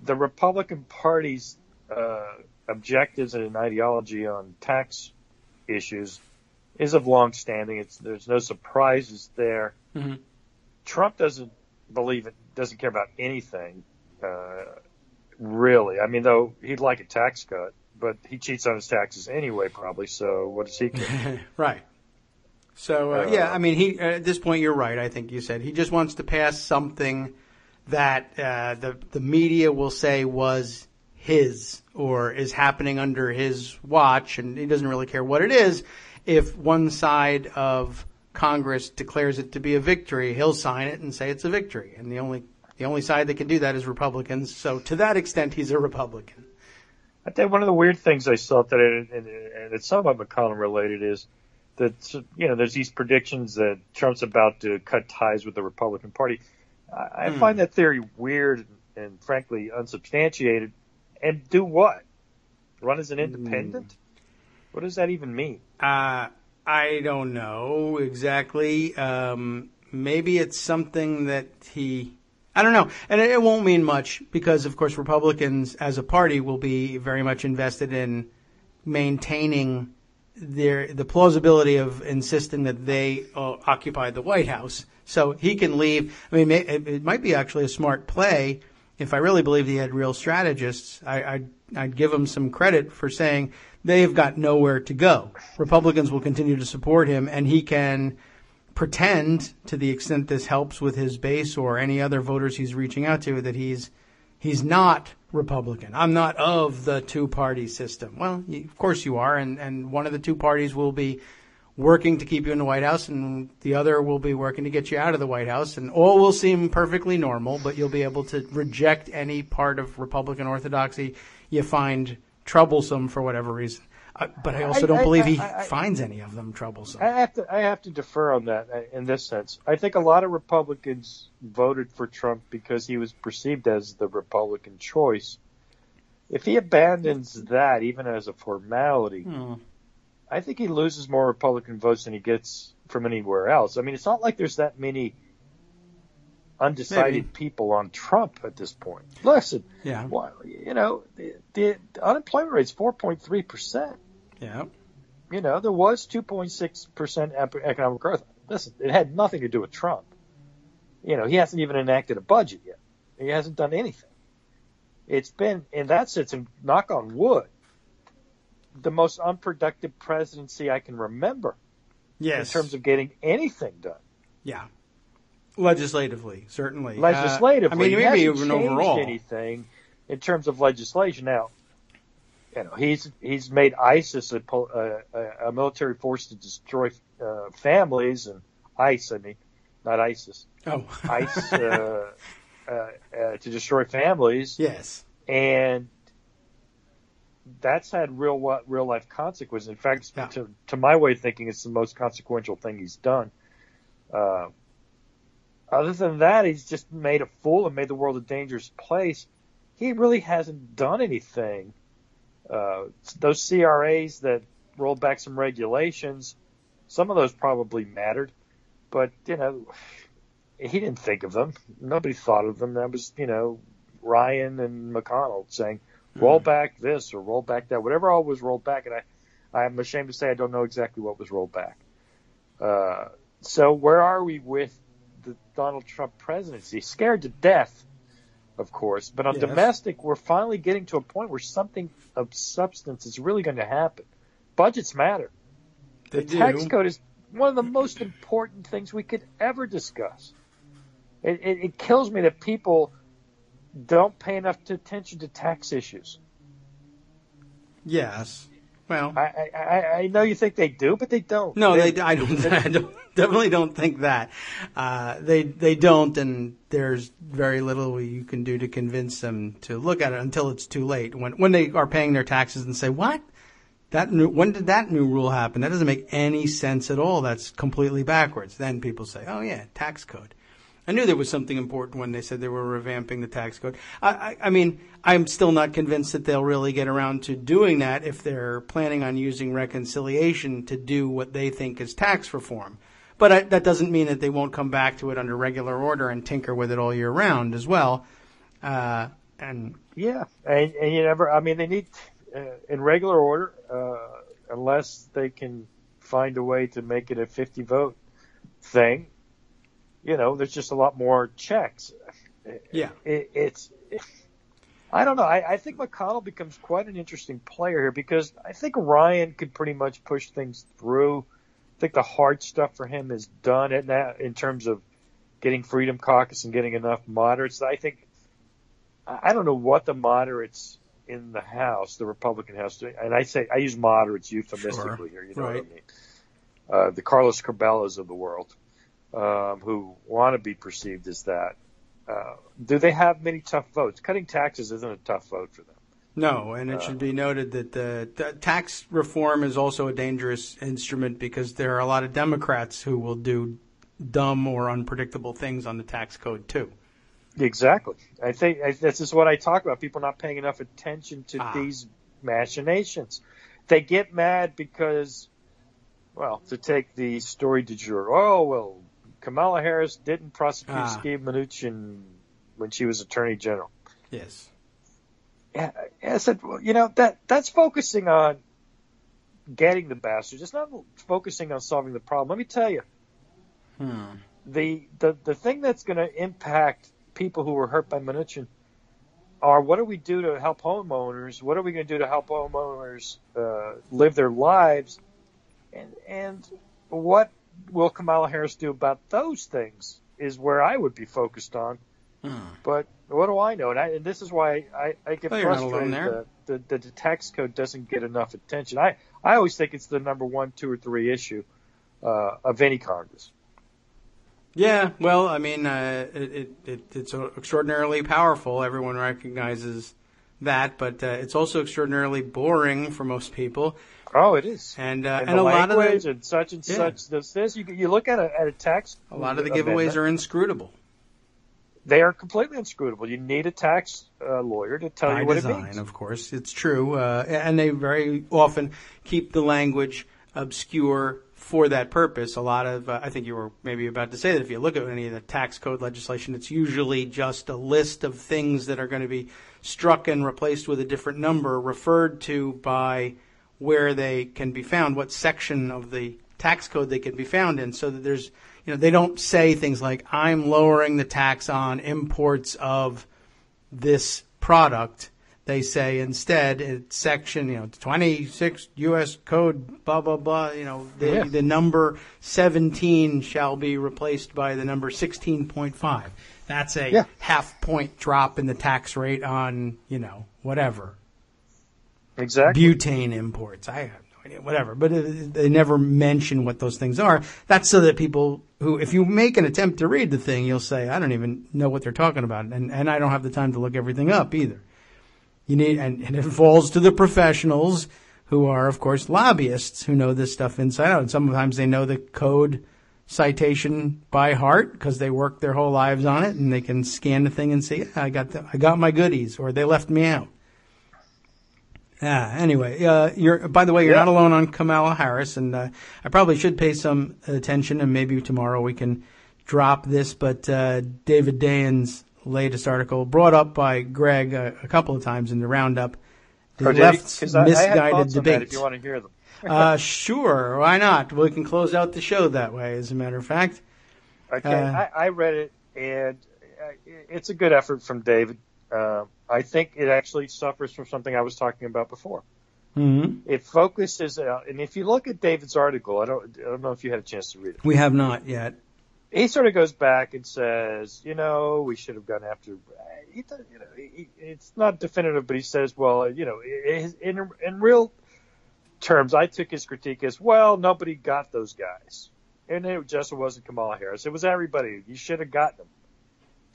Speaker 5: the Republican Party's objectives and ideology on tax issues is of long standing. There's no surprises there.
Speaker 3: Mm-hmm.
Speaker 5: Trump doesn't care about anything. Really. I mean, though he'd like a tax cut, but he cheats on his taxes anyway, probably. So what does he care?
Speaker 3: Right. So, I mean, he at this point, you're right. I think you said he just wants to pass something that the media will say was his or is happening under his watch, and he doesn't really care what it is. If one side of Congress declares it to be a victory, he'll sign it and say it's a victory. And the only side that can do that is Republicans. So to that extent, he's a Republican.
Speaker 5: I think one of the weird things I saw today, and it's somewhat McConnell related, is that, there's these predictions that Trump's about to cut ties with the Republican Party. I find that theory weird and frankly unsubstantiated. And do what? Run as an independent? What does that even mean?
Speaker 3: I don't know exactly. Maybe it's something that I don't know. And it won't mean much because, of course, Republicans as a party will be very much invested in maintaining the plausibility of insisting that they occupy the White House. So he can leave. I mean, it might be actually a smart play. If I really believed he had real strategists, I'd give him some credit for saying they've got nowhere to go. Republicans will continue to support him, and he can pretend, to the extent this helps with his base or any other voters he's reaching out to, that he's not Republican. I'm not of the two-party system. Well, of course you are, and one of the two parties will be working to keep you in the White House, and the other will be working to get you out of the White House, and all will seem perfectly normal, but you'll be able to reject any part of Republican orthodoxy you find troublesome for whatever reason. But I also don't believe he finds any of them troublesome.
Speaker 5: I have to defer on that in this sense. I think a lot of Republicans voted for Trump because he was perceived as the Republican choice. If he abandons that, even as a formality, I think he loses more Republican votes than he gets from anywhere else. I mean, it's not like there's that many undecided people on Trump at this point. Listen, the unemployment rate's 4.3%.
Speaker 3: Yeah.
Speaker 5: There was 2.6% economic growth. Listen, it had nothing to do with Trump. He hasn't even enacted a budget yet. He hasn't done anything. It's been, in that sense, and knock on wood, the most unproductive presidency I can remember.
Speaker 3: Yes.
Speaker 5: In terms of getting anything done.
Speaker 3: Yeah. Legislatively, certainly.
Speaker 5: Legislatively.
Speaker 3: I mean, maybe
Speaker 5: he
Speaker 3: even
Speaker 5: hasn't changed
Speaker 3: overall.
Speaker 5: anything in terms of legislation. Now, he's made ISIS a military force to destroy families, and ICE, I mean, not ISIS.
Speaker 3: Oh.
Speaker 5: ICE to destroy families.
Speaker 3: Yes.
Speaker 5: And that's had real life consequences. In fact, to my way of thinking, it's the most consequential thing he's done. Other than that, he's just made a fool and made the world a dangerous place. He really hasn't done anything. Those CRAs that rolled back some regulations, some of those probably mattered, but he didn't think of them. Nobody thought of them. That was Ryan and McConnell saying, roll back this or roll back that, whatever all was rolled back. And I'm ashamed to say I don't know exactly what was rolled back. So where are we with the Donald Trump presidency? Scared to death, of course. But on domestic, we're finally getting to a point where something of substance is really going to happen. Budgets matter. The tax code is one of the most important things we could ever discuss. It kills me that people don't pay enough attention to tax issues.
Speaker 3: Yes. Well,
Speaker 5: I know you think they do, but they don't.
Speaker 3: no, I definitely don't think that. They don't, and there's very little you can do to convince them to look at it until it's too late. When they are paying their taxes and say, "What? When did that new rule happen? That doesn't make any sense at all. That's completely backwards." Then people say, "Oh yeah, tax code." I knew there was something important when they said they were revamping the tax code. I mean, I'm still not convinced that they'll really get around to doing that if they're planning on using reconciliation to do what they think is tax reform. But that doesn't mean that they won't come back to it under regular order and tinker with it all year round as well. And
Speaker 5: you never. I mean, they need in regular order, unless they can find a way to make it a 50 vote thing. There's just a lot more checks.
Speaker 3: Yeah.
Speaker 5: I don't know. I think McConnell becomes quite an interesting player here because I think Ryan could pretty much push things through. I think the hard stuff for him is done in terms of getting Freedom Caucus and getting enough moderates. I don't know what the moderates in the House, the Republican House, and I use moderates euphemistically here. You know what I mean? The Carlos Cabellas of the world. Who want to be perceived as that. Do they have many tough votes? Cutting taxes isn't a tough vote for them.
Speaker 3: No, and it should be noted that the tax reform is also a dangerous instrument because there are a lot of Democrats who will do dumb or unpredictable things on the tax code too.
Speaker 5: Exactly. I think this is what I talk about, people not paying enough attention to these machinations. They get mad because, well, to take the story du jour, Kamala Harris didn't prosecute Steve Mnuchin when she was Attorney General.
Speaker 3: Yes.
Speaker 5: Yeah, I said, that's focusing on getting the bastards. It's not focusing on solving the problem. Let me tell you, the thing that's going to impact people who were hurt by Mnuchin are what do we do to help homeowners? What are we going to do to help homeowners live their lives? And what will Kamala Harris do about those things is where I would be focused on. But what do I know? And this is why I get frustrated that the tax code doesn't get enough attention. I always think it's the number 1, 2, or 3 issue of any Congress.
Speaker 3: Yeah, well, I mean, it's extraordinarily powerful. Everyone recognizes that, but it's also extraordinarily boring for most people.
Speaker 5: Oh, it is.
Speaker 3: And
Speaker 5: a lot of and such and such. This you look at a tax.
Speaker 3: A lot of the giveaways are inscrutable.
Speaker 5: They are completely inscrutable. You need a tax lawyer to tell you what it means.
Speaker 3: Of course, it's true, and they very often keep the language obscure for that purpose. A lot of, I think you were maybe about to say that if you look at any of the tax code legislation, it's usually just a list of things that are going to be struck and replaced with a different number referred to by where they can be found, what section of the tax code they can be found in, so that there's, they don't say things like, I'm lowering the tax on imports of this product. They say instead, it's section, 26 U.S. code, blah, blah, blah, the number 17 shall be replaced by the number 16.5. That's a half point drop in the tax rate on, whatever.
Speaker 5: Exactly.
Speaker 3: Butane imports. I have no idea, whatever. But they never mention what those things are. That's so that people who, if you make an attempt to read the thing, you'll say, I don't even know what they're talking about. And I don't have the time to look everything up either. You need, and it falls to the professionals who are, of course, lobbyists who know this stuff inside out. And sometimes they know the code citation by heart because they work their whole lives on it, and they can scan the thing and say, I got my goodies, or they left me out. Anyway, by the way, you're not alone on Kamala Harris, and I probably should pay some attention, and maybe tomorrow we can drop this, but David Dayen's latest article, brought up by Greg a couple of times in the roundup, the left's misguided debate.
Speaker 5: If you want to hear them.
Speaker 3: Sure, why not? We can close out the show that way, as a matter of fact.
Speaker 5: Okay, I read it, and it's a good effort from David. I think it actually suffers from something I was talking about before.
Speaker 3: Mm-hmm.
Speaker 5: It focuses, and if you look at David's article, I don't know if you had a chance to read it.
Speaker 3: We have not yet.
Speaker 5: He sort of goes back and says, we should have gone after. It's not definitive, but he says, well, in real terms, I took his critique as, well, nobody got those guys. And it just wasn't Kamala Harris. It was everybody. You should have gotten them.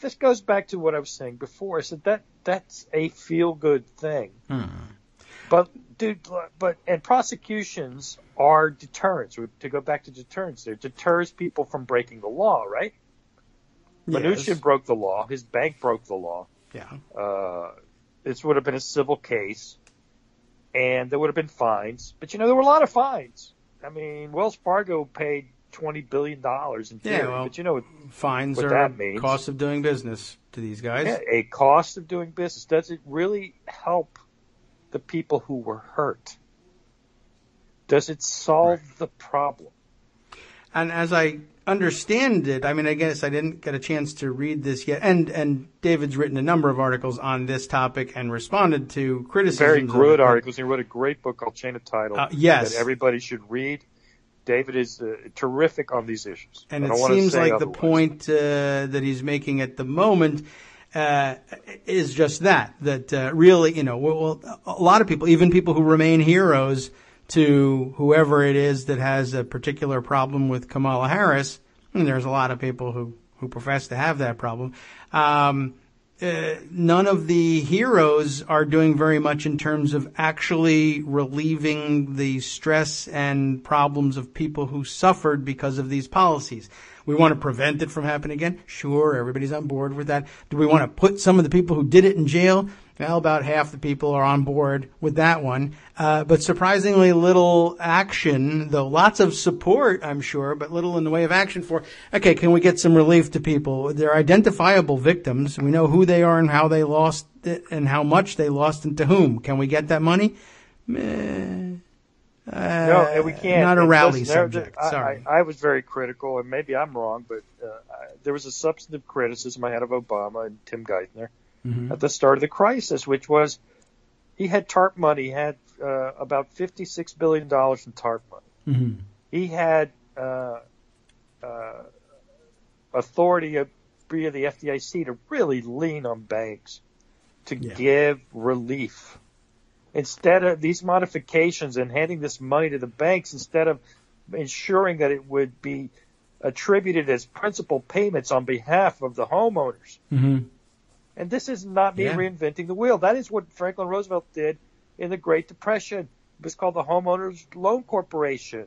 Speaker 5: This goes back to what I was saying before. I said that's a feel-good thing. But, and prosecutions are deterrents. To go back to deterrents, it deters people from breaking the law, right? Yes. Mnuchin broke the law. His bank broke the law.
Speaker 3: Yeah.
Speaker 5: This would have been a civil case, and there would have been fines. But, there were a lot of fines. I mean, Wells Fargo paid $20 billion in theory.
Speaker 3: Well,
Speaker 5: but
Speaker 3: fines
Speaker 5: what
Speaker 3: are
Speaker 5: that means.
Speaker 3: Cost of doing business to these guys.
Speaker 5: Yeah, a cost of doing business. Does it really help the people who were hurt? Does it solve the problem?
Speaker 3: And as I understand it, I mean, I guess I didn't get a chance to read this yet. And David's written a number of articles on this topic and responded to criticisms.
Speaker 5: Very good articles. He wrote a great book called Chain of Title
Speaker 3: yes.
Speaker 5: that everybody should read. David is terrific on these ishes.
Speaker 3: And it seems like the point that he's making at the moment is just that really, well, a lot of people, even people who remain heroes to whoever it is that has a particular problem with Kamala Harris, and there's a lot of people who profess to have that problem, none of the heroes are doing very much in terms of actually relieving the stress and problems of people who suffered because of these policies. We want to prevent it from happening again. Sure, everybody's on board with that. Do we want to put some of the people who did it in jail? Well, about half the people are on board with that one. But surprisingly little action, though lots of support, I'm sure, but little in the way of action for, okay, can we get some relief to people? They're identifiable victims. We know who they are and how they lost it and how much they lost and to whom. Can we get that money?
Speaker 5: No, and we can't.
Speaker 3: Not a rowdy subject. Sorry.
Speaker 5: I was very critical, and maybe I'm wrong, but there was a substantive criticism I had of Obama and Tim Geithner at the start of the crisis, which was he had TARP money. He had about $56 billion in TARP money. He had authority via the FDIC to really lean on banks to give relief. Instead of these modifications and handing this money to the banks, instead of ensuring that it would be attributed as principal payments on behalf of the homeowners. And this is not me reinventing the wheel. That is what Franklin Roosevelt did in the Great Depression. It was called the Homeowners Loan Corporation.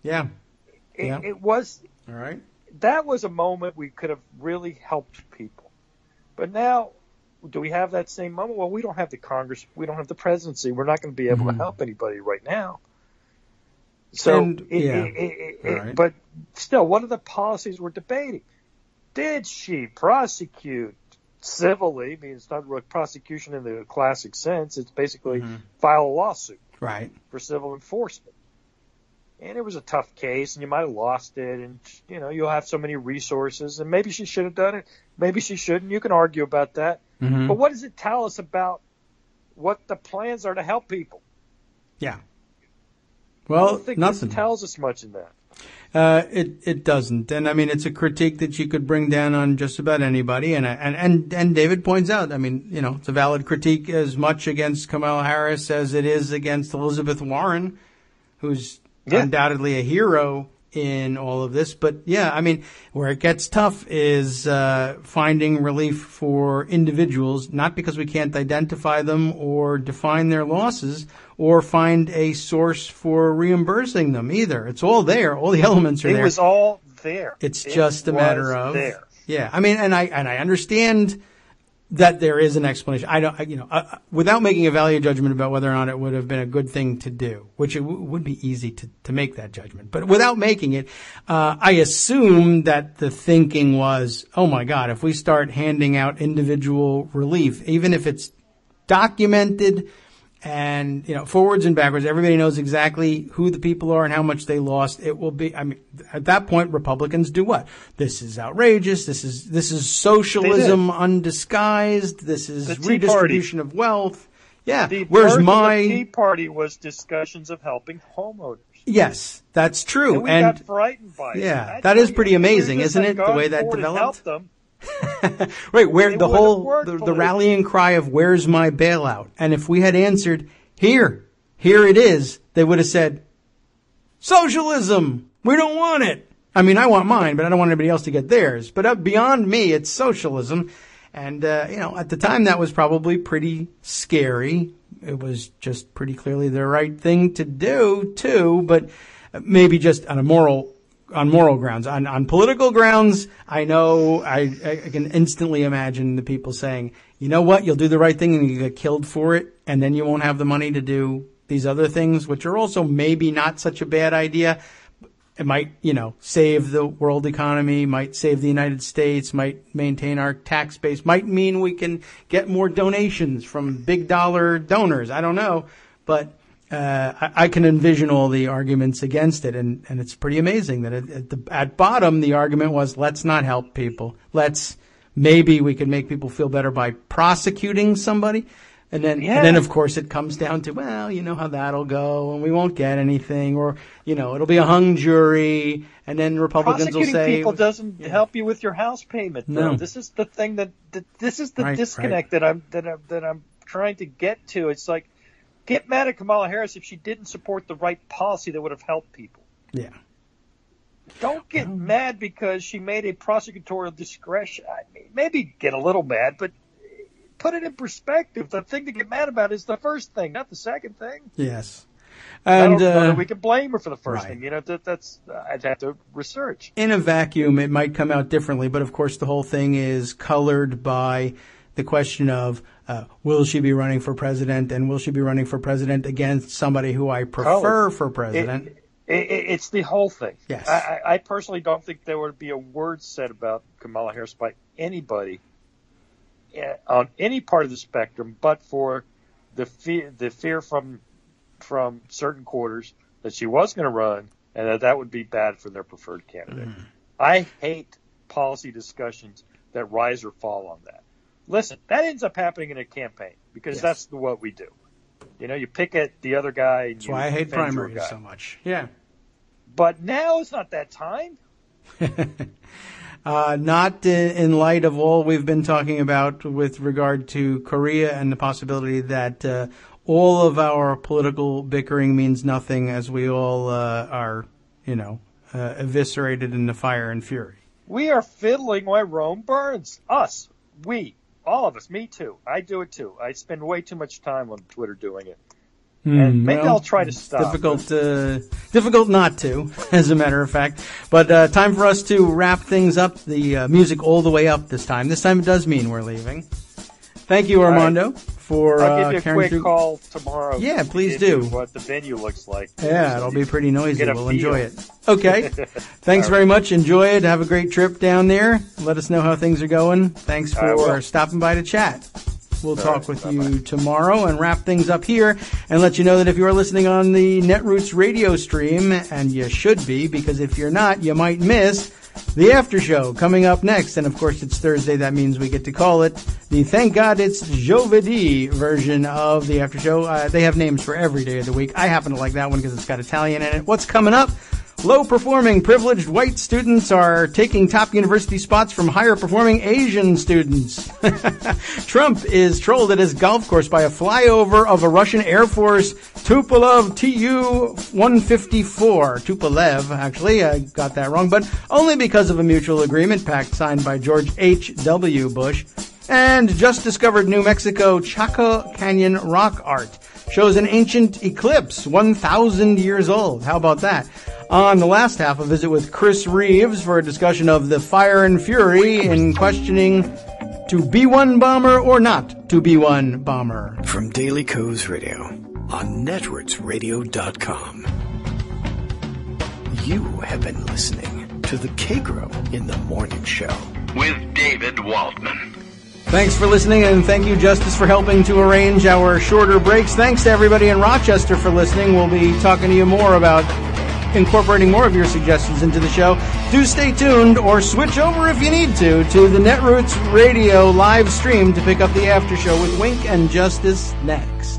Speaker 5: It was.
Speaker 3: All right.
Speaker 5: That was a moment we could have really helped people. But now, do we have that same moment? Well, we don't have the Congress. We don't have the presidency. We're not going to be able to help anybody right now. So, but still, what are the policies we're debating? Did she prosecute civilly? I mean, it's not really prosecution in the classic sense. It's basically file a lawsuit for civil enforcement. And it was a tough case, and you might have lost it, and, you'll have so many resources, and maybe she should have done it. Maybe she shouldn't. You can argue about that. But what does it tell us about what the plans are to help people?
Speaker 3: Yeah.
Speaker 5: Well, I don't think nothing tells us much in that.
Speaker 3: It doesn't. And I mean, it's a critique that you could bring down on just about anybody. And David points out, I mean, it's a valid critique as much against Kamala Harris as it is against Elizabeth Warren, who's undoubtedly a hero in all of this. But I mean, where it gets tough is finding relief for individuals, not because we can't identify them or define their losses or find a source for reimbursing them either. It's all there. All the elements are there.
Speaker 5: It was all there.
Speaker 3: It's just a matter of there. Yeah. I mean, and I understand that there is an explanation. I don't, without making a value judgment about whether or not it would have been a good thing to do, which it would be easy to make that judgment. But without making it, I assume that the thinking was, oh my God, if we start handing out individual relief, even if it's documented and, forwards and backwards, everybody knows exactly who the people are and how much they lost. It will be, I mean, at that point, Republicans do what? This is outrageous. This is socialism undisguised. This is redistribution of wealth. Yeah.
Speaker 5: Where's the Tea Party was discussions of helping homeowners.
Speaker 3: Yes, that's true.
Speaker 5: And we got frightened by it.
Speaker 3: Yeah, that is pretty amazing, isn't it? The way that developed. Right, where the rallying cry of "Where's my bailout?" And if we had answered, "Here it is," they would have said, socialism, we don't want it. I mean, I want mine, but I don't want anybody else to get theirs. But beyond me, it's socialism. And, at the time that was probably pretty scary. It was just pretty clearly the right thing to do, too, but maybe just on moral grounds. On political grounds, I know I can instantly imagine the people saying, you know what, you'll do the right thing and you get killed for it, and then you won't have the money to do these other things, which are also maybe not such a bad idea. It might, save the world economy, might save the United States, might maintain our tax base, might mean we can get more donations from big dollar donors. I don't know. But I can envision all the arguments against it. And it's pretty amazing that at bottom, the argument was, let's not help people. Maybe we could make people feel better by prosecuting somebody. And then, of course, it comes down to, well, you know how that'll go, and we won't get anything, or, it'll be a hung jury, and then Republicans will say...
Speaker 5: Prosecuting people doesn't help you with your house payment, though.
Speaker 3: No.
Speaker 5: This is the thing this is the
Speaker 3: right,
Speaker 5: disconnect that I'm trying to get to. It's like, get mad at Kamala Harris if she didn't support the right policy that would have helped people.
Speaker 3: Yeah.
Speaker 5: Don't get mad because she made a prosecutorial discretion. Maybe get a little mad, but... put it in perspective. The thing to get mad about is the first thing, not the second thing.
Speaker 3: Yes.
Speaker 5: And I
Speaker 3: And
Speaker 5: don't know that we can blame her for the first
Speaker 3: right.
Speaker 5: thing. That's I'd have to research.
Speaker 3: in a vacuum, it might come out differently, but of course the whole thing is colored by the question of will she be running for president, and will she be running for president against somebody who I prefer for president?
Speaker 5: It's the whole thing.
Speaker 3: Yes.
Speaker 5: I personally don't think there would be a word said about Kamala Harris by anybody on any part of the spectrum, but for the fear from certain quarters that she was going to run, and that would be bad for their preferred candidate. I hate policy discussions that rise or fall on that. Listen, that ends up happening in a campaign because that's what we do. You pick at the other guy. And
Speaker 3: That's why I hate primaries so much. Yeah.
Speaker 5: But now is not that time.
Speaker 3: Not in light of all we've been talking about with regard to Korea and the possibility that all of our political bickering means nothing as we all are, eviscerated in the fire and fury.
Speaker 5: We are fiddling while Rome burns. Us. We. All of us. Me too. I do it too. I spend way too much time on Twitter doing it. And maybe I'll try to stop.
Speaker 3: Difficult not to, as a matter of fact. But time for us to wrap things up. The music all the way up this time. This time it does mean we're leaving. Thank you, Armando, for
Speaker 5: I'll give you a quick
Speaker 3: through.
Speaker 5: call tomorrow.
Speaker 3: Yeah, please do.
Speaker 5: What the venue looks like.
Speaker 3: Yeah, it'll be pretty noisy.
Speaker 5: Get a
Speaker 3: We'll
Speaker 5: feel.
Speaker 3: enjoy it. Okay. Thanks very much. Enjoy it. Have a great trip down there. Let us know how things are going. Thanks for stopping by to chat. We'll talk with you tomorrow and wrap things up here and let you know that if you are listening on the Netroots radio stream, and you should be, because if you're not, you might miss the after show coming up next. And of course, it's Thursday. That means we get to call it the Thank God It's Giovedì version of the after show. They have names for every day of the week. I happen to like that one because it's got Italian in it. What's coming up? Low-performing, privileged white students are taking top university spots from higher-performing Asian students. Trump is trolled at his golf course by a flyover of a Russian Air Force Tupolev Tu-154. Tupolev, actually, I got that wrong, but only because of a mutual agreement pact signed by George H.W. Bush. And just discovered New Mexico Chaco Canyon rock art shows an ancient eclipse, 1,000 years old. How about that? On the last half, a visit with Chris Reeves for a discussion of the fire and fury in questioning to be one bomber or not to be one bomber.
Speaker 1: From Daily Kos Radio on netrootsradio.com. You have been listening to the Kagro in the Morning Show
Speaker 2: with David Waldman.
Speaker 3: Thanks for listening, and thank you, Justice, for helping to arrange our shorter breaks. Thanks to everybody in Rochester for listening. We'll be talking to you more about incorporating more of your suggestions into the show. Do stay tuned, or switch over if you need to the Netroots Radio live stream to pick up the after show with Wink and Justice next.